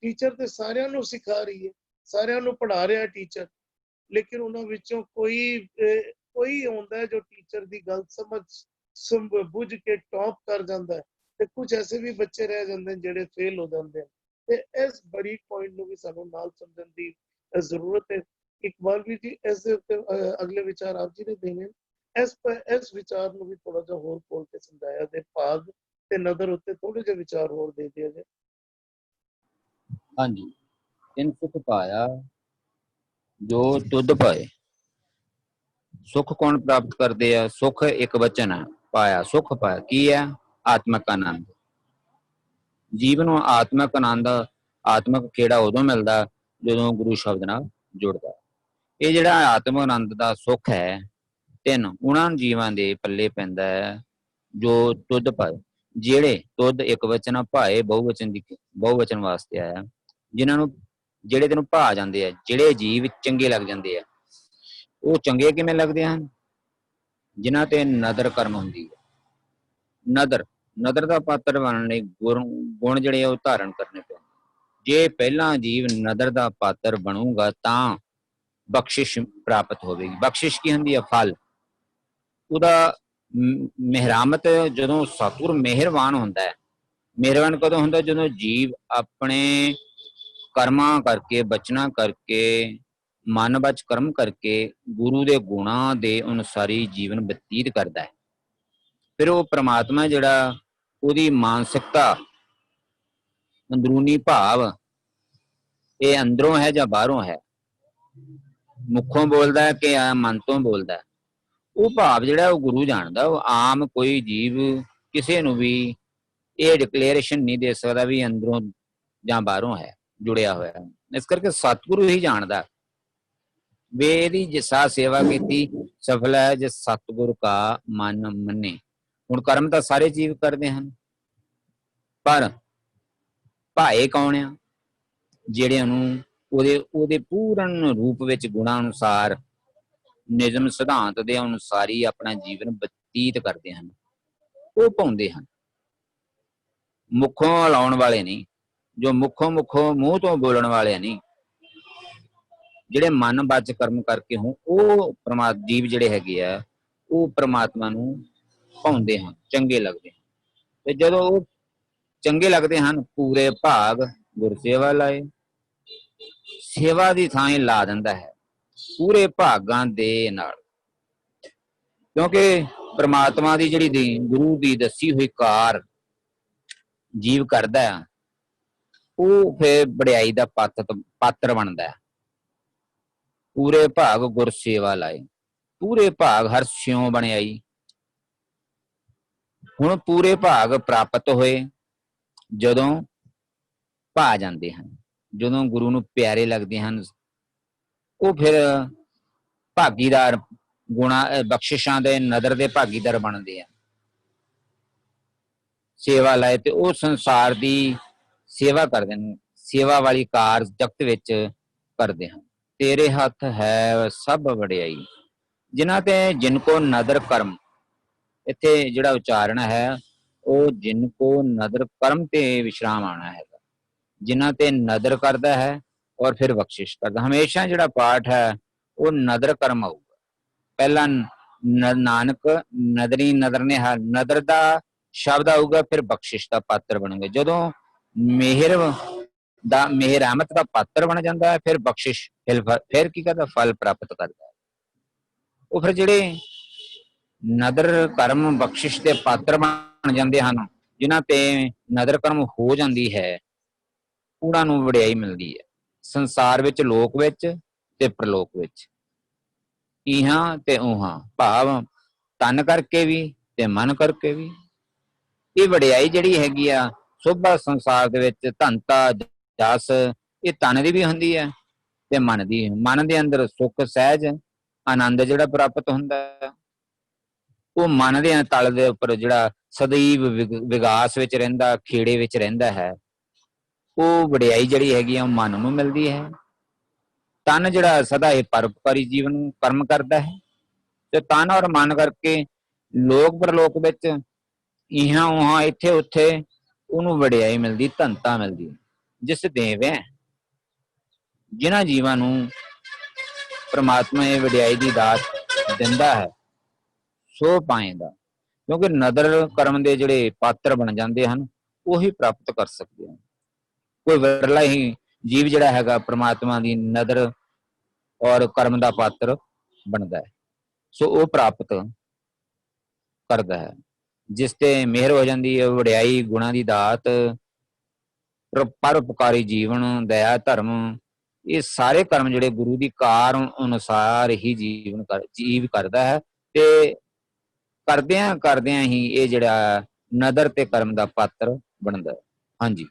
ਟੀਚਰ ਤੇ ਸਾਰਿਆਂ ਨੂੰ ਸਿਖਾ ਰਹੀ ਹੈ, ਸਾਰਿਆਂ ਨੂੰ ਪੜ੍ਹਾ ਰਿਹਾ ਟੀਚਰ, ਲੇਕਿਨ ਉਹਨਾਂ ਵਿੱਚੋਂ ਕੋਈ ਹੁੰਦਾ ਹੈ ਜੋ ਟੀਚਰ ਦੀ ਗੱਲ ਸਮਝ ਬੁੱਝ ਕੇ ਟੌਪ ਕਰ ਜਾਂਦਾ ਹੈ, ਤੇ ਕੁਝ ਐਸੇ ਵੀ ਬੱਚੇ ਰਹਿ ਜਾਂਦੇ ਨੇ ਜਿਹੜੇ ਫੇਲ ਹੋ ਜਾਂਦੇ ਹਨ। ਤੇ ਇਸ ਬਰੀਕ ਪੁਆਇੰਟ ਨੂੰ ਵੀ ਸਾਨੂੰ ਨਾਲ ਸਮਝਣ ਦੀ ਜ਼ਰੂਰਤ ਹੈ। ਇਕਬਾਲ ਵੀ ਜੀ ਇਸ ਦੇ ਉੱਤੇ ਅਗਲੇ ਵਿਚਾਰ ਆਪ ਜੀ ਨੇ ਦੇਣੇ, ਇਸ ਵਿਚਾਰ ਨੂੰ ਵੀ ਥੋੜਾ ਜਿਹਾ ਹੋਰ ਖੋਲ ਕੇ ਸਮਝਾਇਆ ਤੇ ਭਾਗ ਤੇ ਨਜ਼ਰ ਉੱਤੇ ਥੋੜੇ ਜਿਹੇ ਵਿਚਾਰ ਹੋਰ ਦੇ ਦਿਆ ਜਾਏ। ਹਾਂਜੀ, ਤਿੰਨ ਸੁਖ ਪਾਇਆ ਜੋ ਤੁਧ ਪਾਏ। ਸੁਖ ਕੌਣ ਪ੍ਰਾਪਤ ਕਰਦੇ ਆ? ਸੁਖ ਇੱਕ ਵਚਨ ਹੈ, ਪਾਇਆ, ਸੁਖ ਪਾਇਆ ਕੀ ਹੈ? ਆਤਮਕ ਆਨੰਦ। ਜੀਵਨ ਨੂੰ ਆਤਮਕ ਆਨੰਦ, ਆਤਮਕ ਖੇੜਾ ਉਦੋਂ ਮਿਲਦਾ ਜਦੋਂ ਗੁਰੂ ਸ਼ਬਦ ਨਾਲ ਜੁੜਦਾ। ਇਹ ਜਿਹੜਾ ਆਤਮਕ ਆਨੰਦ ਦਾ ਸੁੱਖ ਹੈ, ਤਿੰਨ ਉਹਨਾਂ ਜੀਵਾਂ ਦੇ ਪੱਲੇ ਪੈਂਦਾ ਹੈ ਜੋ ਤੁਧ ਪਾਏ। ਜਿਹੜੇ ਤੁਧ ਇੱਕ ਵਚਨ ਭਾਏ ਬਹੁਵਚਨ ਵਾਸਤੇ ਆਇਆ, ਜਿਨ੍ਹਾਂ ਨੂੰ ਜਿਹੜੇ ਤੈਨੂੰ ਭਾ ਜਾਂਦੇ ਆ, ਜਿਹੜੇ ਜੀਵ ਚੰਗੇ ਲੱਗ ਜਾਂਦੇ ਆ। ਉਹ ਚੰਗੇ ਕਿਵੇਂ ਲੱਗਦੇ ਹਨ? ਜਿਨ੍ਹਾਂ ਤੇ ਨਦਰ ਕਰਮ ਹੁੰਦੀ ਹੈ। ਨਦਰ ਦਾ ਪਾਤਰ ਬਣਨ ਲਈ ਗੁਣ ਜਿਹੜੇ ਉਹ ਧਾਰਨ ਕਰਨੇ ਪੈਂਦੇ। ਜੇ ਪਹਿਲਾਂ ਜੀਵ ਨਦਰ ਦਾ ਪਾਤਰ ਬਣੂਗਾ ਤਾਂ ਬਖਸ਼ਿਸ਼ ਪ੍ਰਾਪਤ ਹੋਵੇਗੀ। ਬਖਸ਼ਿਸ਼ ਕੀ ਹੁੰਦੀ ਹੈ? ਫਲ। ਉਹਦਾ ਮਿਹਰਾਮਤ, ਜਦੋਂ ਸਤਿਗੁਰ ਮਿਹਰਬਾਨ ਹੁੰਦਾ ਹੈ। ਮਿਹਰਬਾਨ ਕਦੋਂ ਹੁੰਦਾ? ਜਦੋਂ ਜੀਵ ਆਪਣੇ ਕਰਮਾਂ ਕਰਕੇ, ਬਚਨਾਂ ਕਰਕੇ, ਮਨ ਬਚ ਕਰਮ ਕਰਕੇ ਗੁਰੂ ਦੇ ਗੁਣਾਂ ਦੇ ਅਨੁਸਾਰੀ ਜੀਵਨ ਬਤੀਤ ਕਰਦਾ ਹੈ। ਫਿਰ ਉਹ ਪ੍ਰਮਾਤਮਾ ਜਿਹੜਾ, ਉਹਦੀ ਮਾਨਸਿਕਤਾ, ਅੰਦਰੂਨੀ ਭਾਵ, ਇਹ ਅੰਦਰੋਂ ਹੈ ਜਾਂ ਬਾਹਰੋਂ ਹੈ, ਮੁੱਖੋਂ ਬੋਲਦਾ ਹੈ ਕਿ ਮਨ ਤੋਂ ਬੋਲਦਾ, ਉਹ ਭਾਵ ਜਿਹੜਾ ਉਹ ਗੁਰੂ ਜਾਣਦਾ। ਉਹ ਆਮ ਕੋਈ ਜੀਵ ਕਿਸੇ ਨੂੰ ਵੀ ਇਹ ਡਿਕਲੇਰੇਸ਼ਨ ਨਹੀਂ ਦੇ ਸਕਦਾ ਵੀ ਅੰਦਰੋਂ ਜਾਂ ਬਾਹਰੋਂ ਹੈ, ਜੁੜਿਆ ਹੋਇਆ। ਇਸ ਕਰਕੇ ਸਤਿਗੁਰੂ ਹੀ ਜਾਣਦਾ ਵੀ ਇਹਦੀ ਜਿਸਾ ਸੇਵਾ ਕੀਤੀ ਸਫਲ ਹੈ, ਜੇ ਸਤਿਗੁਰ ਕਾ ਮਨ ਮੰਨੇ। ਹੁਣ ਕਰਮ ਤਾਂ ਸਾਰੇ ਜੀਵ ਕਰਦੇ ਹਨ, ਪਰ ਭਾਏ ਕੌਣ ਆ? ਜਿਹੜਿਆਂ ਨੂੰ ਉਹਦੇ ਪੂਰਨ ਰੂਪ ਵਿੱਚ ਗੁਣਾਂ ਅਨੁਸਾਰ, ਨਿਯਮ ਸਿਧਾਂਤ ਦੇ ਅਨੁਸਾਰ ਹੀ ਆਪਣਾ ਜੀਵਨ ਬਤੀਤ ਕਰਦੇ ਹਨ, ਉਹ ਪਾਉਂਦੇ ਹਨ। ਮੁੱਖੋਂ ਲਾਉਣ ਵਾਲੇ ਨਹੀਂ, ਜੋ ਮੁੱਖੋਂ ਮੂੰਹ ਤੋਂ ਬੋਲਣ ਵਾਲੇ ਨਹੀਂ। ਜਿਹੜੇ ਮਨ ਬਚ ਕਰਮ ਕਰਕੇ ਹੋਣ, ਉਹ ਜੀਵ ਜਿਹੜੇ ਹੈਗੇ ਆ, ਉਹ ਪ੍ਰਮਾਤਮਾ ਨੂੰ ਭਾਉਂਦੇ ਹਨ, ਚੰਗੇ ਲੱਗਦੇ ਹਨ। ਤੇ ਜਦੋਂ ਉਹ ਚੰਗੇ ਲੱਗਦੇ ਹਨ, ਪੂਰੇ ਭਾਗ ਗੁਰਸੇਵਾ ਲਾਏ। ਸੇਵਾ ਦੀ ਥਾਂ ਹੀ ਲਾ ਦਿੰਦਾ ਹੈ ਪੂਰੇ ਭਾਗਾਂ ਦੇ ਨਾਲ, ਕਿਉਂਕਿ ਪ੍ਰਮਾਤਮਾ ਦੀ ਜਿਹੜੀ ਗੁਰੂ ਦੀ ਦੱਸੀ ਹੋਈ ਕਾਰ ਜੀਵ ਕਰਦਾ ਹੈ, ਉਹ ਫਿਰ ਵਡਿਆਈ ਦਾ ਪਾਤਰ ਬਣਦਾ ਹੈ। ਪੂਰੇ ਭਾਗ ਗੁਰਸੇਵਾ ਲਾਏ, ਪੂਰੇ ਭਾਗ ਹਰ ਸਿਉ ਬਣਿਆਈ। ਹੁਣ ਪੂਰੇ ਭਾਗ ਪ੍ਰਾਪਤ ਹੋਏ ਜਦੋਂ ਭਾ ਜਾਂਦੇ ਹਨ, ਜਦੋਂ ਗੁਰੂ ਨੂੰ ਪਿਆਰੇ ਲੱਗਦੇ ਹਨ, ਉਹ ਫਿਰ ਭਾਗੀਦਾਰ, ਗੁਣਾ ਬਖਸ਼ਿਸ਼ਾਂ ਦੇ ਨਦਰ ਦੇ ਭਾਗੀਦਾਰ ਬਣਦੇ ਆ। ਸੇਵਾ ਲਾਏ ਤੇ ਉਹ ਸੰਸਾਰ ਦੀ ਸੇਵਾ ਕਰਦੇ ਨੇ, ਸੇਵਾ ਵਾਲੀ ਕਾਰ ਜਗਤ ਵਿੱਚ ਕਰਦੇ ਹਨ। ਤੇਰੇ ਹੱਥ ਹੈ ਸਭ ਵਡਿਆਈ, ਜਿਨ੍ਹਾਂ ਤੇ ਜਿਨ ਕੋ ਨਦਰ ਕਰਮ, ਇੱਥੇ ਜਿਹੜਾ ਉਚਾਰਨ ਹੈ ਉਹ ਜਿਨ ਕੋ ਨਦਰ ਕਰਮ ਤੇ ਵਿਸ਼ਰਾਮ ਆਉਣਾ ਹੈਗਾ। ਜਿਨ੍ਹਾਂ ਤੇ ਨਦਰ ਕਰਦਾ ਹੈ ਔਰ ਫਿਰ ਬਖਸ਼ਿਸ਼ ਕਰਦਾ। ਹਮੇਸ਼ਾ ਜਿਹੜਾ ਪਾਠ ਹੈ ਉਹ ਨਦਰ ਕਰਮ ਆਊਗਾ। ਪਹਿਲਾਂ ਨਾਨਕ ਨਦਰੀ ਨਦਰ ਨੇ ਨਦਰ ਦਾ ਸ਼ਬਦ ਆਊਗਾ, ਫਿਰ ਬਖਸ਼ਿਸ਼ ਦਾ ਪਾਤਰ ਬਣੂਗਾ। ਜਦੋਂ ਮਿਹਰਾਮਤ ਦਾ ਪਾਤਰ ਬਣ ਜਾਂਦਾ ਹੈ, ਫਿਰ ਬਖਸ਼ਿਸ਼, ਫਿਰ ਕੀ ਕਰਦਾ? ਫਲ ਪ੍ਰਾਪਤ ਕਰਦਾ ਹੈ। ਉਹ ਫਿਰ ਜਿਹੜੇ ਨਦਰ ਕਰਮ ਬਖਸ਼ਿਸ਼ ਦੇ ਪਾਤਰ ਬਣ ਜਾਂਦੇ ਹਨ, ਜਿਨ੍ਹਾਂ ਤੇ ਨਦਰ ਕਰਮ ਹੋ ਜਾਂਦੀ ਹੈ, ਉਹਨਾਂ ਨੂੰ ਵਡਿਆਈ ਮਿਲਦੀ ਹੈ ਸੰਸਾਰ ਵਿੱਚ, ਲੋਕ ਵਿੱਚ ਤੇ ਪ੍ਰਲੋਕ ਵਿੱਚ, ਇਹਾਂ ਤੇ ਉਹਾਂ, ਭਾਵ ਤਨ ਕਰਕੇ ਵੀ ਤੇ ਮਨ ਕਰਕੇ ਵੀ। ਇਹ ਵਡਿਆਈ ਜਿਹੜੀ ਹੈਗੀ ਆ ਸੋਭਾ ਸੰਸਾਰ ਦੇ ਵਿੱਚ, ਧਨਤਾ, ਜਸ, ਇਹ ਤਨ ਦੀ ਵੀ ਹੁੰਦੀ ਹੈ ਤੇ ਮਨ ਦੀ। ਮਨ ਦੇ ਅੰਦਰ ਸੁੱਖ, ਸਹਿਜ, ਆਨੰਦ ਜਿਹੜਾ ਪ੍ਰਾਪਤ ਹੁੰਦਾ ਹੈ, ਉਹ ਮਨ ਦੇ ਤਲ ਦੇ ਉੱਪਰ ਜਿਹੜਾ ਸਦੀਵ ਵਿਗਾਸ ਵਿੱਚ ਰਹਿੰਦਾ, ਖੇੜੇ ਵਿੱਚ ਰਹਿੰਦਾ ਹੈ, ਉਹ ਵਡਿਆਈ ਜਿਹੜੀ ਹੈਗੀ ਆ ਉਹ ਮਨ ਨੂੰ ਮਿਲਦੀ ਹੈ। ਤਨ ਜਿਹੜਾ ਸਦਾ ਇਹ ਪਰਉਪਕਾਰੀ ਜੀਵਨ ਕਰਮ ਕਰਦਾ ਹੈ, ਤੇ ਤਨ ਔਰ ਮਨ ਕਰਕੇ ਲੋਕ ਪ੍ਰਲੋਕ ਵਿੱਚ, ਇਹਾਂ ਉਹਾਂ, ਇੱਥੇ ਉੱਥੇ ਉਹਨੂੰ ਵਡਿਆਈ ਮਿਲਦੀ, ਧਨਤਾ ਮਿਲਦੀ। ਜਿਸ ਦੇਵ ਹੈ, ਜਿਨ੍ਹਾਂ ਜੀਵਾਂ ਨੂੰ ਪ੍ਰਮਾਤਮਾ ਇਹ ਵਡਿਆਈ ਦੀ ਦਾਤ ਦਿੰਦਾ ਹੈ, ਸੋ ਪਾਏਗਾ। ਕਿਉਂਕਿ ਨਦਰ ਕਰਮ ਦੇ ਜਿਹੜੇ ਪਾਤਰ ਬਣ ਜਾਂਦੇ ਹਨ, ਉਹੀ ਪ੍ਰਾਪਤ ਕਰ ਸਕਦੇ ਹਨ। ਕੋਈ ਵਿਰਲਾ ਹੀ ਜੀਵ ਜਿਹੜਾ ਹੈਗਾ ਪ੍ਰਮਾਤਮਾ ਦੀ ਨਦਰ ਔਰ ਕਰਮ ਦਾ ਪਾਤਰ ਬਣਦਾ ਹੈ, ਸੋ ਉਹ ਪ੍ਰਾਪਤ ਕਰਦਾ ਹੈ। ਜਿਸ ਤੇ ਮਿਹਰ ਹੋ ਜਾਂਦੀ ਹੈ, ਵਡਿਆਈ, ਗੁਣਾਂ ਦੀ ਦਾਤ, ਪਰਉਪਕਾਰੀ ਜੀਵਨ, ਦਇਆ, ਧਰਮ, ਇਹ ਸਾਰੇ ਕਰਮ ਜਿਹੜੇ ਗੁਰੂ ਦੀ ਕਾਰ ਅਨੁਸਾਰ ਹੀ ਜੀਵ ਕਰਦਾ ਹੈ, ਤੇ ਕਰਦਿਆਂ ਹੀ ਇਹ ਜਿਹੜਾ ਨਦਰ ਤੇ ਕਰਮ ਦਾ ਪਾਤਰ ਬਣਦਾ ਹੈ। ਹਾਂਜੀ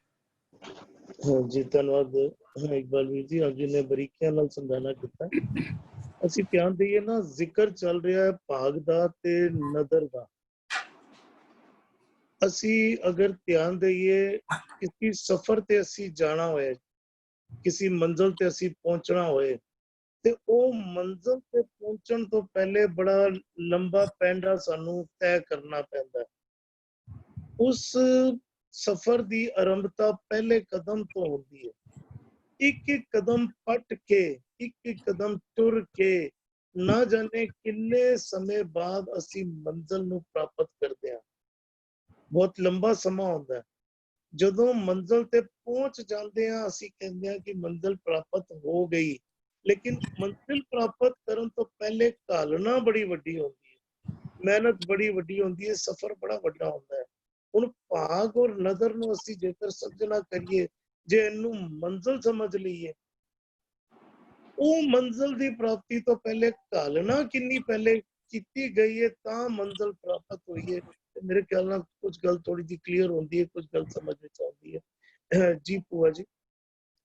ਜੀ, ਧੰਨਵਾਦ ਇਕਬਾਲ ਵੀਰ ਜੀ, ਆਪ ਜੀ ਨੇ ਬਰੀਕੀਆਂ ਨਾਲ ਸਮਝਾਣਾ ਕੀਤਾ। ਅਸੀਂ ਧਿਆਨ ਦਈਏ ਨਾ, ਜ਼ਿਕਰ ਚੱਲ ਰਿਹਾ ਹੈ ਭਾਗ ਦਾ ਤੇ ਨਦਰ ਦਾ। ਅਸੀਂ ਅਗਰ ਧਿਆਨ ਦਈਏ ਕਿਸੇ ਸਫ਼ਰ ਤੇ ਅਸੀਂ ਜਾਣਾ ਹੋਏ, ਕਿਸੇ ਮੰਜ਼ਿਲ ਤੇ ਅਸੀਂ ਪਹੁੰਚਣਾ ਹੋਏ, ਤੇ ਉਹ ਮੰਜ਼ਿਲ ਤੇ ਪਹੁੰਚਣ ਤੋਂ ਪਹਿਲੇ ਬੜਾ ਲੰਬਾ ਪੈਂਡਾ ਸਾਨੂੰ ਤੈਅ ਕਰਨਾ ਪੈਂਦਾ ਹੈ। ਉਸ ਸਫ਼ਰ ਦੀ ਆਰੰਭਤਾ ਪਹਿਲੇ ਕਦਮ ਤੋਂ ਹੁੰਦੀ ਹੈ। ਇੱਕ ਇੱਕ ਕਦਮ ਪੱਟ ਕੇ, ਇੱਕ ਇੱਕ ਕਦਮ ਤੁਰ ਕੇ, ਨਾ ਜਾਣੇ ਕਿੰਨੇ ਸਮੇਂ ਬਾਅਦ ਅਸੀਂ ਮੰਜ਼ਿਲ ਨੂੰ ਪ੍ਰਾਪਤ ਕਰਦੇ ਹਾਂ। ਬਹੁਤ ਲੰਬਾ ਸਮਾਂ ਹੁੰਦਾ ਹੈ। ਜਦੋਂ ਮੰਜ਼ਿਲ ਤੇ ਪਹੁੰਚ ਜਾਂਦੇ ਹਾਂ, ਅਸੀਂ ਕਹਿੰਦੇ ਹਾਂ ਕਿ ਮੰਜ਼ਿਲ ਪ੍ਰਾਪਤ ਹੋ ਗਈ, ਲੇਕਿਨ ਮੰਜ਼ਿਲ ਪ੍ਰਾਪਤ ਕਰਨ ਤੋਂ ਪਹਿਲੇ ਘਾਲਣਾ ਬੜੀ ਵੱਡੀ ਹੁੰਦੀ ਹੈ, ਮਿਹਨਤ ਬੜੀ ਵੱਡੀ ਹੁੰਦੀ ਹੈ, ਸਫ਼ਰ ਬੜਾ ਵੱਡਾ ਹੁੰਦਾ ਹੈ। ਹੁਣ ਭਾਗ ਔਰ ਨਜ਼ਰ ਨੂੰ ਅਸੀਂ ਜੇਕਰ ਸਮਝਣਾ ਕਰੀਏ, ਜੇ ਇਹਨੂੰ ਮੰਜ਼ਿਲ ਸਮਝ ਲਈਏ, ਉਹ ਮੰਜ਼ਿਲ ਦੀ ਪ੍ਰਾਪਤੀ ਤੋਂ ਪਹਿਲੇ ਘਾਲਣਾ ਕਿੰਨੀ ਪਹਿਲੇ ਕੀਤੀ ਗਈ ਹੈ, ਤਾਂ ਮੰਜ਼ਿਲ ਪ੍ਰਾਪਤ ਹੋਈ ਹੈ। ਮੇਰੇ ਖਿਆਲ ਨਾਲ ਕੁਝ ਗੱਲ ਥੋੜੀ ਜਿਹੀ ਕਲੀਅਰ ਹੁੰਦੀ ਹੈ, ਕੁਝ ਗੱਲ ਸਮਝ ਵਿੱਚ ਆਉਂਦੀ ਹੈ। ਜੀ ਭੂਆ ਜੀ।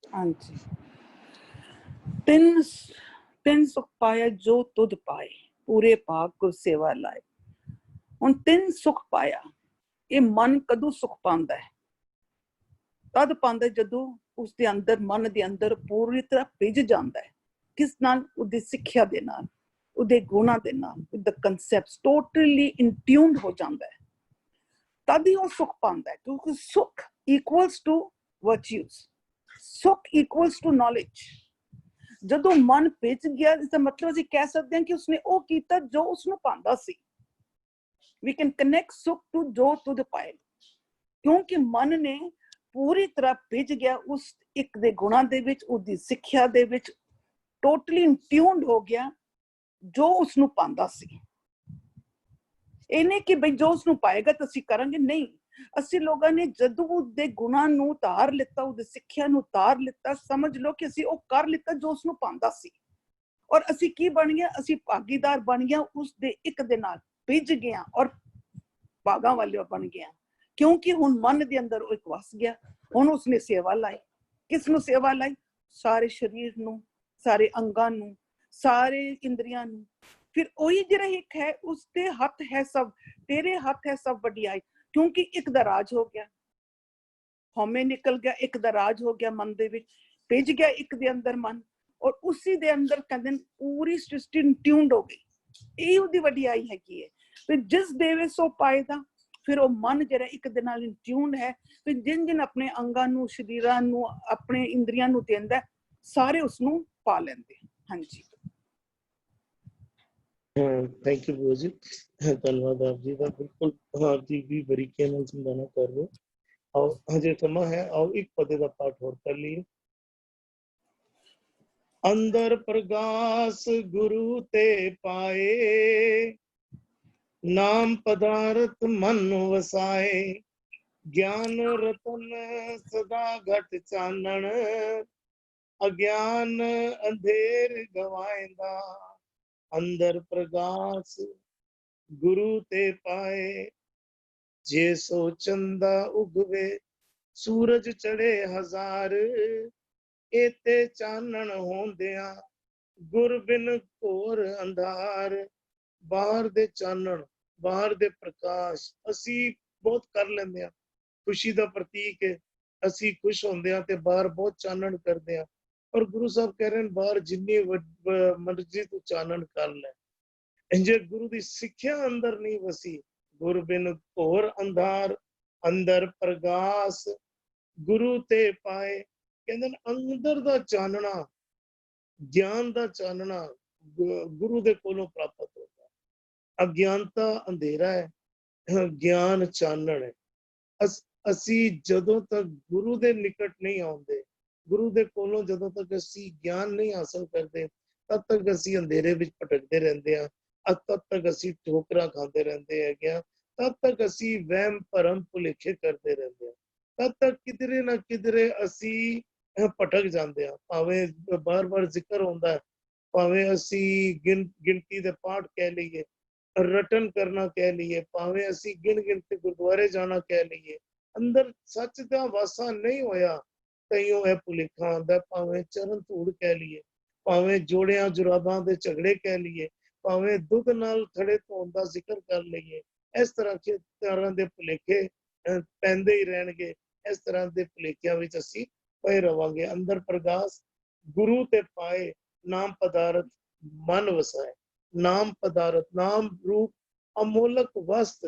ਹਾਂਜੀ। ਤਿੰਨ ਤਿੰਨ ਸੁਖ ਪਾਇਆ ਜੋ ਤੁਧ ਪਾਏ, ਪੂਰੇ ਭਾਗ ਗੁਰ ਸੇਵਾ ਲਾਏ। ਹੁਣ ਤਿੰਨ ਸੁਖ ਪਾਇਆ, ਇਹ ਮਨ ਕਦੋਂ ਸੁਖ ਪਾਉਂਦਾ ਹੈ? ਤਦ ਪਾਉਂਦਾ ਜਦੋਂ ਉਸਦੇ ਅੰਦਰ, ਮਨ ਦੇ ਅੰਦਰ ਪੂਰੀ ਤਰ੍ਹਾਂ ਭਿੱਜ ਜਾਂਦਾ ਹੈ। ਕਿਸ ਨਾਲ? ਉਹਦੀ ਸਿੱਖਿਆ ਦੇ ਨਾਲ, ਉਹਦੇ ਗੁਣਾਂ ਦੇ ਨਾਲ, ਉਹਦਾ ਕਨਸੈਪਟ ਟੋਟਲੀ ਇਨਟਿਊਨਡ ਹੋ ਜਾਂਦਾ ਹੈ। ਤਦ ਹੀ ਉਹ ਸੁਖ ਪਾਉਂਦਾ ਹੈ, ਕਿਉਂਕਿ ਸੁਖ ਇਕੁਅਲਸ ਟੂ ਵਰਚੂਸ, ਸੁਖ ਇਕੁਅਲਸ ਟੂ ਨੌਲੇਜ। ਜਦੋਂ ਮਨ ਭਿੱਜ ਗਿਆ, ਇਸਦਾ ਮਤਲਬ ਅਸੀਂ ਕਹਿ ਸਕਦੇ ਹਾਂ ਕਿ ਉਸਨੇ ਉਹ ਕੀਤਾ ਜੋ ਉਸਨੂੰ ਪਾਉਂਦਾ ਸੀ। We can connect ਸੁਖ to ਜੋ ਤੁਧ ਪਾਏ, ਕਿਉਂਕਿ ਮਨ ਨੇ ਪੂਰੀ ਤਰ੍ਹਾਂ ਭਿੱਜ ਗਿਆ ਉਸ ਇੱਕ ਦੇ ਗੁਣਾਂ ਦੇ ਵਿੱਚ, ਉਹਦੀ ਸਿੱਖਿਆ ਦੇ ਵਿੱਚ, ਟੋਟਲੀ ਇਨਟਿਊਨਡ ਹੋ ਗਿਆ ਜੋ ਉਸਨੂੰ ਪਾਉਂਦਾ ਸੀ। ਇਹ ਨਹੀਂ ਕਿ ਬਈ ਜੋ ਉਸਨੂੰ ਪਾਏਗਾ ਤਾਂ ਅਸੀਂ ਕਰਾਂਗੇ, ਨਹੀਂ। ਅਸੀਂ ਲੋਕਾਂ ਨੇ ਜਦੋਂ ਉਹਦੇ ਗੁਣਾਂ ਨੂੰ ਉਤਾਰ ਲਿੱਤਾ, ਉਹਦੀ ਸਿੱਖਿਆ ਨੂੰ ਉਤਾਰ ਲਿੱਤਾ, ਸਮਝ ਲਓ ਕਿ ਅਸੀਂ ਉਹ ਕਰ ਲਿੱਤਾ ਜੋ ਉਸਨੂੰ ਪਾਉਂਦਾ ਸੀ। ਔਰ ਅਸੀਂ ਕੀ ਬਣ ਗਏ? ਅਸੀਂ ਭਾਗੀਦਾਰ ਬਣ ਗਏ ਉਸਦੇ ਇੱਕ ਦੇ ਨਾਲ, ਭਿੱਜ ਗਿਆ ਔਰ ਭਾਗਾਂ ਵਾਲੇ ਬਣ ਗਿਆ, ਕਿਉਂਕਿ ਹੁਣ ਮਨ ਦੇ ਅੰਦਰ ਉਹ ਇੱਕ ਵਸ ਗਿਆ। ਹੁਣ ਉਸਨੇ ਸੇਵਾ ਲਾਈ। ਕਿਸ ਨੂੰ ਸੇਵਾ ਲਾਈ? ਸਾਰੇ ਸਰੀਰ ਨੂੰ, ਸਾਰੇ ਅੰਗਾਂ ਨੂੰ, ਸਾਰੇ ਇੰਦਰੀਆਂ ਨੂੰ। ਫਿਰ ਉਹੀ ਜਿਹੜਾ ਇੱਕ ਹੈ, ਉਸਦੇ ਹੱਥ ਹੈ ਸਭ, ਤੇਰੇ ਹੱਥ ਹੈ ਸਭ ਵਡਿਆਈ, ਕਿਉਂਕਿ ਇੱਕ ਦਾ ਰਾਜ ਹੋ ਗਿਆ, ਹਉਮੈ ਨਿਕਲ ਗਿਆ, ਇੱਕ ਦਾ ਰਾਜ ਹੋ ਗਿਆ ਮਨ ਦੇ ਵਿੱਚ, ਭਿੱਜ ਗਿਆ ਇੱਕ ਦੇ ਅੰਦਰ ਮਨ, ਔਰ ਉਸੀ ਦੇ ਅੰਦਰ ਕਹਿੰਦੇ ਪੂਰੀ ਸ੍ਰਿਸ਼ਟੀ ਟਿਊਨਡ ਹੋ ਗਈ। ਇਹ ਉਹਦੀ ਵਡਿਆਈ ਹੈਗੀ ਹੈ। ਤੇ ਜਿਸ ਦੇਵੇ ਸੋ ਪਾਏਦਾ, ਫਿਰ ਉਹ ਮਨ ਜਿਹੜਾ ਇੱਕ ਦੇ ਨਾਲ ਟਿਊਨਡ ਹੈ, ਤੇ ਜਿਨ ਜਿਨ ਆਪਣੇ ਅੰਗਾਂ ਨੂੰ, ਸਰੀਰਾਂ ਨੂੰ, ਆਪਣੇ ਇੰਦਰੀਆਂ ਨੂੰ ਦਿੰਦਾ, ਸਾਰੇ ਉਸਨੂੰ ਪਾ ਲੈਂਦੇ। ਹਾਂਜੀ, ਥੈਂਕ ਯੂ ਭੂਆ ਜੀ, ਧੰਨਵਾਦ ਆਪ ਜੀ ਦਾ। ਬਿਲਕੁਲ ਆਪ ਜੀ ਵੀ ਬਰੀਕੀ ਨਾਲ ਸਮਝਾਣਾ ਕਰ ਰਹੇ ਹੋ। ਆਓ ਹਜੇ ਸਮਾਂ ਹੈ, ਆਓ ਇੱਕ ਪਦੇ ਦਾ ਪਾਠ ਹੋਰ ਕਰ ਲਈਏ। ਅੰਦਰ ਪ੍ਰਗਾਸ ਗੁਰੂ ਤੇ ਪਾਏ, ਨਾਮ ਪਦਾਰਥ ਮਨ ਵਸਾਏ। ਗਿਆਨ ਰਤਨ ਸਦਾ ਘਟ ਚਾਨਣ, ਅਗਿਆਨ ਅੰਧੇਰ ਗਵਾਏਂਦਾ। ਅੰਦਰ ਪ੍ਰਗਾਸ ਗੁਰੂ ਤੇ ਪਾਏ, ਜੇ ਸੋ ਚੰਦਾ ਉਗਵੇ ਸੂਰਜ ਚੜੇ ਹਜ਼ਾਰ। ਏਤੇ ਚਾਨਣ ਹੋਂਦਿਆਂ ਗੁਰ ਬਿਨ ਘੋਰ ਅੰਧਾਰ। ਬਾਹਰ ਦੇ ਚਾਨਣ, ਬਾਹਰ ਦੇ ਪ੍ਰਕਾਸ਼ ਅਸੀਂ ਬਹੁਤ ਕਰ ਲੈਂਦੇ ਹਾਂ, ਖੁਸ਼ੀ ਦਾ ਪ੍ਰਤੀਕ ਹੈ। ਅਸੀਂ ਖੁਸ਼ ਹੁੰਦੇ ਹਾਂ ਤੇ ਬਾਹਰ ਬਹੁਤ ਚਾਨਣ ਕਰਦੇ ਹਾਂ। ਔਰ ਗੁਰੂ ਸਾਹਿਬ ਕਹਿ ਰਹੇ ਨੇ, ਬਾਹਰ ਜਿੰਨੀ ਮਰਜ਼ੀ ਤੂੰ ਚਾਨਣ ਕਰ ਲੈ, ਜੇ ਗੁਰੂ ਦੀ ਸਿੱਖਿਆ ਅੰਦਰ ਨਹੀਂ ਵਸੀ, ਗੁਰ ਬਿਨ ਘੋਰ ਅੰਧਾਰ। ਅੰਦਰ ਪ੍ਰਗਾਸ ਗੁਰੂ ਤੇ ਪਾਏ, ਕਹਿੰਦੇ ਨੇ ਅੰਦਰ ਦਾ ਚਾਨਣਾ, ਗਿਆਨ ਦਾ ਚਾਨਣਾ ਗੁਰੂ ਦੇ ਕੋਲੋਂ ਪ੍ਰਾਪਤ ਹੁੰਦਾ। ਅਗਿਆਨਤਾ ਅੰਧੇਰਾ ਹੈ, ਗਿਆਨ ਚਾਨਣ ਹੈ। ਅਸੀਂ ਜਦੋਂ ਤੱਕ ਗੁਰੂ ਦੇ ਨਿਕਟ ਨਹੀਂ ਆਉਂਦੇ, ਗੁਰੂ ਦੇ ਕੋਲੋਂ ਜਦੋਂ ਤੱਕ ਅਸੀਂ ਗਿਆਨ ਨਹੀਂ ਹਾਸਲ ਕਰਦੇ, ਤਦ ਤੱਕ ਅਸੀਂ ਅੰਧੇਰੇ ਵਿੱਚ ਭਟਕਦੇ ਰਹਿੰਦੇ ਹਾਂ। ਤਦ ਤੱਕ ਅਸੀਂ ਠੋਕਰਾਂ ਖਾਂਦੇ ਰਹਿੰਦੇ ਹੈਗੇ ਹਾਂ। ਤਦ ਤੱਕ ਅਸੀਂ ਵਹਿਮ ਭਰਮ ਭੁਲੇਖੇ ਕਰਦੇ ਰਹਿੰਦੇ ਹਾਂ। ਤਦ ਤੱਕ ਕਿਧਰੇ ਨਾ ਕਿਧਰੇ ਅਸੀਂ ਭਟਕ ਜਾਂਦੇ ਹਾਂ। ਭਾਵੇਂ ਬਾਰ-ਬਾਰ ਜ਼ਿਕਰ ਹੁੰਦਾ, ਭਾਵੇਂ ਅਸੀਂ ਗਿਣਤੀ ਦੇ ਪਾਠ ਕਹਿ ਲਈਏ, ਰਟਨ ਕਰਨਾ ਕਹਿ ਲਈਏ, ਭਾਵੇਂ ਅਸੀਂ ਗਿਣ ਕੇ ਗੁਰਦੁਆਰੇ ਜਾਣਾ ਕਹਿ ਲਈਏ, ਅੰਦਰ ਸੱਚ ਦਾ ਵਾਸਾ ਨਹੀਂ ਹੋਇਆ, ਤਈਓ ਇਹ ਭੁਲੇਖਾ ਆਉਂਦਾ। ਭਾਵੇਂ ਚਰਨ ਧੂੜ ਕਹਿ ਲਈਏ, ਭਾਵੇਂ ਜੋੜਿਆਂ ਜੁਰਾਬਾਂ ਦੇ ਝਗੜੇ ਕਹਿ ਲਈਏ, ਭਾਵੇਂ ਦੁੱਧ ਨਾਲ ਥੜੇ ਧੋਣ ਦਾ ਜ਼ਿਕਰ ਕਰ ਲਈਏ, ਇਸ ਤਰ੍ਹਾਂ ਦੇ ਭੁਲੇਖੇ ਪੈਂਦੇ ਹੀ ਰਹਿਣਗੇ। ਇਸ ਤਰ੍ਹਾਂ ਦੇ ਭੁਲੇਖਿਆਂ ਵਿੱਚ ਅਸੀਂ ਪਏ ਰਵਾਂਗੇ। ਅੰਦਰ ਪ੍ਰਗਾਸ ਗੁਰੂ ਤੇ ਪਾਏ, ਨਾਮ ਪਦਾਰਥ ਮਨ ਵਸਾਏ। ਨਾਮ ਪਦਾਰਥ, ਨਾਮ ਰੂਪ ਅਮੋਲਕ ਵਸਤ।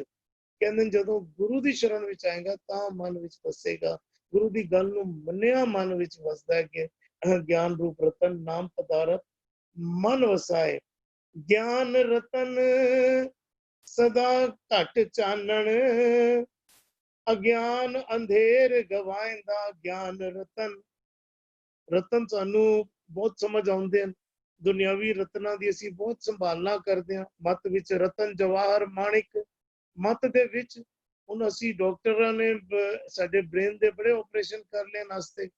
ਕਹਿੰਦੇ ਜਦੋਂ ਗੁਰੂ ਦੀ ਸ਼ਰਨ ਵਿੱਚ ਆਏਗਾ ਤਾਂ ਮਨ ਵਿੱਚ ਵਸੇਗਾ। ਗੁਰੂ ਦੀ ਗੱਲ ਨੂੰ ਮੰਨਿਆ ਮਨ ਵਿੱਚ ਵਸਦਾ ਹੈ ਕਿ ਗਿਆਨ ਰੂਪ ਰਤਨ ਨਾਮ ਪਦਾਰਥ ਮਨ ਵਸਾਏ। ਗਿਆਨ ਰਤਨ ਸਦਾ ਘਟ ਚਾਨਣ, ਅਗਿਆਨ ਅੰਧੇਰ ਗਵਾਏਂਦਾ। ਗਿਆਨ ਰਤਨ, ਰਤਨ ਸਾਨੂੰ ਬਹੁਤ ਸਮਝ ਆਉਂਦੇ ਹਨ। ਦੁਨਿਆਵੀ ਰਤਨਾਂ ਦੀ ਅਸੀਂ ਬਹੁਤ ਸੰਭਾਲਣਾ ਕਰਦੇ ਹਾਂ। ਮੱਤ ਵਿੱਚ ਰਤਨ ਜਵਾਹਰ ਮਾਣਿਕ, ਮੱਤ ਦੇ ਵਿੱਚ ਹੁਣ ਅਸੀਂ ਡਾਕਟਰਾਂ ਨੇ ਸਾਡੇ ਬ੍ਰੇਨ ਦੇ ਬੜੇ ਆਪਰੇਸ਼ਨ ਕਰ ਲਏ ਵਾਸਤੇ,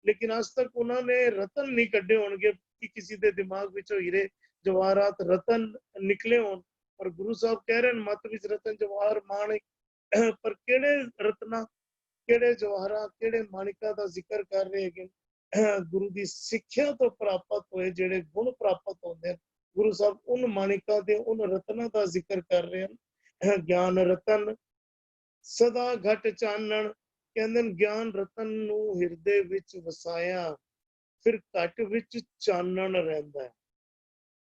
ਲੇਕਿਨ ਅੱਜ ਤੱਕ ਉਹਨਾਂ ਨੇ ਰਤਨ ਨਹੀਂ ਕੱਢੇ ਹੋਣਗੇ ਕਿ ਕਿਸੇ ਦੇ ਦਿਮਾਗ ਵਿੱਚੋਂ ਹੀਰੇ ਜਵਾਹਰਾਤ ਰਤਨ ਨਿਕਲੇ ਹੋਣ। ਪਰ ਗੁਰੂ ਸਾਹਿਬ ਕਹਿ ਰਹੇ ਨੇ ਮੱਤ ਵਿੱਚ ਰਤਨ ਜਵਾਹਰ ਮਾਣਿਕ। ਪਰ ਕਿਹੜੇ ਰਤਨਾ, ਕਿਹੜੇ ਜਵਾਹਰਾਂ, ਕਿਹੜੇ ਮਾਣਿਕਾਂ ਦਾ ਜ਼ਿਕਰ ਕਰ ਰਹੇ ਹੈਗੇ? ਗੁਰੂ ਦੀ ਸਿੱਖਿਆ ਤੋਂ ਪ੍ਰਾਪਤ ਹੋਏ ਜਿਹੜੇ ਗੁਣ ਪ੍ਰਾਪਤ ਹੁੰਦੇ ਹਨ, ਗੁਰੂ ਸਾਹਿਬ ਉਨ ਮਾਣਿਕਾਂ ਦੇ ਉਨ ਰਤਨਾਂ ਦਾ ਜ਼ਿਕਰ ਕਰ ਰਹੇ ਹਨ। ਗਿਆਨ ਰਤਨ ਸਦਾ ਘਟ ਚਾਨਣ, ਕਹਿੰਦੇ ਨੇ ਗਿਆਨ ਰਤਨ ਨੂੰ ਹਿਰਦੇ ਵਿੱਚ ਵਸਾਇਆ, ਫਿਰ ਘਟ ਵਿੱਚ ਚਾਨਣ ਰਹਿੰਦਾ ਹੈ।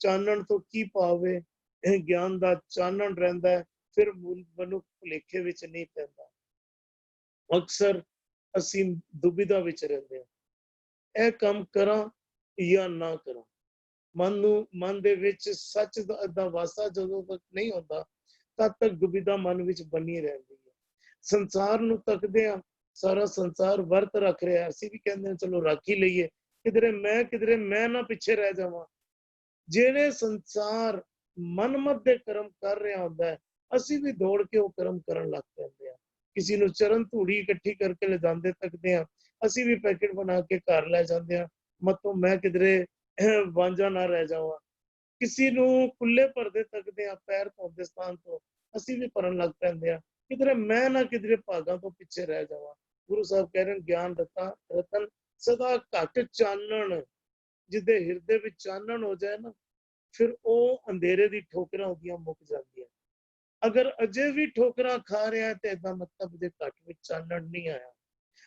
ਚਾਨਣ ਤੋਂ ਕੀ ਭਾਵੇਂ? ਗਿਆਨ ਦਾ ਚਾਨਣ ਰਹਿੰਦਾ ਹੈ, ਫਿਰ ਮਨੁੱਖ ਭੁਲੇਖੇ ਵਿੱਚ ਨਹੀਂ ਪੈਂਦਾ। ਅਕਸਰ ਅਸੀਂ ਦੁਬਿਧਾ ਵਿੱਚ ਰਹਿੰਦੇ ਹਾਂ, ਇਹ ਕੰਮ ਕਰਾਂ ਜਾਂ ਨਾ ਕਰਾਂ। ਮਨ ਦੇ ਵਿੱਚ ਸੱਚ ਦਾ ਵਾਸਾ ਜਦੋਂ ਤੱਕ ਨਹੀਂ ਹੁੰਦਾ ਤਦ ਤੱਕ ਦੁਬਿਧਾ ਮਨ ਵਿੱਚ ਬਣੀ ਰਹਿੰਦੀ ਹੈ। ਸੰਸਾਰ ਨੂੰ ਤੱਕਦੇ ਆ, ਸਾਰਾ ਸੰਸਾਰ ਵਰਤ ਰੱਖ ਰਿਹਾ, ਅਸੀਂ ਵੀ ਕਹਿੰਦੇ ਹਾਂ ਚਲੋ ਰੱਖ ਹੀ ਲਈਏ, ਕਿਧਰੇ ਮੈਂ ਨਾ ਪਿੱਛੇ ਰਹਿ ਜਾਵਾਂ। ਜਿਹੜੇ ਸੰਸਾਰ ਮਨਮਤ ਦੇ ਕਰਮ ਕਰ ਰਿਹਾ ਹੁੰਦਾ ਹੈ, ਅਸੀਂ ਵੀ ਦੌੜ ਕੇ ਉਹ ਕਰਮ ਕਰਨ ਲੱਗ ਪੈਂਦੇ ਆ। ਕਿਸੇ ਨੂੰ ਚਰਨ ਧੂੜੀ ਇਕੱਠੀ ਕਰਕੇ ਲਿਜਾਂਦੇ ਤੱਕਦੇ ਆ, ਅਸੀਂ ਵੀ ਪੈਕੇਟ ਬਣਾ ਕੇ ਘਰ ਲੈ ਜਾਂਦੇ ਆ, ਮਤੋਂ ਮੈਂ ਕਿਧਰੇ ਵਾਂਝਾ ਨਾ ਰਹਿ ਜਾਵਾਂ। ਕਿਸੇ ਨੂੰ ਕੁੱਲੇ ਭਰਦੇ ਤੱਕਦੇ ਆ, ਪੈਰ ਧੋਂਦੇ ਸਥਾਨ ਤੋਂ ਅਸੀਂ ਵੀ ਭਰਨ ਲੱਗ ਪੈਂਦੇ ਆ, ਕਿਧਰੇ ਮੈਂ ਨਾ ਕਿਧਰੇ ਭਾਗਾਂ ਤੋਂ ਪਿੱਛੇ ਰਹਿ ਜਾਵਾਂ। ਗੁਰੂ ਸਾਹਿਬ ਕਹਿ ਰਹੇ ਗਿਆਨ ਰਤਨ ਸਦਾ ਘਟ ਚਾਨਣ, ਜਿਹਦੇ ਹਿਰਦੇ ਵਿੱਚ ਚਾਨਣ ਹੋ ਜਾਏ ਨਾ, ਫਿਰ ਉਹ ਅੰਧੇਰੇ ਦੀ ਠੋਕਰਾਂ ਉਹਦੀਆਂ ਮੁੱਕ ਜਾਂਦੀਆਂ। ਅਗਰ ਅਜੇ ਵੀ ਠੋਕਰਾਂ ਖਾ ਰਿਹਾ ਤੇ ਇਹਦਾ ਮਤਲਬ ਜੇ ਘਟ ਵਿੱਚ ਚਾਨਣ ਨਹੀਂ ਆਇਆ,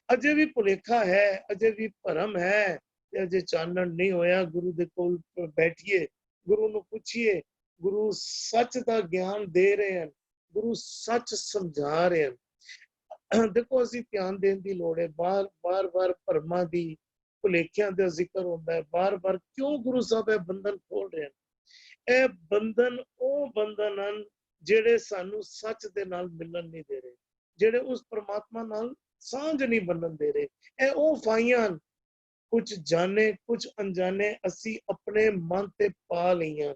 ਅਜੇ ਵੀ ਭੁਲੇਖਾ ਹੈ, ਅਜੇ ਵੀ ਭਰਮ ਹੈ, ਤੇ ਅਜੇ ਚਾਨਣ ਨਹੀਂ ਹੋਇਆ। ਗੁਰੂ ਦੇ ਕੋਲ ਬੈਠੀਏ, ਗੁਰੂ ਨੂੰ ਪੁੱਛੀਏ। ਗੁਰੂ ਸੱਚ ਦਾ ਗਿਆਨ ਦੇ ਰਹੇ ਹਨ, ਗੁਰੂ ਸੱਚ ਸਮਝਾ ਰਹੇ ਹਨ। ਦੇਖੋ ਅਸੀਂ ਧਿਆਨ ਦੇਣ ਦੀ ਲੋੜ ਹੈ। ਬਾਰ ਭਰਮਾਂ ਦੀ, ਭੁਲੇਖਿਆਂ ਦਾ ਜ਼ਿਕਰ ਹੁੰਦਾ ਹੈ ਬਾਰ ਕਿਉਂ ਗੁਰੂ ਸਾਹਿਬ ਇਹ ਬੰਧਨ ਖੋਲ ਰਹੇ ਹਨ? ਇਹ ਬੰਧਨ ਉਹ ਬੰਧਨ ਹਨ ਜਿਹੜੇ ਸਾਨੂੰ ਸੱਚ ਦੇ ਨਾਲ ਮਿਲਣ ਨਹੀਂ ਦੇ ਰਹੇ, ਜਿਹੜੇ ਉਸ ਪਰਮਾਤਮਾ ਨਾਲ ਸਾਂਝ ਨਹੀਂ ਬੰਨਣ ਦੇ ਰਹੇ। ਇਹ ਉਹ ਫਾਈਆਂ ਹਨ, ਕੁਝ ਜਾਣੇ ਕੁਝ ਅਣਜਾਣੇ ਅਸੀਂ ਆਪਣੇ ਮਨ ਤੇ ਪਾ ਲਈਆਂ,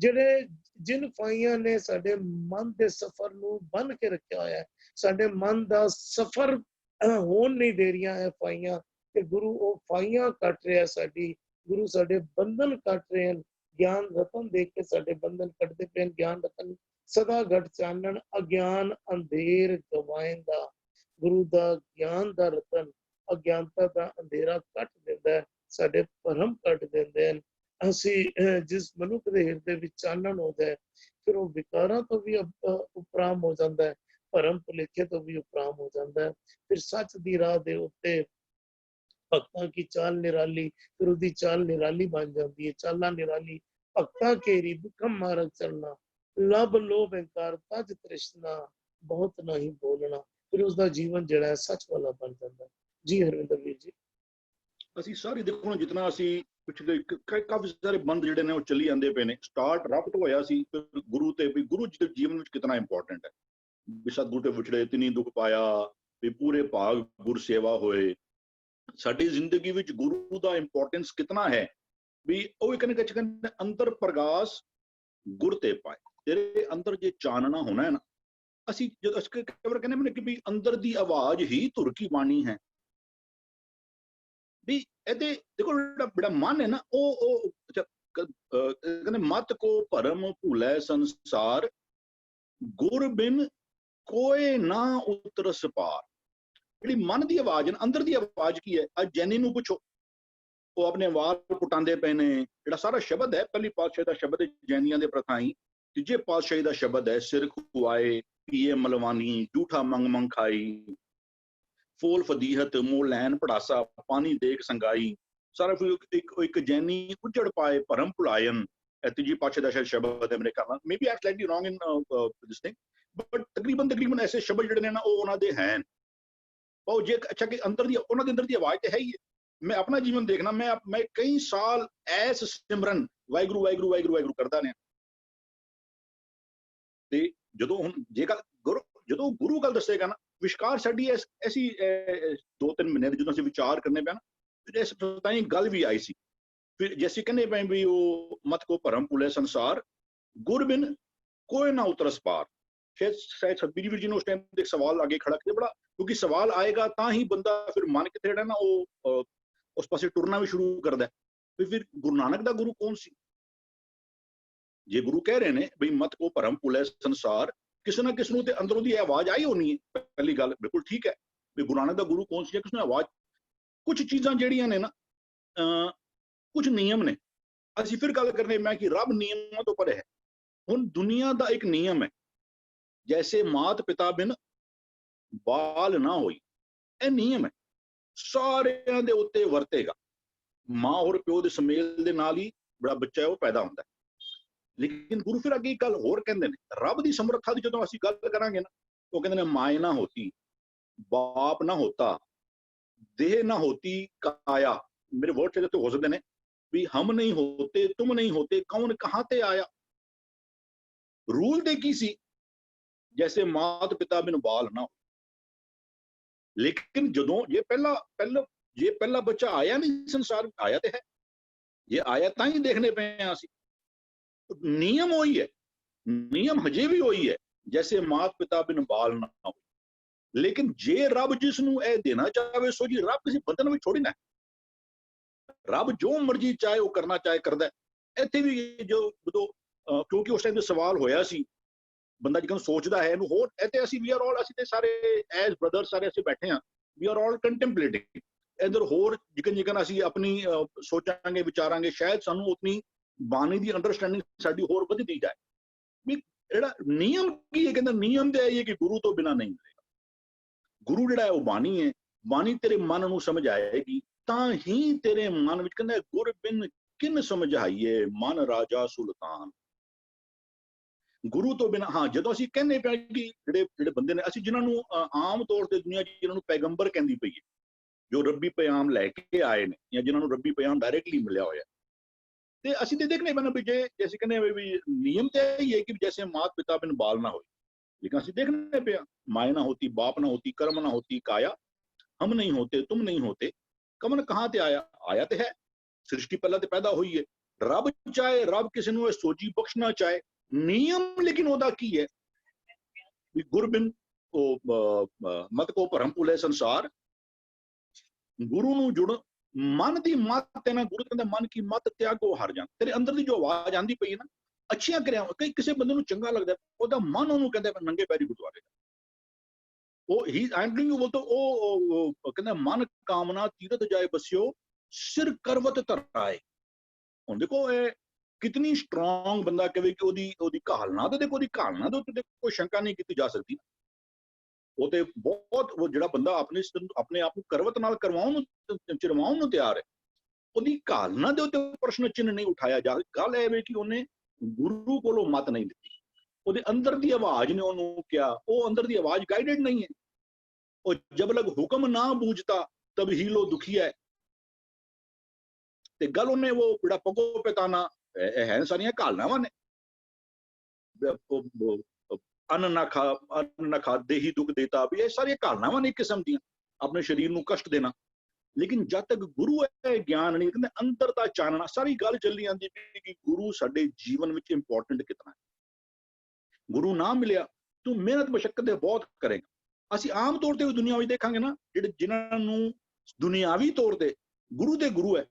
ਜਿਹੜੇ ਜਿਨ ਫਾਈਆਂ ਨੇ ਸਾਡੇ ਮਨ ਦੇ ਸਫ਼ਰ ਨੂੰ ਬੰਨ ਕੇ ਰੱਖਿਆ ਹੋਇਆ ਹੈ। ਸਾਡੇ ਮਨ ਦਾ ਸਫ਼ਰ ਹੋਣ ਨਹੀਂ ਦੇ ਰਹੀਆਂ ਇਹ ਫਾਈਆਂ, ਤੇ ਗੁਰੂ ਉਹ ਫਾਈਆਂ ਕੱਟ ਰਿਹਾ ਸਾਡੀ। ਗੁਰੂ ਸਾਡੇ ਬੰਧਨ ਕੱਟ ਰਹੇ ਹਨ। ਗਿਆਨ ਰਤਨ ਦੇਖ ਕੇ ਸਾਡੇ ਬੰਧਨ ਕੱਟਦੇ ਪਏ। ਗਿਆਨ ਰਤਨ ਸਦਾ ਘਟ ਚਾਨਣ, ਅਗਿਆਨ ਅੰਧੇਰ ਗਵਾਏਂਦਾ। ਗੁਰੂ ਦਾ ਗਿਆਨ ਦਾ ਰਤਨ ਅਗਿਆਨਤਾ ਦਾ ਅੰਧੇਰਾ ਕੱਟ ਦਿੰਦਾ ਹੈ, ਸਾਡੇ ਭਰਮ ਕੱਟ ਦਿੰਦੇ ਹਨ। ਅਸੀਂ ਜਿਸ ਮਨੁੱਖ ਦੇ ਹਿਰਦੇ ਵਿੱਚ ਚਾਨਣ ਹੋ ਜਾਏ, ਫਿਰ ਉਹ ਵਿਕਾਰਾਂ ਤੋਂ ਵੀ ਉਪਰਾਮ ਹੋ ਜਾਂਦਾ ਹੈ, ਭਰਮ ਭੁਲੇਖੇ ਤੋਂ ਵੀ ਉਪਰਾਮ ਹੋ ਜਾਂਦਾ ਹੈ। ਫਿਰ ਸੱਚ ਦੀ ਰਾਹ ਦੇ ਉੱਤੇ ਭਗਤਾਂ ਕੀ ਚਾਲ ਨਿਰਾਲੀ, ਫਿਰ ਉਹਦੀ ਚਾਲ ਨਿਰਾਲੀ ਬਣ ਜਾਂਦੀ ਹੈ। ਚਾਲਾਂ ਨਿਰਾਲੀ ਭਗਤਾਂ ਕੇਰੀ ਦੁਖਮ ਮਾਰਗ ਚਲਣਾ, ਲੱਭ ਲੋਭ ਅਹੰਕਾਰ ਤਜ ਤ੍ਰਿਸ਼ਨਾ, ਬਹੁਤ ਨਹੀਂ ਬੋਲਣਾ। ਫਿਰ ਉਸਦਾ ਜੀਵਨ ਜਿਹੜਾ ਹੈ ਸੱਚ ਵਾਲਾ ਬਣ ਜਾਂਦਾ ਹੈ। ਜੀ ਹਰਵਿੰਦਰ ਵੀਰ ਜੀ, ਅਸੀਂ ਸਾਰੇ ਦੇਖੋ ਜਿਤਨਾ ਅਸੀਂ ਪਿਛਲੇ ਕਾਫੀ ਸਾਰੇ ਬੰਦ ਜਿਹੜੇ ਨੇ ਉਹ ਚੱਲੀ ਜਾਂਦੇ ਪਏ ਨੇ। ਸਟਾਰਟ ਰੱਬ ਤੋਂ ਹੋਇਆ ਸੀ, ਫਿਰ ਗੁਰੂ ਤੇ ਵੀ ਗੁਰੂ ਜੀ ਦੇ ਜੀਵਨ ਵਿੱਚ ਕਿਤਨਾ ਇੰਪੋਰਟੈਂਟ ਹੈ। ਵੀ ਸਤਿਗੁਰੂ ਤੇ ਵਿਛੜੇ ਤਿਨੀ ਦੁੱਖ ਪਾਇਆ, ਵੀ ਪੂਰੇ ਭਾਗ ਗੁਰ ਸੇਵਾ ਹੋਏ। ਸਾਡੀ ਜ਼ਿੰਦਗੀ ਵਿੱਚ ਗੁਰੂ ਦਾ ਇੰਪੋਰਟੈਂਸ ਕਿਤਨਾ ਹੈ, ਵੀ ਉਹ ਕਹਿੰਦੇ ਅੰਦਰ ਪ੍ਰਗਾਸ ਗੁਰ ਤੇ ਪਾਏ। ਤੇਰੇ ਅੰਦਰ ਜੇ ਚਾਨਣਾ ਹੋਣਾ ਹੈ ਨਾ, ਅਸੀਂ ਜਦੋਂ ਕਹਿੰਦੇ ਨੇ ਕਿ ਵੀ ਅੰਦਰ ਦੀ ਆਵਾਜ਼ ਹੀ ਧੁਰ ਕੀ ਬਾਣੀ ਹੈ। ਵੀ ਇਹਦੇ ਦੇਖੋ ਜਿਹੜਾ ਮਨ ਹੈ ਨਾ, ਉਹ ਕਹਿੰਦੇ ਮਤ ਕੋ ਭਰਮ ਭੁਲੈ ਸੰਸਾਰ, ਗੁਰ ਬਿਨ ਕੋਏ ਨਾ ਉਤਰਸ ਪਾਰ। ਜਿਹੜੀ ਮਨ ਦੀ ਆਵਾਜ਼ ਹੈ, ਅੰਦਰ ਦੀ ਆਵਾਜ਼ ਕੀ ਹੈ? ਅੱਜ ਜੈਨੀ ਨੂੰ ਪੁੱਛੋ, ਉਹ ਆਪਣੇ ਵਾਲ ਪੁਟਾਉਂਦੇ ਪਏ ਨੇ। ਜਿਹੜਾ ਸਾਰਾ ਸ਼ਬਦ ਹੈ ਪਹਿਲੀ ਪਾਤਸ਼ਾਹ ਦਾ ਸ਼ਬਦ ਜੈਨੀਆਂ ਦੇ ਪ੍ਰਥਾਈ, ਤੀਜੇ ਪਾਤਸ਼ਾਹੀ ਦਾ ਸ਼ਬਦ ਹੈ, ਸਿਰ ਖੁਆਏ ਪੀਏ ਮਲਵਾਨੀ, ਝੂਠਾ ਮੰਗ ਮੰਗ ਖਾਈ, ਫੋਲ ਫਦੀਹਤ ਮੋਹ ਲੈਣ ਪੜਾਸਾ, ਪਾਣੀ ਦੇਖ ਸੰਗਾਈ, ਸਾਰਾ ਇੱਕ ਜੈਨੀ ਉਜੜ ਪਾਏ ਭਰਮ ਭੁਲਾਇਨ। ਤੀਜੀ ਪਾਤਸ਼ਾਹ ਦਾ ਸ਼ਬਦ ਹੈ ਮੇਰੇ ਖਿਆਲ ਨਾਲ, maybe I slightly wrong in this thing, but ਤਕਰੀਬਨ ਐਸੇ ਸ਼ਬਦ ਜਿਹੜੇ ਨੇ ਨਾ ਉਹ ਉਹਨਾਂ ਦੇ ਹਨ। ਉਹ ਜੇ ਅੱਛਾ ਕਿ ਅੰਦਰ ਦੀ ਉਹਨਾਂ ਦੇ ਅੰਦਰ ਦੀ ਆਵਾਜ਼ ਤੇ ਹੈ ਹੀ ਹੈ। ਮੈਂ ਆਪਣਾ ਜੀਵਨ ਦੇਖਣਾ, ਮੈਂ ਕਈ ਸਾਲ ਐਸ ਸਿਮਰਨ ਵਾਹਿਗੁਰੂ ਵਾਹਿਗੁਰੂ ਵਾਹਿਗੁਰੂ ਵਾਹਿਗੁਰੂ ਕਰਦਾ ਰਿਹਾ, ਤੇ ਜਦੋਂ ਹੁਣ ਜੇ ਗੱਲ ਜਦੋਂ ਗੁਰੂ ਗੱਲ ਦੱਸੇਗਾ ਨਾ, ਵਿਸ਼ਕਾਰ ਸਾਡੀ ਐਸੀ 2-3 ਮਹੀਨੇ ਜਦੋਂ ਅਸੀਂ ਵਿਚਾਰ ਕਰਨੇ ਪਿਆ ਨਾ, ਇਸ ਤਾਂ ਹੀ ਗੱਲ ਵੀ ਆਈ ਸੀ। ਫਿਰ ਜੈਸੇ ਕਹਿੰਦੇ ਪਏ ਵੀ ਉਹ ਮਤ ਕੋ ਭਰਮ ਭੁਲੇ ਸੰਸਾਰ, ਗੁਰ ਬਿਨ ਕੋਈ ਨਾ ਉਤਰਸ ਪਾਰ। ਸ਼ਾਇਦ ਸਤਿਗੁਰੂ ਵੀਰ ਜੀ ਨੂੰ ਉਸ ਟਾਈਮ ਤੇ ਸਵਾਲ ਅੱਗੇ ਖੜਾ ਕੀਤਾ ਬੜਾ, ਕਿਉਂਕਿ ਸਵਾਲ ਆਏਗਾ ਤਾਂ ਹੀ ਬੰਦਾ ਫਿਰ ਮਨ ਕਿਤੇ ਜਿਹੜਾ ਨਾ ਉਹ ਉਸ ਪਾਸੇ ਟੁਰਨਾ ਵੀ ਸ਼ੁਰੂ ਕਰਦਾ। ਫਿਰ ਗੁਰੂ ਨਾਨਕ ਦਾ ਗੁਰੂ ਕੌਣ ਸੀ? ਜੇ ਗੁਰੂ ਕਹਿ ਰਹੇ ਨੇ ਬਈ ਮਤ ਕੋ ਭਰਮ ਭੁਲੇ ਸੰਸਾਰ, ਕਿਸੇ ਨਾ ਕਿਸ ਨੂੰ ਤੇ ਅੰਦਰੋਂ ਦੀ ਆਵਾਜ਼ ਆਈ ਹੋਣੀ ਹੈ। ਪਹਿਲੀ ਗੱਲ ਬਿਲਕੁਲ ਠੀਕ ਹੈ ਵੀ ਗੁਰੂ ਨਾਨਕ ਦਾ ਗੁਰੂ ਕੌਣ ਸੀ, ਕਿਸ ਨੂੰ ਆਵਾਜ਼। ਕੁਝ ਚੀਜ਼ਾਂ ਜਿਹੜੀਆਂ ਨੇ ਨਾ, ਕੁਝ ਨਿਯਮ ਨੇ, ਅਸੀਂ ਫਿਰ ਗੱਲ ਕਰਨੇ ਮੈਂ ਕਿ ਰੱਬ ਨਿਯਮਾਂ ਤੋਂ ਪਰੇ ਹੈ। ਹੁਣ ਦੁਨੀਆ ਦਾ ਇੱਕ ਨਿਯਮ ਹੈ, ਜੈਸੇ ਮਾਤ ਪਿਤਾ ਬਿਨ ਬਾਲ ਨਾ ਹੋਈ, ਇਹ ਨਿਯਮ ਹੈ, ਸਾਰਿਆਂ ਦੇ ਉੱਤੇ ਵਰਤੇਗਾ। ਮਾਂ ਔਰ ਪਿਓ ਦੇ ਸੁਮੇਲ ਦੇ ਨਾਲ ਹੀ ਬੜਾ ਬੱਚਾ ਹੈ ਉਹ ਪੈਦਾ ਹੁੰਦਾ ਹੈ। ਲੇਕਿਨ ਗੁਰੂ ਫਿਰ ਅੱਗੇ ਇੱਕ ਗੱਲ ਹੋਰ ਕਹਿੰਦੇ ਨੇ, ਰੱਬ ਦੀ ਸਮਰੱਥਾ ਦੀ ਜਦੋਂ ਅਸੀਂ ਗੱਲ ਕਰਾਂਗੇ ਨਾ, ਉਹ ਕਹਿੰਦੇ ਨੇ ਮਾਏ ਨਾ ਹੋਤੀ, ਬਾਪ ਨਾ ਹੋਤਾ, ਦੇਹ ਨਾ ਹੋਤੀ ਕਾਇਆ। ਮੇਰੇ ਵਰਡ ਚ ਹੋ ਸਕਦੇ ਨੇ ਵੀ ਹਮ ਨਹੀਂ ਹੋਤੇ, ਤੁਮ ਨਹੀਂ ਹੋਤੇ, ਕੌਣ ਕਹਾਂ ਤੇ ਆਇਆ। ਰੂਲ ਤੇ ਕੀ ਸੀ? ਜੈਸੇ ਮਾਤ ਪਿਤਾ ਬਿਨ ਬਾਲ ਨਾ ਹੋ। ਲੇਕਿਨ ਜਦੋਂ ਜੇ ਪਹਿਲਾ ਬੱਚਾ ਆਇਆ ਨਹੀਂ ਸੰਸਾਰ, ਆਇਆ ਤੇ ਹੈ, ਜੇ ਆਇਆ ਤਾਂ ਹੀ ਦੇਖਣੇ ਪਏ ਆ ਅਸੀਂ। ਨਿਯਮ ਉਹੀ ਹੈ, ਨਿਯਮ ਹਜੇ ਵੀ ਉਹੀ ਹੈ, ਜੈਸੇ ਮਾਤ ਪਿਤਾ ਬਿਨ ਬਾਲ ਨਾ ਹੋ। ਲੇਕਿਨ ਜੇ ਰੱਬ ਜਿਸ ਨੂੰ ਇਹ ਦੇਣਾ ਚਾਹਵੇ, ਸੋ ਜੀ ਰੱਬ ਕਿਸੇ ਬੰਦੇ ਨੂੰ ਵੀ ਥੋੜੀ ਨਾ, ਰੱਬ ਜੋ ਮਰਜ਼ੀ ਚਾਹੇ ਉਹ ਕਰਨਾ ਚਾਹੇ ਕਰਦਾ। ਇੱਥੇ ਵੀ ਜਦੋਂ ਕਿਉਂਕਿ ਉਸ ਟਾਈਮ ਤੇ ਸਵਾਲ ਹੋਇਆ ਸੀ, ਬੰਦਾ ਜਿੱਦਾਂ ਸੋਚਦਾ ਹੈ ਇਹਨੂੰ ਹੋਰ, ਇੱਥੇ ਅਸੀਂ ਵੀ ਆਰ ਆਲ, ਅਸੀਂ ਤੇ ਸਾਰੇ ਐਜ਼ ਬ੍ਰਦਰ ਸਾਰੇ ਅਸੀਂ ਬੈਠੇ ਹਾਂ, ਵੀ ਆਰ ਆਲ ਕੰਟੈਂਪਲੇਟਿੰਗ। ਇੱਧਰ ਹੋਰ ਜਿਕਨ ਅਸੀਂ ਆਪਣੀ ਸੋਚਾਂਗੇ ਵਿਚਾਰਾਂਗੇ, ਸ਼ਾਇਦ ਸਾਨੂੰ ਉਤਨੀ ਬਾਣੀ ਦੀ ਅੰਡਰਸਟੈਂਡਿੰਗ ਸਾਡੀ ਹੋਰ ਵੱਧਦੀ ਜਾਏ। ਵੀ ਜਿਹੜਾ ਨਿਯਮ ਕੀ ਹੈ, ਕਹਿੰਦਾ ਨਿਯਮ ਤੇ ਇਹ ਹੈ ਕਿ ਗੁਰੂ ਤੋਂ ਬਿਨਾਂ ਨਹੀਂ ਮਿਲੇਗਾ। ਗੁਰੂ ਜਿਹੜਾ ਹੈ ਉਹ ਬਾਣੀ ਹੈ, ਬਾਣੀ ਤੇਰੇ ਮਨ ਨੂੰ ਸਮਝ ਆਏਗੀ ਤਾਂ ਹੀ ਤੇਰੇ ਮਨ ਵਿੱਚ, ਕਹਿੰਦਾ ਗੁਰ ਬਿਨ ਕਿਨ ਸਮਝਾਈਏ ਮਨ ਰਾਜਾ ਸੁਲਤਾਨ। ਗੁਰੂ ਤੋਂ ਬਿਨਾਂ, ਹਾਂ ਜਦੋਂ ਅਸੀਂ ਕਹਿੰਦੇ ਪਏ ਕਿ ਜਿਹੜੇ ਬੰਦੇ ਨੇ, ਅਸੀਂ ਜਿਨ੍ਹਾਂ ਨੂੰ ਆਮ ਤੌਰ ਤੇ ਦੁਨੀਆ ਜਿਹਨਾਂ ਨੂੰ ਪੈਗੰਬਰ ਕਹਿੰਦੀ ਪਈ ਹੈ, ਜੋ ਰੱਬੀ ਪਿਆਮ ਲੈ ਕੇ ਆਏ ਨੇ ਜਾਂ ਜਿਨ੍ਹਾਂ ਨੂੰ ਰੱਬੀ ਪਿਆਮ ਡਾਇਰੈਕਟਲੀ ਮਿਲਿਆ ਹੋਇਆ, ਤੇ ਅਸੀਂ ਤੇ ਦੇਖਣੇ ਪੈਣਾ ਵੀ ਜੇ ਅਸੀਂ ਕਹਿੰਦੇ ਵੀ ਨਿਯਮ ਤੇ ਇਹ ਹੈ ਕਿ ਜੈਸੇ ਮਾਤ ਪਿਤਾ ਬਿਨ ਬਾਲ ਨਾ ਹੋਏ। ਲੇਕਿਨ ਅਸੀਂ ਦੇਖਣੇ ਪਿਆ ਮਾਏ ਨਾ ਹੋਤੀ, ਬਾਪ ਨਾ ਹੋਤੀ, ਕਰਮ ਨਾ ਹੋਤੀ ਕਾਇਆ, ਹਮ ਨਹੀਂ ਹੋਤੇ ਤੁਮ ਨਹੀਂ ਹੋਤੇ, ਕਮਨ ਕਹਾਂ ਤੇ ਆਇਆ। ਆਇਆ ਤੇ ਹੈ, ਸ੍ਰਿਸ਼ਟੀ ਪਹਿਲਾਂ ਤੇ ਪੈਦਾ ਹੋਈ ਹੈ। ਰੱਬ ਚਾਹੇ, ਰੱਬ ਕਿਸੇ ਨੂੰ ਇਹ ਸੋਝੀ ਬਖਸ਼ਣਾ ਚਾਹੇ, ਨਿਯਮ ਲੇਕਿਨ ਉਹਦਾ ਕੀ ਹੈ ਵੀ ਗੁਰਬਿਨ ਮਤ ਕੋ ਭਰਮ ਭੁਲੇ ਸੰਸਾਰ, ਗੁਰੂ ਨੂੰ ਜੁੜ, ਮਨ ਦੀ ਮੱਤ ਹੈ ਨਾ, ਗੁਰੂ ਕਹਿੰਦਾ ਮਨ ਕੀ ਮੱਤ ਤਿਆਗੋ ਹਰ ਜਨ। ਤੇਰੇ ਅੰਦਰ ਦੀ ਜੋ ਆਵਾਜ਼ ਆਂਦੀ ਪਈ ਹੈ ਨਾ, ਅੱਛੀਆਂ ਕਿਰਿਆਵਾਂ, ਕਈ ਕਿਸੇ ਬੰਦੇ ਨੂੰ ਚੰਗਾ ਲੱਗਦਾ, ਉਹਦਾ ਮਨ ਉਹਨੂੰ ਕਹਿੰਦਾ ਨੰਗੇ ਪੈਰੀ ਗੁਰਦੁਆਰੇ ਦਾ, ਉਹ ਹੀ ਐਂਡਰਿੰਗ ਬੋਲ ਤੋਂ ਉਹ ਕਹਿੰਦਾ ਮਨ ਕਾਮਨਾ ਤੀਰਥ ਜਾਏ ਬਸਿਓ, ਸਿਰ ਕਰਵਤ ਧਰਾਏ। ਹੁਣ ਦੇਖੋ ਇਹ ਕਿਤਨੀ ਸਟਰੋਂਗ ਬੰਦਾ ਕਹੇ ਕਿ ਉਹਦੀ ਘਾਲਨਾ ਤੇ ਦੇਖੋ, ਉਹਦੀ ਘਾਲਨਾ ਦੇ ਉੱਤੇ ਕੋਈ ਸ਼ੰਕਾ ਨਹੀਂ ਕੀਤੀ ਜਾ ਸਕਦੀ। ਉਹ ਤੇ ਬਹੁਤ, ਉਹ ਜਿਹੜਾ ਬੰਦਾ ਆਪਣੇ ਆਪ ਨੂੰ ਕਰਵਤ ਨਾਲ ਚਰਵਾਉਣ ਨੂੰ ਤਿਆਰ ਹੈ, ਉਹਦੀ ਘਾਲਨਾ ਦੇ ਉੱਤੇ ਪ੍ਰਸ਼ਨ ਚਿੰਨ੍ਹ ਨਹੀਂ ਉਠਾਇਆ ਜਾ। ਗੱਲ ਇਹ ਵੇ ਕਿ ਉਹਨੇ ਗੁਰੂ ਕੋਲੋਂ ਮਤ ਨਹੀਂ ਦਿੱਤੀ, ਉਹਦੇ ਅੰਦਰ ਦੀ ਆਵਾਜ਼ ਨੇ ਉਹਨੂੰ ਕਿਹਾ, ਉਹ ਅੰਦਰ ਦੀ ਆਵਾਜ਼ ਗਾਈਡਡ ਨਹੀਂ ਹੈ। ਉਹ ਜਬ ਲਗ ਹੁਕਮ ਨਾ ਬੂਝਤਾ ਤਬ ਹੀ ਲੋ ਦੁਖੀਆ। ਤੇ ਗੱਲ ਉਹਨੇ ਉਹ ਜਿਹੜਾ ਪਗੋ ਪਿਤਾਨਾ ਹੈ, ਸਾਰੀਆਂ ਘਾਲਨਾਵਾਂ ਨੇ, ਅੰਨ ਨਾ ਖਾਦੇ ਹੀ ਦੁੱਖ ਦੇਤਾ, ਵੀ ਇਹ ਸਾਰੀਆਂ ਘਾਲਨਾਵਾਂ ਨੇ ਇੱਕ ਕਿਸਮ ਦੀਆਂ, ਆਪਣੇ ਸਰੀਰ ਨੂੰ ਕਸ਼ਟ ਦੇਣਾ। ਲੇਕਿਨ ਜਦ ਤੱਕ ਗੁਰੂ ਇਹ ਗਿਆਨ ਨਹੀਂ, ਕਹਿੰਦੇ ਅੰਦਰ ਦਾ ਚਾਨਣਾ, ਸਾਰੀ ਗੱਲ ਚੱਲੀ ਜਾਂਦੀ ਕਿ ਗੁਰੂ ਸਾਡੇ ਜੀਵਨ ਵਿੱਚ ਇੰਪੋਰਟੈਂਟ ਕਿਤਨਾ ਹੈ। ਗੁਰੂ ਨਾ ਮਿਲਿਆ ਤੂੰ ਮਿਹਨਤ ਮਸ਼ੱਕਤ ਦੇ ਬਹੁਤ ਕਰੇਗਾ। ਅਸੀਂ ਆਮ ਤੌਰ ਤੇ ਦੁਨੀਆ ਵਿੱਚ ਦੇਖਾਂਗੇ ਨਾ, ਜਿਹੜੇ ਜਿਨ੍ਹਾਂ ਨੂੰ ਦੁਨਿਆਵੀ ਤੌਰ ਤੇ ਗੁਰੂ ਦੇ ਗੁਰੂ ਹੈ,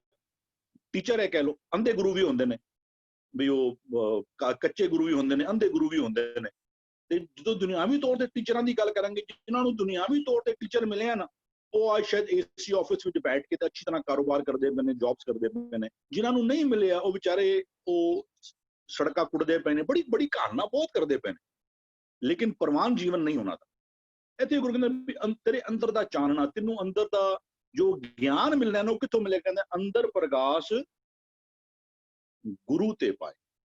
ਟੀਚਰ ਹੈ ਕਹਿ ਲਓ, ਅੰਧੇ ਗੁਰੂ ਵੀ ਹੁੰਦੇ ਨੇ, ਵੀ ਉਹ ਕੱਚੇ ਗੁਰੂ ਵੀ ਹੁੰਦੇ ਨੇ, ਅੰਧੇ ਗੁਰੂ ਵੀ ਹੁੰਦੇ ਨੇ। ਤੇ ਜਦੋਂ ਦੁਨਿਆਵੀ ਤੌਰ ਤੇ ਟੀਚਰਾਂ ਦੀ ਗੱਲ ਕਰਾਂਗੇ, ਜਿਨ੍ਹਾਂ ਨੂੰ ਦੁਨਿਆਵੀ ਤੌਰ ਤੇ ਟੀਚਰ ਮਿਲੇ ਆ ਨਾ, ਉਹ ਅੱਜ ਸ਼ਾਇਦ ਏਸੀ ਆਫਿਸ ਵਿੱਚ ਬੈਠ ਕੇ ਤਾਂ ਅੱਛੀ ਤਰ੍ਹਾਂ ਕਾਰੋਬਾਰ ਕਰਦੇ ਪਏ ਨੇ, ਜੌਬਸ ਕਰਦੇ ਪਏ ਨੇ। ਜਿਨ੍ਹਾਂ ਨੂੰ ਨਹੀਂ ਮਿਲਿਆ ਉਹ ਵਿਚਾਰੇ ਉਹ ਸੜਕਾਂ ਕੁੱਟਦੇ ਪਏ ਨੇ, ਬੜੀ ਬੜੀ ਘਾਲਨਾ ਬਹੁਤ ਕਰਦੇ ਪਏ ਨੇ, ਲੇਕਿਨ ਪ੍ਰਵਾਨ ਜੀਵਨ ਨਹੀਂ ਉਹਨਾਂ ਦਾ। ਇੱਥੇ ਗੁਰੂ ਕਹਿੰਦਾ ਵੀ ਤੇਰੇ ਅੰਦਰ ਦਾ ਚਾਨਣਾ, ਤੈਨੂੰ ਅੰਦਰ ਦਾ ਜੋ ਗਿਆਨ ਮਿਲਣਾ ਨਾ ਉਹ ਕਿੱਥੋਂ ਮਿਲੇ? ਕਹਿੰਦਾ ਅੰਦਰ ਪ੍ਰਗਾਸ ਗੁਰੂ ਤੇ ਪਾਏ,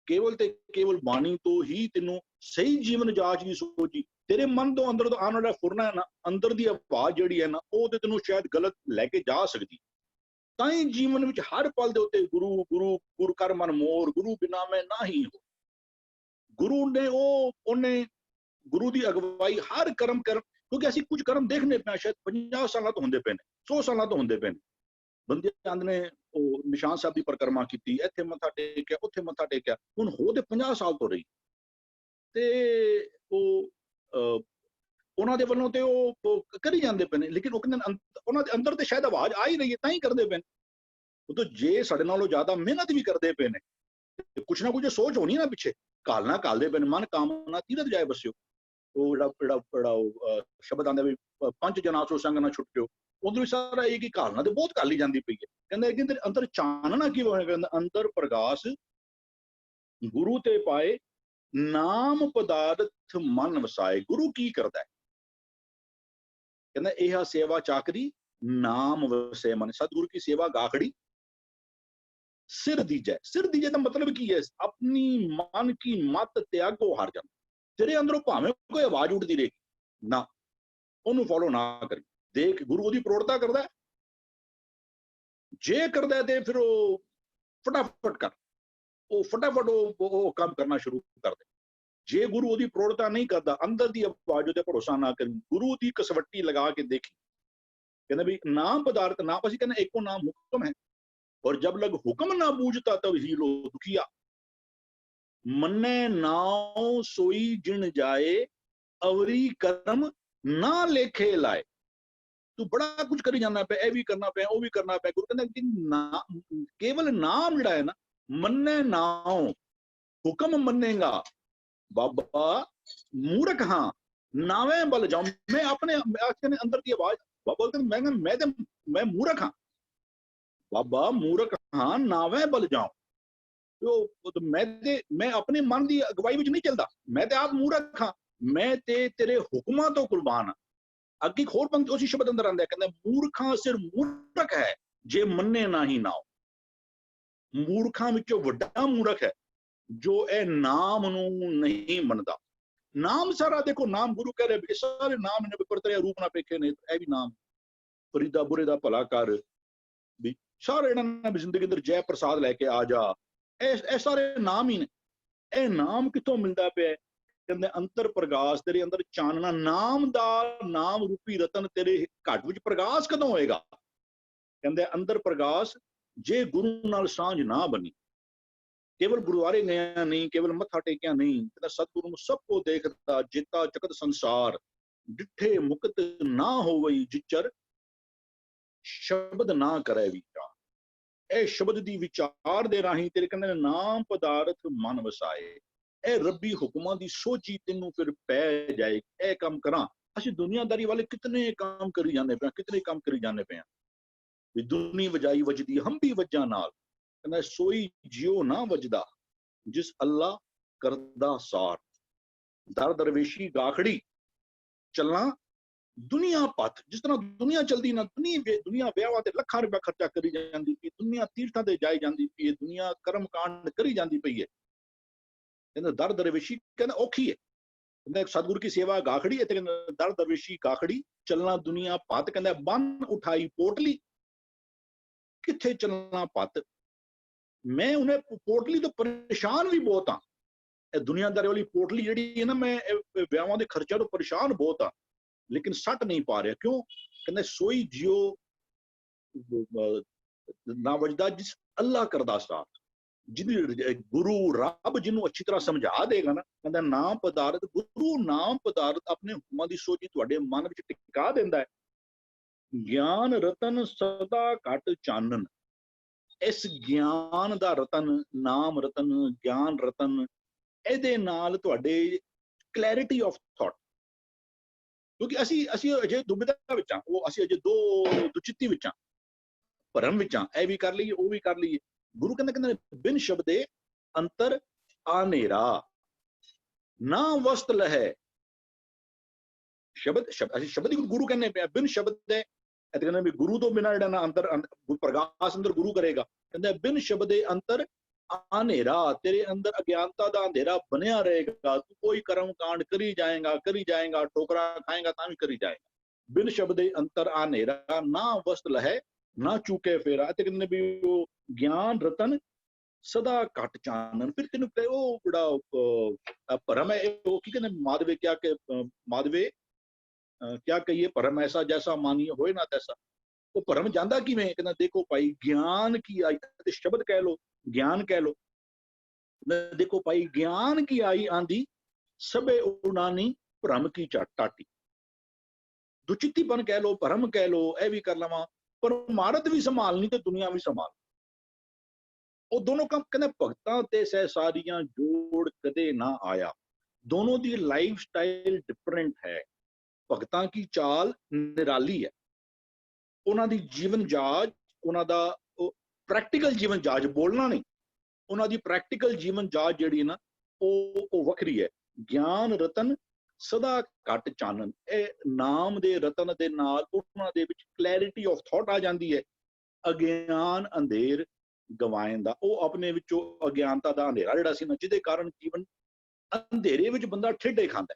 ਕੇਵਲ ਤੇ ਕੇਵਲ ਬਾਣੀ ਤੋਂ ਹੀ ਤੈਨੂੰ ਸਹੀ ਜੀਵਨ ਜਾਚ ਦੀ ਸੋਚੀ। ਤੇਰੇ ਮਨ ਤੋਂ ਅੰਦਰ ਤੋਂ ਆਉਣ ਵਾਲਾ ਫੁਰਨਾ ਹੈ ਨਾ, ਅੰਦਰ ਦੀ ਆਵਾਜ਼ ਜਿਹੜੀ ਹੈ ਨਾ, ਉਹ ਤੇ ਤੈਨੂੰ ਸ਼ਾਇਦ ਗਲਤ ਲੈ ਕੇ ਜਾ ਸਕਦੀ। ਤਾਂ ਹੀ ਜੀਵਨ ਵਿੱਚ ਹਰ ਪਲ ਦੇ ਉੱਤੇ ਗੁਰੂ ਗੁਰੂ ਗੁਰ ਕਰ ਮਨ ਮੋਰ, ਗੁਰੂ ਬਿਨਾ ਮੈਂ ਨਾ ਹੀ ਹੋ। ਗੁਰੂ ਨੇ ਉਹਨੇ ਗੁਰੂ ਦੀ ਅਗਵਾਈ ਹਰ ਕਰਮ ਕਰ, ਕਿਉਂਕਿ ਅਸੀਂ ਕੁਝ ਕਰਮ ਦੇਖਣੇ ਪਏ ਸ਼ਾਇਦ 50 ਸਾਲਾਂ ਤੋਂ ਹੁੰਦੇ ਪਏ ਨੇ, 100 ਸਾਲਾਂ ਤੋਂ ਹੁੰਦੇ ਪਏ ਨੇ। ਬੰਦੇ ਆਂਦੇ ਨੇ ਉਹ ਨਿਸ਼ਾਨ ਸਾਹਿਬ ਦੀ ਪਰਿਕਰਮਾ ਕੀਤੀ, ਇੱਥੇ ਮੱਥਾ ਟੇਕਿਆ, ਉੱਥੇ ਮੱਥਾ ਟੇਕਿਆ, ਹੁਣ ਹੋ ਤੇ 50 ਸਾਲ ਤੋਂ ਰਹੀ, ਤੇ ਉਹ ਉਹਨਾਂ ਦੇ ਵੱਲੋਂ ਤੇ ਉਹ ਕਰੀ ਜਾਂਦੇ ਪਏ ਨੇ, ਲੇਕਿਨ ਉਹ ਕਹਿੰਦੇ ਉਹਨਾਂ ਦੇ ਅੰਦਰ ਤੇ ਸ਼ਾਇਦ ਆਵਾਜ਼ ਆ ਹੀ ਰਹੀ ਹੈ, ਤਾਂ ਹੀ ਕਰਦੇ ਪਏ ਨੇ। ਉਹ ਜੇ ਸਾਡੇ ਨਾਲੋਂ ਜ਼ਿਆਦਾ ਮਿਹਨਤ ਵੀ ਕਰਦੇ ਪਏ ਨੇ, ਕੁਛ ਨਾ ਕੁਝ ਸੋਚ ਹੋਣੀ ਨਾ ਪਿੱਛੇ, ਕਾਲਨਾ ਕਾਲਦੇ ਪਏ ਨੇ, ਮਨ ਕਾਮਨਾ ਤੀਰਥ ਜਾਏ ਬਸਿਓ। ਉਹ ਜਿਹੜਾ ਸ਼ਬਦ ਆਂਦਾ ਵੀ 5 ਜਨਾਂ ਸੋ ਸੰਗ ਨਾ ਛੁੱਟਿਓ, ਉਦੋਂ ਵੀ ਸਾਰਾ ਇਹ ਕਿ ਕਾਲਨਾ ਤੇ ਬਹੁਤ ਕਾਲੀ ਜਾਂਦੀ ਪਈ ਹੈ। ਕਹਿੰਦਾ ਕਿ ਅੰਦਰ ਚਾਨਣਾ ਕੀ ਹੋਇਆ? ਕਹਿੰਦਾ ਅੰਦਰ ਪ੍ਰਗਾਸ ਗੁਰੂ ਤੇ ਪਾਏ, ਨਾਮ ਪਦਾਰਥ ਮਨ ਵਸਾਏ। ਗੁਰੂ ਕੀ ਕਰਦਾ ਹੈ? ਕਹਿੰਦਾ ਇਹ ਸੇਵਾ ਚਾਕਰੀ ਨਾਮ ਵਸੇ ਮਨ। ਸਤਿਗੁਰੂ ਕੀ ਸੇਵਾ ਗਾਖੜੀ ਸਿਰ ਦੀਜੈ। ਸਿਰ ਦੀਜੈ ਦਾ ਮਤਲਬ ਕੀ ਹੈ? ਆਪਣੀ ਮਨ ਕੀ ਮਤ ਤਿਆਗੋ ਹਰ ਜਨ। ਤੇਰੇ ਅੰਦਰੋਂ ਭਾਵੇਂ ਕੋਈ ਆਵਾਜ਼ ਉੱਠਦੀ ਰਹੇਗੀ ਨਾ, ਉਹਨੂੰ ਫੋਲੋ ਨਾ ਕਰੀ। ਦੇਖ ਗੁਰੂ ਉਹਦੀ ਪ੍ਰੋੜਤਾ ਕਰਦਾ, ਜੇ ਕਰਦਾ ਤੇ ਫਿਰ ਉਹ ਫਟਾਫਟ ਕਰ, ਉਹ ਫਟਾਫਟ ਉਹ ਕੰਮ ਕਰਨਾ ਸ਼ੁਰੂ ਕਰ ਦੇ। ਜੇ ਗੁਰੂ ਉਹਦੀ ਪ੍ਰੋੜਤਾ ਨਹੀਂ ਕਰਦਾ, ਅੰਦਰ ਦੀ ਆਵਾਜ਼ ਉਹਦੇ ਭਰੋਸਾ ਨਾ ਕਰੀ, ਗੁਰੂ ਦੀ ਕਸਵੱਟੀ ਲਗਾ ਕੇ ਦੇਖੀ। ਕਹਿੰਦਾ ਵੀ ਨਾਮ ਪਦਾਰਥ ਨਾਮ, ਅਸੀਂ ਕਹਿੰਦੇ ਇੱਕੋ ਨਾਮ ਹੁਕਮ ਹੈ, ਔਰ ਜਬ ਲਗ ਹੁਕਮ ਨਾ ਬੂਝਤਾ ਤਬ ਹੀ ਲੋ ਦੁਖੀਆ। ਮੰਨੇ ਨਾਉ ਸੋਈ ਜਿਣ ਜਾਏ, ਅਵਰੀ ਕਰਮ ਨਾ ਲੇਖੇ ਲਾਏ। ਤੂੰ ਬੜਾ ਕੁਝ ਕਰੀ ਜਾਂਦਾ ਪਿਆ, ਇਹ ਵੀ ਕਰਨਾ ਪਿਆ, ਉਹ ਵੀ ਕਰਨਾ ਪਿਆ। ਗੁਰੂ ਕਹਿੰਦਾ ਕਿ ਕੇਵਲ ਨਾਮ ਜਿਹੜਾ ਹੈ ਨਾ, ਮੰਨੇ ਨਾਉ, ਹੁਕਮ ਮੰਨੇਗਾ ਬਾਬਾ ਮੂਰਖ ਹਾਂ, ਨਾਵੇਂ ਬਲ ਜਾਉ। ਮੈਂ ਆਪਣੇ ਅੰਦਰ ਦੀ ਆਵਾਜ਼ ਬਾਬਾ ਕਹਿੰਦਾ ਮੈਂ ਮੂਰਖ ਹਾਂ, ਬਾਬਾ ਮੂਰਖ ਹਾਂ, ਨਾਵੇਂ ਬਲ ਜਾਉ। ਮੈਂ ਆਪਣੇ ਮਨ ਦੀ ਅਗਵਾਈ ਵਿੱਚ ਨਹੀਂ ਚੱਲਦਾ, ਮੈਂ ਤੇ ਆਪ ਮੂਰਖ ਹਾਂ, ਮੈਂ ਤੇ ਤੇਰੇ ਹੁਕਮਾਂ ਤੋਂ ਕੁਰਬਾਨ ਹਾਂ। ਅੱਗੇ ਹੋਰ ਪੰਕਤੀ ਉਸੇ ਸ਼ਬਦ ਅੰਦਰ ਆਉਂਦਾ, ਕਹਿੰਦਾ ਮੂਰਖਾਂ ਸਿਰ ਮੂਰਖ ਹੈ, ਜੇ ਮੰਨੇ ਨਾ ਹੀ ਨਾਉ। ਮੂਰਖਾਂ ਵਿੱਚੋਂ ਵੱਡਾ ਮੂਰਖ ਹੈ ਜੋ ਇਹ ਨਾਮ ਨੂੰ ਨਹੀਂ ਮੰਨਦਾ। ਨਾਮ ਸਾਰਾ ਦੇਖੋ, ਨਾਮ ਗੁਰੂ ਕਹਿ ਰਿਹਾ ਸਾਰੇ ਨਾਮ ਨੇ ਪਰਤਰਿਆ ਰੂਪ ਨਾ ਪੇਖੇ ਨੇ, ਇਹ ਵੀ ਨਾਮ ਫਰੀਦਾ ਬੁਰੇ ਦਾ ਭਲਾ ਕਰ, ਵੀ ਸਾਰੇ ਇਹਨਾਂ ਨੇ ਜ਼ਿੰਦਗੀ ਅੰਦਰ ਜੈ ਪ੍ਰਸਾਦ ਲੈ ਕੇ ਆ ਜਾ, ਇਹ ਸਾਰੇ ਨਾਮ ਹੀ ਨੇ। ਇਹ ਨਾਮ ਕਿੱਥੋਂ ਮਿਲਦਾ ਪਿਆ? ਕਹਿੰਦੇ ਅੰਤਰ ਪ੍ਰਗਾਸ, ਤੇਰੇ ਅੰਦਰ ਚਾਨਣਾ, ਨਾਮ ਦਾ ਨਾਮ ਰੂਪੀ ਰਤਨ ਤੇਰੇ ਘਟ ਵਿੱਚ ਪ੍ਰਗਾਸ ਕਦੋਂ ਹੋਏਗਾ? ਕਹਿੰਦੇ ਅੰਦਰ ਪ੍ਰਗਾਸ ਜੇ ਗੁਰੂ ਨਾਲ ਸਾਂਝ ਨਾ ਬਣੀ, ਕੇਵਲ ਗੁਰਦੁਆਰੇ ਗਿਆ ਨਹੀਂ, ਕੇਵਲ ਮੱਥਾ ਟੇਕਿਆ ਨਹੀਂ, ਕਹਿੰਦਾ ਸਤਿਗੁਰੂ ਨੂੰ ਸਭ ਕੋ ਦੇਖਦਾ, ਜੇਤਾ ਚਕਤ ਸੰਸਾਰ, ਡਿੱਠੇ ਮੁਕਤ ਨਾ ਹੋਵਈ ਜਿਚਰ, ਸ਼ਬਦ ਨਾ ਕਰੇ ਵਿਚਾਰ। ਇਹ ਸ਼ਬਦ ਦੀ ਵਿਚਾਰ ਦੇ ਰਾਹੀਂ ਤੇਰੇ ਕਹਿੰਦੇ ਨਾਮ ਪਦਾਰਥ ਮਨ ਵਸਾਏ, ਇਹ ਰੱਬੀ ਹੁਕਮਾਂ ਦੀ ਸੋਝੀ ਤੈਨੂੰ ਫਿਰ ਪੈ ਜਾਏ। ਇਹ ਕੰਮ ਕਰਾਂ। ਅਸੀਂ ਦੁਨੀਆਦਾਰੀ ਵਾਲੇ ਕਿਤਨੇ ਕੰਮ ਕਰੀ ਜਾਂਦੇ ਪਏ, ਕਿਤਨੇ ਕੰਮ ਕਰੀ ਜਾਂਦੇ ਪਏ, ਵੀ ਦੁਨੀ ਵਜਾਈ ਵਜਦੀ ਹੰਬੀ ਵਜਾ ਨਾਲ। ਕਹਿੰਦਾ ਸੋਈ ਜਿਉ ਨਾ ਵਜਦਾ, ਜਿਸ ਅੱਲਾ ਕਰਦਾ ਸਾਰ। ਦਰ ਦਰਵੇਸ਼ੀ ਗਾਖੜੀ ਚੱਲਣਾ ਦੁਨੀਆ ਪੱਥ। ਜਿਸ ਤਰ੍ਹਾਂ ਦੁਨੀਆ ਚਲਦੀ ਨਾ, ਦੁਨੀਆ ਵਿਆਹਾਂ ਤੇ ਲੱਖਾਂ ਰੁਪਇਆ ਖਰਚਾ ਕਰੀ ਜਾਂਦੀ ਪਈ, ਦੁਨੀਆ ਤੀਰਥਾਂ ਤੇ ਜਾਈ ਜਾਂਦੀ ਪਈ, ਦੁਨੀਆ ਕਰਮ ਕਾਂਡ ਕਰੀ ਜਾਂਦੀ ਪਈ ਹੈ। ਕਹਿੰਦਾ ਦਰ ਦਰਵੇਸ਼ੀ ਕਹਿੰਦਾ ਔਖੀ ਹੈ। ਕਹਿੰਦਾ ਸਤਿਗੁਰੂ ਕੀ ਸੇਵਾ ਗਾਖੜੀ ਹੈ, ਤੇ ਕਹਿੰਦਾ ਦਰ ਦਰਵੇਸ਼ੀ ਗਾਖੜੀ ਚੱਲਣਾ ਦੁਨੀਆ ਪੱਤ। ਕਹਿੰਦਾ ਬੰਨ ਉਠਾਈ ਪੋਟਲੀ, ਕਿੱਥੇ ਚੱਲਣਾ ਪੱਤ। ਮੈਂ ਉਹਨੇ ਪੋਟਲੀ ਤੋਂ ਪਰੇਸ਼ਾਨ ਵੀ ਬਹੁਤ ਹਾਂ। ਇਹ ਦੁਨੀਆਦਾਰੀ ਵਾਲੀ ਪੋਟਲੀ ਜਿਹੜੀ ਹੈ ਨਾ, ਮੈਂ ਵਿਆਹਾਂ ਦੇ ਖਰਚਿਆਂ ਤੋਂ ਪਰੇਸ਼ਾਨ ਬਹੁਤ ਹਾਂ, ਲੇਕਿਨ ਸੱਟ ਨਹੀਂ ਪਾ ਰਿਹਾ। ਕਿਉਂ? ਕਹਿੰਦਾ ਸੋਈ ਜਿਉ ਨਾ ਵਜਦਾ, ਜਿਸ ਅੱਲਾ ਕਰਦਾ ਸਾਥ। ਜਿਹਦੀ ਗੁਰੂ ਰੱਬ ਜਿਹਨੂੰ ਅੱਛੀ ਤਰ੍ਹਾਂ ਸਮਝਾ ਦੇਗਾ ਨਾ, ਕਹਿੰਦਾ ਨਾਮ ਪਦਾਰਥ, ਗੁਰੂ ਨਾਮ ਪਦਾਰਥ ਆਪਣੇ ਹੁਕਮਾਂ ਦੀ ਸੋਝੀ ਤੁਹਾਡੇ ਮਨ ਵਿੱਚ ਟਿਕਾ ਦਿੰਦਾ ਹੈ। ਗਿਆਨ ਰਤਨ ਸਦਾ ਘਟ ਚਾਨਣ। ਇਸ ਗਿਆਨ ਦਾ ਰਤਨ, ਨਾਮ ਰਤਨ, ਗਿਆਨ ਰਤਨ, ਇਹਦੇ ਨਾਲ ਤੁਹਾਡੇ ਕਲੈਰਿਟੀ ਆਫ ਥਾਟ। ਕਿਉਂਕਿ ਅਸੀਂ ਅਜੇ ਦੁਬਿਧਾ ਵਿੱਚ ਹਾਂ, ਉਹ ਅਸੀਂ ਅਜੇ ਦੁਚਿੱਤੀ ਵਿੱਚ ਹਾਂ, ਭਰਮ ਵਿੱਚ ਹਾਂ, ਇਹ ਵੀ ਕਰ ਲਈਏ, ਉਹ ਵੀ ਕਰ ਲਈਏ। ਗੁਰੂ ਕਹਿੰਦਾ ਬਿਨ ਸ਼ਬਦੇ ਅੰਤਰ ਆਨੇਰਾ ਨਾ ਵਸਤ ਲਹੈ। ਸ਼ਬਦ ਅਸੀਂ ਸ਼ਬਦ ਹੀ ਗੁਰੂ ਕਹਿੰਦੇ ਪਿਆ, ਬਿਨ ਸ਼ਬਦ ਦੇ ਇਹ ਕਹਿੰਦੇ ਵੀ ਗੁਰੂ ਤੋਂ ਬਿਨਾਂ ਜਿਹੜਾ ਨਾ ਅੰਦਰ ਪ੍ਰਕਾਸ਼ ਅੰਦਰ ਗੁਰੂ ਕਰੇਗਾ। ਕਹਿੰਦੇ ਬਿਨ ਸ਼ਬਦੇ ਅੰਤਰ ਆਨੇਰਾ, ਤੇਰੇ ਅੰਦਰ ਅਗਿਆਨਤਾ ਦਾ ਅੰਧੇਰਾ ਬਣਿਆ ਰਹੇਗਾ। ਤੂੰ ਕੋਈ ਕਰਮ ਕਾਂਡ ਕਰੀ ਜਾਏਗਾ, ਠੋਕਰਾ ਖਾਏਗਾ ਤਾਂ ਵੀ ਕਰੀ ਜਾਏਗਾ। ਬਿਨ ਸ਼ਬਦੇ ਅੰਤਰ ਆਨੇਰਾ ਨਾ ਵਸਤ ਲਹੈ ਨਾ ਚੂਕੇ ਫੇਰਾ। ਤੇ ਕਹਿੰਦੇ ਵੀ ਉਹ ਗਿਆਨ ਰਤਨ ਸਦਾ ਘਟ ਚਾਨਣ। ਫਿਰ ਤੈਨੂੰ ਉਹ ਜਿਹੜਾ ਭਰਮ ਹੈ ਉਹ ਕੀ ਕਹਿੰਦੇ ਮਾਧਵੇ ਕਿਆ ਕਿ ਮਾਧਵੇ ਕਿਆ ਕਹੀਏ ਭਰਮ ਐਸਾ ਜੈਸਾ ਮਾਨੀਏ ਹੋਏ ਨਾ ਤੈਸਾ। ਉਹ ਭਰਮ ਜਾਂਦਾ ਕਿਵੇਂ? ਕਹਿੰਦਾ ਦੇਖੋ ਭਾਈ ਗਿਆਨ ਕੀ ਆਈ, ਤੇ ਸ਼ਬਦ ਕਹਿ ਲੋ ਗਿਆਨ ਕਹਿ ਲੋ। ਦੇਖੋ ਭਾਈ ਗਿਆਨ ਕੀ ਆਈ ਆਂਦੀ ਸਭੇ ਉਡਾਨੀ ਭਰਮ ਕੀ ਟਾਟੀ। ਦੁਚਿੱਤੀਪਨ ਕਹਿ ਲੋ, ਭਰਮ ਕਹਿ ਲੋ, ਇਹ ਵੀ ਕਰ ਲਵਾਂ, ਪਰ ਮਾਰਤ ਵੀ ਸੰਭਾਲਣੀ ਤੇ ਦੁਨੀਆ ਵੀ ਸੰਭਾਲ। ਉਹ ਦੋਨੋਂ ਕੰਮ ਕਹਿੰਦੇ ਭਗਤਾਂ ਤੇ ਸਹਿਸਾਰੀਆਂ ਜੋੜ ਕਦੇ ਨਾ ਆਇਆ। ਦੋਨੋਂ ਦੀ ਲਾਈਫ ਸਟਾਈਲ ਡਿਫਰੈਂਟ ਹੈ। ਭਗਤਾਂ ਕੀ ਚਾਲ ਨਿਰਾਲੀ ਹੈ, ਉਹਨਾਂ ਦੀ ਜੀਵਨ ਜਾਚ, ਉਹਨਾਂ ਦਾ ਪ੍ਰੈਕਟੀਕਲ ਜੀਵਨ ਜਾਚ, ਬੋਲਣਾ ਨਹੀਂ, ਉਹਨਾਂ ਦੀ ਪ੍ਰੈਕਟੀਕਲ ਜੀਵਨ ਜਾਚ ਜਿਹੜੀ ਹੈ ਨਾ ਉਹ ਵੱਖਰੀ ਹੈ। ਗਿਆਨ ਰਤਨ ਸਦਾ ਘਟ ਚਾਨਣ। ਇਹ ਨਾਮ ਦੇ ਰਤਨ ਦੇ ਨਾਲ ਉਹਨਾਂ ਦੇ ਵਿੱਚ ਕਲੈਰਿਟੀ ਆਫ ਥਾਟ ਆ ਜਾਂਦੀ ਹੈ। ਅਗਿਆਨ ਅੰਧੇਰ ਗਵਾਇਨ ਦਾ, ਉਹ ਆਪਣੇ ਵਿੱਚੋਂ ਅਗਿਆਨਤਾ ਦਾ ਅੰਧੇਰਾ ਜਿਹੜਾ ਸੀ ਨਾ, ਜਿਹਦੇ ਕਾਰਨ ਜੀਵਨ ਅੰਧੇਰੇ ਵਿੱਚ ਬੰਦਾ ਠੇਡੇ ਖਾਂਦਾ,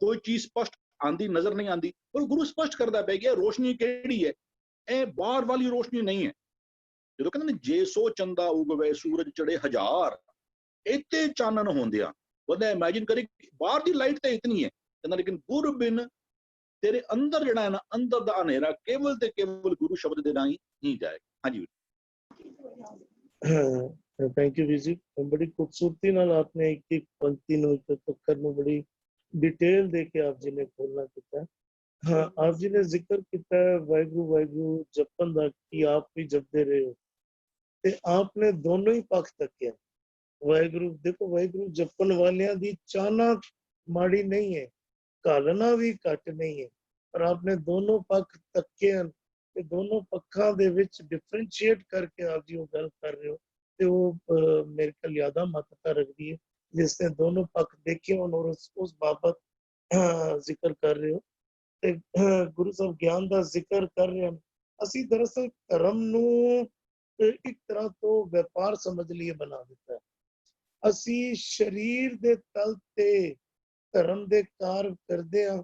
ਕੋਈ ਚੀਜ਼ ਸਪਸ਼ਟ ਆਂਦੀ ਨਜ਼ਰ ਨਹੀਂ ਆਂਦੀ। ਪਰ ਗੁਰੂ ਸਪਸ਼ਟ ਕਰਦਾ ਪਿਆ ਕਿ ਰੋਸ਼ਨੀ ਕਿਹੜੀ ਹੈ, ਇਹ ਬਾਹਰ ਵਾਲੀ ਰੋਸ਼ਨੀ ਨਹੀਂ ਹੈ। ਜਦੋਂ ਕਹਿੰਦੇ ਨੇ ਜੇ ਸੋ ਚੰਦਾ ਉਗਵੇ ਸੂਰਜ ਚੜੇ ਹਜ਼ਾਰ, ਇੱਥੇ ਚਾਨਣ ਹੁੰਦਿਆਂ ਬੰਦਾ ਇਮੈਜਿਨ ਕਰੇ ਬਾਹਰ ਦੀ ਲਾਈਟ ਤਾਂ ਇਤਨੀ ਹੈ। ਕਹਿੰਦਾ ਲੇਕਿਨ ਗੁਰ ਬਿਨ ਤੇਰੇ ਅੰਦਰ ਜਿਹੜਾ ਹੈ ਨਾ, ਅੰਦਰ ਦਾ ਹਨੇਰਾ ਕੇਵਲ ਤੇ ਕੇਵਲ ਗੁਰੂ ਸ਼ਬਦ ਦੇ ਰਾਹੀਂ ਹੀ ਜਾਏਗਾ। ਹਾਂਜੀ ਥੈਂਕ ਯੂ ਵੀਰ ਜੀ। ਬੜੀ ਖੂਬਸੂਰਤੀ ਨਾਲ ਆਪਨੇ ਇੱਕ ਇੱਕ ਪੰਕਤੀ ਨੂੰ, ਇੱਕ ਅੱਖਰ ਨੂੰ ਬੜੀ डिटेल दे के आप जी ने खोलना किया। हाँ, आप जी ने जिक्र किया वाहिगुरु वाहिगुरु जपन दा कि आप भी जपते रहे हो, ते आपने दोनों ही पक्ष तकिया। वाहिगुरु देखो, वाहिगुरु जपन वालियां दी चाहना माड़ी नहीं है, घालना भी घट नहीं है, पर आपने दोनों पक्ष तके हैं ते दोनों पक्षां दे विच डिफरेंशिएट करके आप जी वो गल कर रहे हो, ते वो मेरे ख्याल ज्यादा महत्ता रखती है जिसने दोनों पक्ष देखे और उस बाबत जिक्र कर रहे हो। ते गुरु साहब ज्ञान का जिक्र कर रहे हैं। असी दरअसल धर्म नू एक तरह तो व्यापार समझ लिए बना दिता है। असी शरीर दे तल ते धर्म दे कार्य करदे हां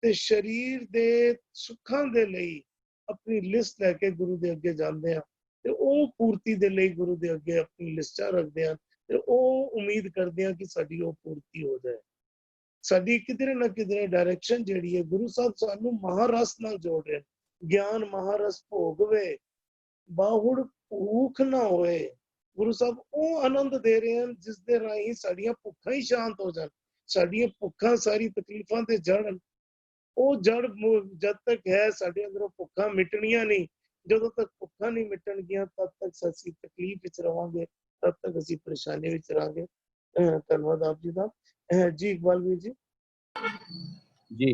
ते शरीर दे सुखां दे लई अपनी लिस्ट लैके गुरु दे अगे जांदे हां ते ओ पूर्ति दे लई गुरु दे अगे अपनी लिस्टां रखदे हां ਤੇ ਉਹ ਉਮੀਦ ਕਰਦੇ ਆ ਕਿ ਸਾਡੀ ਉਹ ਪੂਰਤੀ ਹੋ ਜਾਏ। ਸਾਡੀ ਕਿਧਰੇ ਨਾ ਕਿਧਰੇ ਡਾਇਰੈਕਸ਼ਨ ਜਿਹੜੀ ਹੈ, ਗੁਰੂ ਸਾਹਿਬ ਸਾਨੂੰ ਮਹਾਰਸ ਨਾਲ ਜੋੜ ਰਹੇ। ਗਿਆਨ ਮਹਾਰਸ ਭੋਗਵੇ ਬਾਹੁੜ ਭੂਖ ਨਾ ਹੋਏ। ਗੁਰੂ ਸਾਹਿਬ ਉਹ ਆਨੰਦ ਦੇ ਰਹੇ ਹਨ ਜਿਸ ਦੇ ਰਾਹੀਂ ਸਾਡੀਆਂ ਭੁੱਖਾਂ ਹੀ ਸ਼ਾਂਤ ਹੋ ਜਾਣ। ਸਾਡੀਆਂ ਭੁੱਖਾਂ ਸਾਰੀ ਤਕਲੀਫਾਂ ਤੇ ਜੜਨ। ਉਹ ਜੜ ਜਦ ਤੱਕ ਹੈ ਸਾਡੇ ਅੰਦਰੋਂ ਭੁੱਖਾਂ ਮਿਟਣੀਆਂ ਨਹੀਂ। ਜਦੋਂ ਤੱਕ ਭੁੱਖਾਂ ਨਹੀਂ ਮਿਟਣਗੀਆਂ ਤਦ ਤੱਕ ਅਸੀਂ ਤਕਲੀਫ ਵਿੱਚ ਰਵਾਂਗੇ, तब तक असी परेशानी विच रहांगे। धन्यवाद आप जी दा। जी इकबाल वीर जी। जी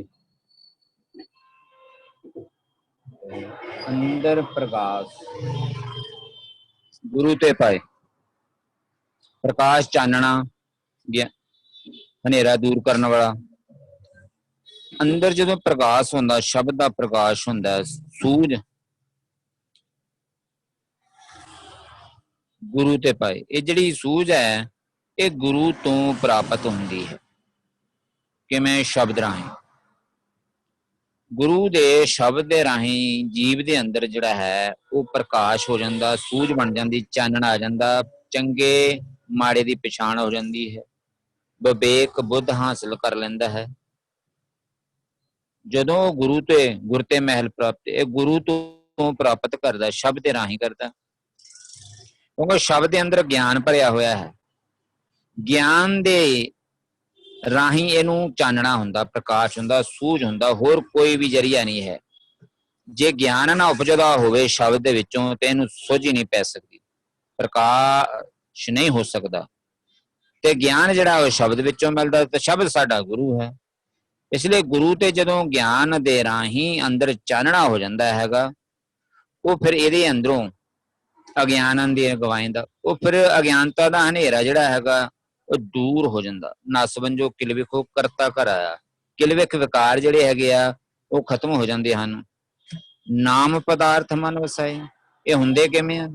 अंदर प्रकाश गुरु ते पाए, प्रकाश चानना हनेरा दूर करने वाला। अंदर जो प्रकाश होंदा, शब्द का प्रकाश होंदा, सूझ गुरु ते पाए। ये जिहड़ी सूझ है ये गुरु तो प्राप्त होंदी है। किवें? शब्द राही। गुरु दे शब्द दे राही जीव दे अंदर जिहड़ा है वो प्रकाश हो जांदा, सूझ बन जांदी, चानण आ जांदा, चंगे माड़े दी पछाण हो जांदी है, विवेक बुद्ध हासिल कर लैंदा है। जदों गुरु ते महल प्राप्त, ये गुरु तो प्राप्त करदा, शब्द दे राही करदा, क्योंकि शब्द के अंदर ज्ञान भरिया होया है। ज्ञान दे राही इनू चानना हुंदा, प्रकाश हुंदा, सूझ हुंदा, होर कोई भी जरिया नहीं है। जे ज्ञान ना उपजदा होवे शब्द दे विचों ते इनू सुझ ही नहीं पै सकदी, प्रकाश नहीं हो सकदा। ते ज्ञान जिहड़ा वो शब्द विचों मिलदा, ते शब्द साडा गुरु है। इसलिए गुरु ते जदों ज्ञान दे राही अंदर चानना हो जांदा हैगा, वो फिर इहदे अंदरों अज्ञान अंधेर गवाइंदा, वो फिर अज्ञानता का हनेरा जिहड़ा हैगा ਉਹ ਦੂਰ ਹੋ ਜਾਂਦਾ। ਨਸ ਵੰਜੋ ਕਿਲ ਵਿਖੋ ਕਰਤਾ ਘਰ ਆਇਆ। ਕਿਲ ਵਿਖ ਵਿਕਾਰ ਜਿਹੜੇ ਹੈਗੇ ਆ ਉਹ ਖਤਮ ਹੋ ਜਾਂਦੇ ਹਨ। ਨਾਮ ਪਦਾਰਥ ਮਨ ਵਸਾਏ, ਇਹ ਹੁੰਦੇ ਕਿਵੇਂ ਆ?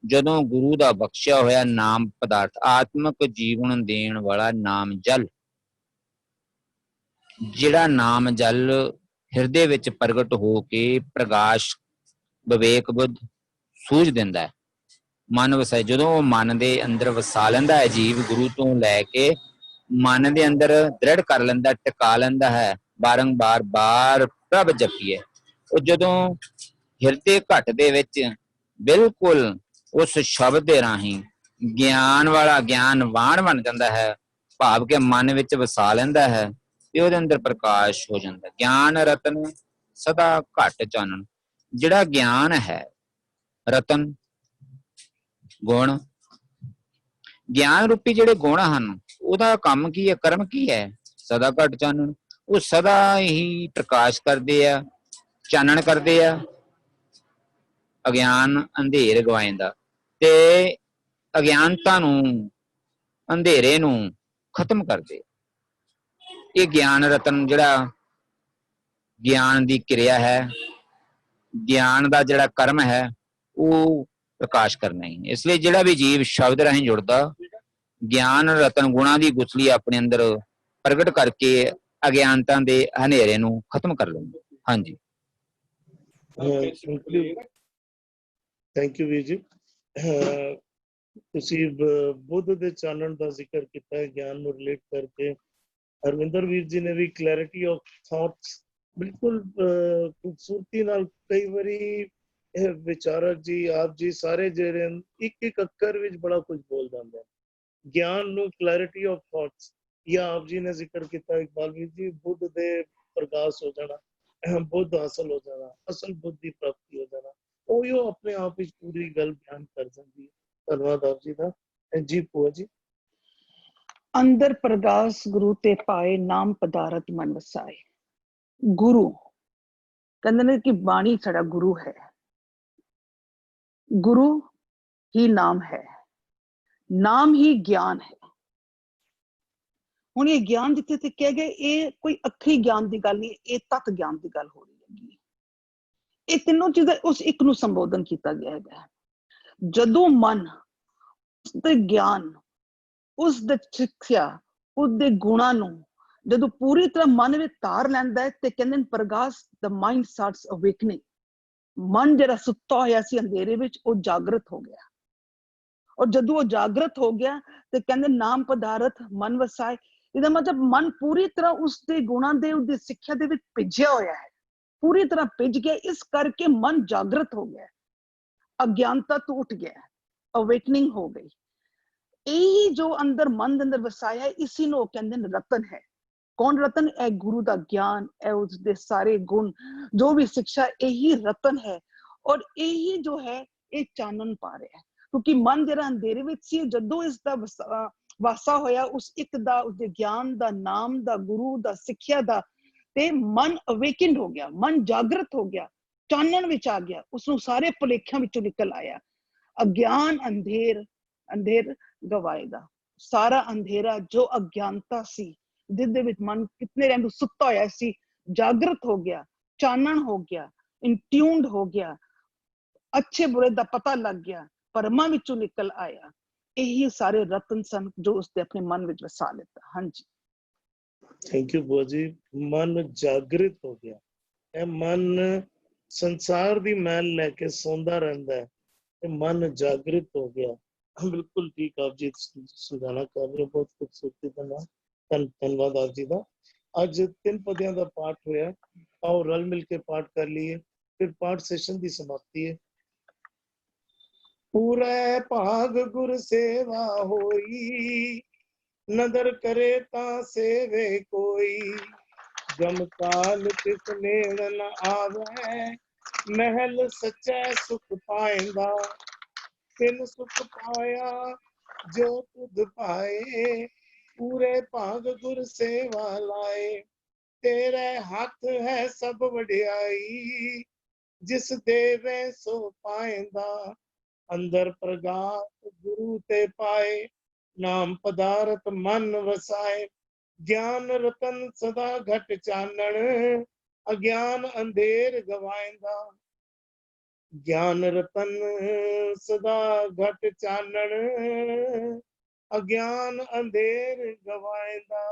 ਜਦੋਂ ਗੁਰੂ ਦਾ ਬਖਸ਼ਿਆ ਹੋਇਆ ਨਾਮ ਪਦਾਰਥ, ਆਤਮਿਕ ਜੀਵਨ ਦੇਣ ਵਾਲਾ ਨਾਮ ਜਲ, ਜਿਹੜਾ ਨਾਮ ਜਲ ਹਿਰਦੇ ਵਿੱਚ ਪ੍ਰਗਟ ਹੋ ਕੇ ਪ੍ਰਕਾਸ਼ ਵਿਵੇਕ ਬੁੱਧ ਸੂਝ ਦਿੰਦਾ ਹੈ, ਮਨ ਵਸਾਏ। ਜਦੋਂ ਉਹ ਮਨ ਦੇ ਅੰਦਰ ਵਸਾ ਲੈਂਦਾ ਹੈ, ਜੀਵ ਗੁਰੂ ਤੋਂ ਲੈ ਕੇ ਮਨ ਦੇ ਅੰਦਰ ਦ੍ਰਿੜ ਕਰ ਲੈਂਦਾ, ਟਿਕਾ ਲੈਂਦਾ ਹੈ, ਬਾਰੰਬਾਰ ਬਾਰ ਪ੍ਰਭ ਜਪੀਏ। ਉਹ ਜਦੋਂ ਹਿਰਦੇ ਘਟ ਦੇ ਵਿੱਚ ਬਿਲਕੁਲ ਉਸ ਸ਼ਬਦ ਦੇ ਰਾਹੀਂ ਗਿਆਨ ਵਾਲਾ ਗਿਆਨਵਾਨ ਬਣ ਜਾਂਦਾ ਹੈ, ਭਾਵ ਕਿ ਮਨ ਵਿੱਚ ਵਸਾ ਲੈਂਦਾ ਹੈ, ਤੇ ਉਹਦੇ ਅੰਦਰ ਪ੍ਰਕਾਸ਼ ਹੋ ਜਾਂਦਾ। ਗਿਆਨ ਰਤਨ ਸਦਾ ਘਟ ਚਾਨਣ, ਜਿਹੜਾ ਗਿਆਨ ਹੈ ਰਤਨ ਗੁਣ, ਗਿਆਨ ਰੂਪੀ ਜਿਹੜੇ ਗੁਣ ਹਨ ਉਹਦਾ ਕੰਮ ਕੀ ਹੈ, ਕਰਮ ਕੀ ਹੈ? ਸਦਾ ਘਟ ਚਾਨਣ, ਉਹ ਸਦਾ ਹੀ ਪ੍ਰਕਾਸ਼ ਕਰਦੇ ਆ, ਚਾਨਣ ਕਰਦੇ ਆ, ਅਗਿਆਨ ਅੰਧੇਰ ਗਵਾਏਂਦਾ ਤੇ ਅਗਿਆਨਤਾ ਨੂੰ ਅੰਧੇਰੇ ਨੂੰ ਖਤਮ ਕਰਦੇ। ਇਹ ਗਿਆਨ ਰਤਨ ਜਿਹੜਾ ਗਿਆਨ ਦੀ ਕਿਰਿਆ ਹੈ, ਗਿਆਨ ਦਾ ਜਿਹੜਾ ਕਰਮ ਹੈ ਉਹ ਪ੍ਰਕਾਸ਼ ਕਰਨਾ ਹੀ। ਇਸ ਲਈ ਜਿਹੜਾ ਵੀ ਜੀਵ ਸ਼ਬਦ ਰਾਹੀਂ ਜੁੜਦਾ, ਗਿਆਨ ਰਤਨ ਗੁਣਾਂ ਦੀ ਗੁਥਲੀ ਆਪਣੇ ਅੰਦਰ ਪ੍ਰਗਟ ਕਰਕੇ ਅਗਿਆਨਤਾ ਦੇ ਹਨੇਰੇ ਨੂੰ ਖਤਮ ਕਰ ਲੈਂਦਾ। ਹਾਂਜੀ, ਥੈਂਕ ਯੂ ਵੀਰ ਜੀ। ਤੁਸੀਂ ਬੁੱਧ ਦੇ ਚਾਨਣ ਦਾ ਜ਼ਿਕਰ ਕੀਤਾ ਹੈ ਗਿਆਨ ਨੂੰ ਰਿਲੇਟ ਕਰਕੇ। ਹਰਵਿੰਦਰ ਵੀਰ ਜੀ ਨੇ ਵੀ ਕਲੈਰਿਟੀ ਆਫ ਥਾਟਸ ਬਿਲਕੁਲ ਖੂਬਸੂਰਤੀ ਨਾਲ, ਕਈ ਵਾਰੀ ਵਿਚਾਰਕ ਜੀ ਆਪ ਜੀ ਸਾਰੇ ਜਿਹੜੇ ਇੱਕ ਇੱਕ ਅੱਖਰ ਵਿੱਚ ਬੜਾ ਕੁਝ ਬੋਲ ਜਾਂਦੇ ਹਨ। ਗਿਆਨ ਨੂੰ ਕਲੈਰਿਟੀ ਆਫ ਥਾਟਸ, ਜਾਂ ਆਪ ਜੀ ਨੇ ਜ਼ਿਕਰ ਕੀਤਾ ਇਕਬਾਲ ਵੀਰ ਜੀ, ਬੁੱਧ ਦੇ ਪ੍ਰਕਾਸ਼ ਹੋ ਜਾਣਾ, ਬੁੱਧ ਹਾਸਲ ਹੋ ਜਾਣਾ, ਅਸਲ ਬੁੱਧ ਦੀ ਪ੍ਰਾਪਤੀ ਹੋ ਜਾਣਾ, ਉਹ ਆਪਣੇ ਆਪ ਵਿੱਚ ਪੂਰੀ ਗੱਲ ਬਿਆਨ ਕਰ ਜਾਂਦੀ ਹੈ। ਧੰਨਵਾਦ ਆਪ ਜੀ ਦਾ। ਜੀ ਭੂਆ ਜੀ। ਅੰਦਰ ਪ੍ਰਗਾਸ ਗੁਰੂ ਤੇ ਪਾਏ, ਨਾਮ ਪਦਾਰਥ ਮਨ ਵਸਾਏ। ਗੁਰੂ ਕਹਿੰਦੇ ਨੇ ਕਿ ਬਾਣੀ ਸਾਡਾ ਗੁਰੂ ਹੈ, ਗੁਰੂ ਹੀ ਨਾਮ ਹੈ, ਨਾਮ ਹੀ ਗਿਆਨ ਹੈ। ਹੁਣ ਇਹ ਗਿਆਨ ਜਿੱਥੇ ਤੇ ਕਹਿ ਗਏ, ਇਹ ਕੋਈ ਅੱਖਰੀ ਗਿਆਨ ਦੀ ਗੱਲ ਨਹੀਂ, ਇਹ ਤਤ ਗਿਆਨ ਦੀ ਗੱਲ ਹੋ ਰਹੀ ਹੈਗੀ। ਇਹ ਤਿੰਨੋਂ ਚੀਜ਼ਾਂ ਉਸ ਇੱਕ ਨੂੰ ਸੰਬੋਧਨ ਕੀਤਾ ਗਿਆ ਹੈਗਾ। ਜਦੋਂ ਮਨ ਉਸਦੇ ਗਿਆਨ, ਉਸ ਦੇ ਸਿੱਖਿਆ, ਉਸਦੇ ਗੁਣਾਂ ਨੂੰ ਜਦੋਂ ਪੂਰੀ ਤਰ੍ਹਾਂ ਮਨ ਵਿੱਚ ਧਾਰ ਲੈਂਦਾ ਹੈ, ਤੇ ਕਹਿੰਦੇ ਨੇ ਪ੍ਰਗਾਸ, the mind starts awakening, ਮਨ ਜਿਹੜਾ ਸੁੱਤਾ ਹੋਇਆ ਸੀ ਅੰਧੇਰੇ ਵਿੱਚ ਉਹ ਜਾਗਰਤ ਹੋ ਗਿਆ। ਔਰ ਜਦੋਂ ਉਹ ਜਾਗਰਤ ਹੋ ਗਿਆ ਤੇ ਕਹਿੰਦੇ ਨਾਮ ਪਦਾਰਥ ਮਨ ਵਸਾਏ, ਇਹਦਾ ਮਤਲਬ ਮਨ ਪੂਰੀ ਤਰ੍ਹਾਂ ਉਸਦੇ ਗੁਣਾਂ ਦੇ, ਉਸਦੀ ਸਿੱਖਿਆ ਦੇ ਵਿੱਚ ਭਿੱਜਿਆ ਹੋਇਆ ਹੈ, ਪੂਰੀ ਤਰ੍ਹਾਂ ਭਿੱਜ ਗਿਆ। ਇਸ ਕਰਕੇ ਮਨ ਜਾਗਰਤ ਹੋ ਗਿਆ, ਅਗਿਆਨਤਾ ਤੋਂ ਉੱਠ ਗਿਆ, ਅਵੇਕਨਿੰਗ ਹੋ ਗਈ। ਇਹੀ ਜੋ ਅੰਦਰ ਮਨ ਦੇ ਅੰਦਰ ਵਸਾਇਆ ਹੈ, ਇਸੀ ਨੂੰ ਉਹ ਕਹਿੰਦੇ ਨੇ ਰਤਨ ਹੈ। ਕੌਣ ਰਤਨ? ਇਹ ਗੁਰੂ ਦਾ ਗਿਆਨ, ਇਹ ਉਸਦੇ ਸਾਰੇ ਗੁਣ, ਜੋ ਵੀ ਸਿੱਖਿਆ, ਇਹੀ ਰਤਨ ਹੈ। ਔਰ ਇਹੀ ਜੋ ਹੈ ਇਹ ਚਾਨਣ ਪਾ ਰਿਹਾ ਹੈ, ਕਿਉਂਕਿ ਮਨ ਜਿਹੜਾ ਅੰਧੇਰੇ ਵਿੱਚ ਸੀ, ਜਦੋਂ ਇਸ ਦਾ ਵਾਸਾ ਹੋਇਆ ਉਸ ਇੱਕ ਦਾ, ਉਸਦੇ ਗਿਆਨ ਦਾ, ਨਾਮ ਦਾ, ਗੁਰੂ ਦਾ, ਸਿੱਖਿਆ ਦਾ, ਤੇ ਮਨ ਅਵੇਕਨਡ ਹੋ ਗਿਆ, ਮਨ ਜਾਗਰਤ ਹੋ ਗਿਆ, ਚਾਨਣ ਵਿੱਚ ਆ ਗਿਆ, ਉਸਨੂੰ ਸਾਰੇ ਭੁਲੇਖਿਆਂ ਵਿੱਚੋਂ ਨਿਕਲ ਆਇਆ। ਅਗਿਆਨ ਅੰਧੇਰ ਗਵਾਏਗਾ। ਸਾਰਾ ਅੰਧੇਰਾ ਜੋ ਅਗਿਆਨਤਾ ਸੀ, ਜਿਹਦੇ ਵਿੱਚ ਮਨ ਕਿਤਨੇ ਟਾਈਮ ਤੋਂ ਸੁੱਤਾ ਹੋਇਆ ਸੀ, ਜਾਗਰਤ ਹੋ ਗਿਆ, ਚਾਨਣ ਹੋ ਗਿਆ, ਇਨਟਿਊਨਡ ਹੋ ਗਿਆ, ਅੱਛੇ ਬੁਰੇ ਦਾ ਪਤਾ ਲੱਗ ਗਿਆ, ਪਰਮਾ ਵਿੱਚੋਂ ਨਿਕਲ ਆਇਆ। ਇਹੀ ਸਾਰੇ ਰਤਨ ਸਨ ਜੋ ਉਸਦੇ ਆਪਣੇ ਮਨ ਵਿੱਚ ਵਸਾ ਲਿੱਤਾ। ਹਾਂਜੀ, ਥੈਂਕ ਯੂ ਬੁਆ ਜੀ। ਮਨ ਜਾਗਰਿਤ ਹੋ ਗਿਆ। ਇਹ ਮਨ ਸੰਸਾਰ ਦੀ ਮੈਲ ਲੈ ਕੇ ਸੌਂਦਾ ਰਹਿੰਦਾ ਹੈ, ਤੇ ਮਨ ਜਾਗਰਿਤ ਹੋ ਗਿਆ। ਬਿਲਕੁਲ ਠੀਕ ਆਪ ਜੀ ਸਮਝਾਣਾ ਕਰ ਰਹੇ ਹੋ, ਬਹੁਤ ਖੂਬਸੂਰਤੀ ਦੇ ਨਾਲ। ਧੰਨਵਾਦ ਆਪ ਜੀ ਦਾ। ਅੱਜ 3 ਪਦਿਆਂ ਦਾ ਪਾਠ ਹੋਇਆ, ਆਓ ਰਲ ਮਿਲ ਕੇ ਪਾਠ ਕਰ ਲਈਏ, ਫਿਰ ਪਾਠ ਸੈਸ਼ਨ ਦੀ ਸਮਾਪਤੀ ਹੈ। ਪੂਰੇ ਭਾਗ ਗੁਰ ਸੇਵਾ ਹੋਈ, ਨਦਰ ਕਰੇ ਤਾਂ ਸੇਵੇ ਕੋਈ। ਜਮ ਕਾਲ ਤਿਸ ਨੇੜ ਨ ਆਵੇ, ਮਹਿਲ ਸੱਚੈ ਸੁਖ ਪਾਏਂਦਾ। ਤਿਨ ਸੁਖ ਪਾਇਆ ਜੋ ਤੁਧ ਪਾਏ, ਪੂਰੇ ਭਾਗ ਗੁਰ ਸੇਵਾ ਲਾਏ। ਤੇਰੇ ਹੱਥ ਹੈ ਸਭ ਵਡਿਆਈ, ਜਿਸ ਦੇਵੇ ਸੋ ਪਾਏਂਦਾ। ਅੰਦਰ ਪ੍ਰਗਾਸ ਗੁਰੂ ਤੇ ਪਾਏ, नाम पदारथ मन वसाए, ज्ञान रतन सदा घट चानण, अज्ञान अंधेर गवाएंदा। ज्ञान रतन सदा घट चानण, अज्ञान अंधेर गवाएंदा।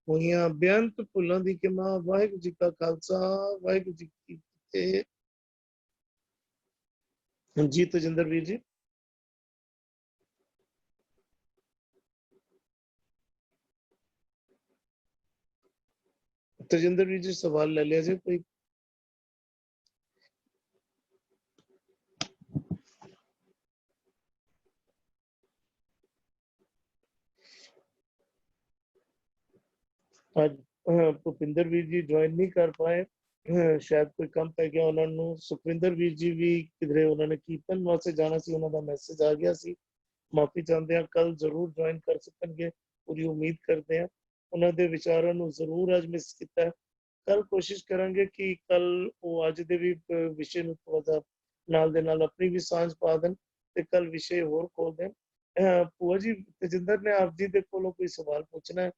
होइयां बेअंत भुलां दी क्षमा। वाहिगुरू जी का खालसा, वाहिगुरू जी की फतेह। जी तजिंदर वीर जी। तजिंदर वीर जी सवाल ले लिया जी कोई। आज ਭੁਪਿੰਦਰ ਵੀਰ ਜੀ ज्वाइन नहीं कर पाए, शायद कोई ਕੰਮ ਪੈ ਗਿਆ ਉਹਨਾਂ ਨੂੰ। ਸੁਖਵਿੰਦਰ ਵੀਰ ਜੀ ਵੀ ਕਿਧਰੇ ਉਹਨਾਂ ਨੇ ਕੀਰਤਨ ਵਾਸਤੇ ਜਾਣਾ ਸੀ, ਉਹਨਾਂ ਦਾ ਮੈਸੇਜ ਆ ਗਿਆ ਸੀ। ਮਾਫੀ ਚਾਹੁੰਦੇ ਹਾਂ, ਕੱਲ ਜ਼ਰੂਰ ज्वाइन ਕਰ ਸਕਣਗੇ, ਪੂਰੀ ਉਮੀਦ ਕਰਦੇ ਹਾਂ। ਉਹਨਾਂ ਦੇ ਵਿਚਾਰਾਂ ਨੂੰ ਜ਼ਰੂਰ ਅੱਜ ਮਿਸ ਕੀਤਾ। ਕੱਲ ਕੋਸ਼ਿਸ਼ ਕਰਾਂਗੇ ਕਿ ਕੱਲ ਉਹ ਅੱਜ ਦੇ ਵੀ ਵਿਸ਼ੇ ਨੂੰ ਥੋੜਾ ਜਿਹਾ ਨਾਲ ਦੇ ਨਾਲ ਆਪਣੀ ਵੀ ਸਾਂਝ ਪਾ ਦੇਣ ਤੇ ਕੱਲ ਵਿਸ਼ੇ ਹੋਰ ਖੋਲ ਦੇਣ। ਭੂਆ ਜੀ ਤਜਿੰਦਰ ਨੇ ਆਪ ਜੀ ਦੇ ਕੋਲੋਂ ਕੋਈ ਸਵਾਲ ਪੁੱਛਣਾ ਹੈ।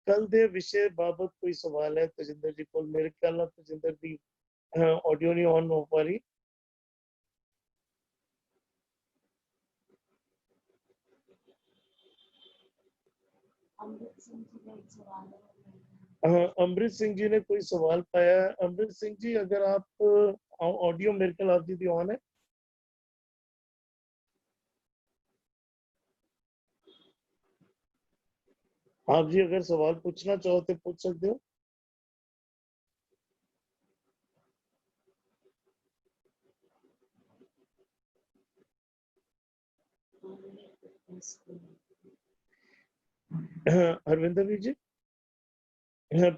कल दे विषय बाबत कोई सवाल है तजिंदर जी को? मेरे ख्याल नाल तजिंदर दी ऑडियो नहीं ऑन हो पा रही। अमृत सिंह जी ने कोई सवाल पाया है। अमृत सिंह जी अगर आप ऑडियो मेरे ख्याल आप जी दी ऑन है। आप जी अगर सवाल पूछना चाहो तो पूछ सकते हो। हरविंदर वीर जी।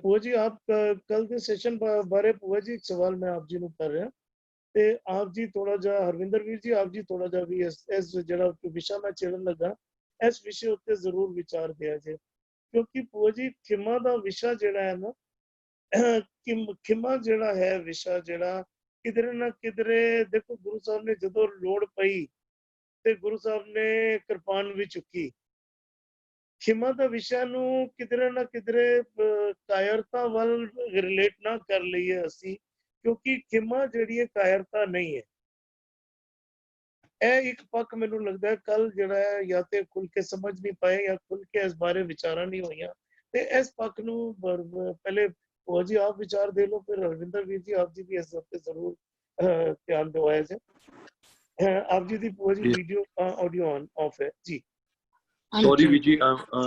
ਭੂਆ ਜੀ ਆਪ ਕੱਲ ਦੇ ਸੈਸ਼ਨ ਬਾਰੇ ਭੂਆ ਜੀ ਇੱਕ ਸਵਾਲ ਮੈਂ ਆਪ ਜੀ ਨੂੰ ਕਰ ਰਿਹਾ ਤੇ ਆਪ ਜੀ ਥੋੜਾ ਜਿਹਾ ਹਰਵਿੰਦਰ ਵੀਰ ਜੀ ਆਪ ਜੀ ਥੋੜਾ ਜਿਹਾ ਵੀ ਇਸ ਜਿਹੜਾ ਵਿਸ਼ਾ ਮੈਂ ਛੇੜਨ ਲੱਗਾ ਇਸ ਵਿਸ਼ੇ ਉੱਤੇ ਜ਼ਰੂਰ ਵਿਚਾਰ ਦਿਆ ਜੇ, ਕਿਉਂਕਿ ਭੂਆ ਜੀ ਖਿਮਾ ਦਾ ਵਿਸ਼ਾ ਜਿਹੜਾ ਹੈ ਨਾ, ਖਿਮਾ ਜਿਹੜਾ ਹੈ ਵਿਸ਼ਾ ਜਿਹੜਾ ਕਿਧਰੇ ਨਾ ਕਿਧਰੇ ਦੇਖੋ ਗੁਰੂ ਸਾਹਿਬ ਨੇ ਜਦੋਂ ਲੋੜ ਪਈ ਤੇ ਗੁਰੂ ਸਾਹਿਬ ਨੇ ਕਿਰਪਾਨ ਵੀ ਚੁੱਕੀ। ਖਿਮਾ ਦਾ ਵਿਸ਼ਾ ਨੂੰ ਕਿਧਰੇ ਨਾ ਕਿਧਰੇ ਕਾਇਰਤਾ ਵੱਲ ਰਿਲੇਟ ਨਾ ਕਰ ਲਈਏ ਅਸੀਂ, ਕਿਉਂਕਿ ਖਿਮਾ ਜਿਹੜੀ ਹੈ ਕਾਇਰਤਾ ਨਹੀਂ ਹੈ। ਇਹ ਇੱਕ ਪੱਖ ਮੈਨੂੰ ਲੱਗਦਾ ਹੈ ਕੱਲ ਜਿਹੜਾ ਹੈ ਜਾਂ ਤੇ ਖੁੱਲ ਕੇ ਸਮਝ ਨਹੀਂ ਪਾਏ ਜਾਂ ਖੁੱਲ ਕੇ ਇਸ ਬਾਰੇ ਵਿਚਾਰਾਂ ਨਹੀਂ ਹੋਈਆਂ ਤੇ ਇਸ ਪੱਖ ਨੂੰ ਪਹਿਲੇ ਭੂਆ ਜੀ ਆਪ ਵਿਚਾਰ ਦੇ ਲਓ, ਫਿਰ ਰਵਿੰਦਰ ਵੀਰ ਜੀ ਆਪ ਜੀ ਵੀ ਇਸ ਉੱਤੇ ਜ਼ਰੂਰ ਧਿਆਨ ਦਿਵਾਇਆ ਜਾਏ। ਆਪ ਜੀ ਦੀ ਭੂਆ ਜੀ ਵੀਡੀਓ ऑडियो ऑन ऑफ है जी। सॉरी वीजी,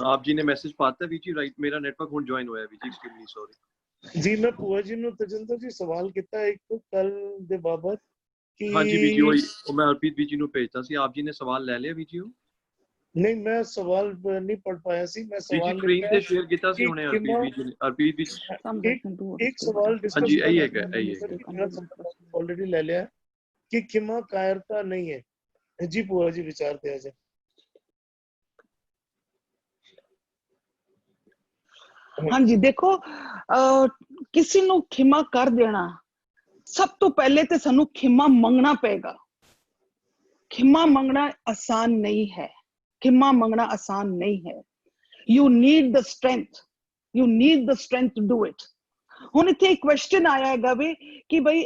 आप जी ने मैसेज पाता वीजी राइट, मेरा नेटवर्क हुन ज्वाइन होया वीजी, एक्सट्रीमली सॉरी जी। मैं भूआ जी ਨੂੰ ਤਜਿੰਦਰ ਜੀ ਸਵਾਲ ਕੀਤਾ ਇੱਕ ਕੱਲ ਦੇ ਬਾਬਤ ਕਿ हाँ जी वीजी, वो मैं हरप्रीत वीजी ਨੂੰ ਭੇਜਤਾ ਸੀ। आप जी ने सवाल ਲੈ ਲਿਆ वीजी? नहीं मैं सवाल नहीं पढ़ पाया सी। मैं सवाल स्क्रीन पे शेयर ਕੀਤਾ ਸੀ ਹੁਣੇ हरप्रीत वीजी एक सवाल हाँ जी यही है ऑलरेडी ले लिया कि खिमा कायरता नहीं है जी। भूआ जी विचार दिया जाए। हाँ जी देखो, किसी ਨੂੰ ਖਿਮਾ ਕਰ ਦੇਣਾ, ਸਭ ਤੋਂ ਪਹਿਲੇ ਤੇ ਸਾਨੂੰ ਖਿਮਾ ਮੰਗਣਾ ਪਏਗਾ। ਖਿਮਾ ਮੰਗਣਾ ਆਸਾਨ ਨਹੀਂ ਹੈ, ਖਿਮਾ ਮੰਗਣਾ ਆਸਾਨ ਨਹੀਂ ਹੈ। You need the strength, you need the strength to do it. ਹੁਣ ਇੱਥੇ ਇੱਕ ਕੁਐਸਚਨ ਆਇਆ ਹੈਗਾ ਵੀ ਕਿ ਬਈ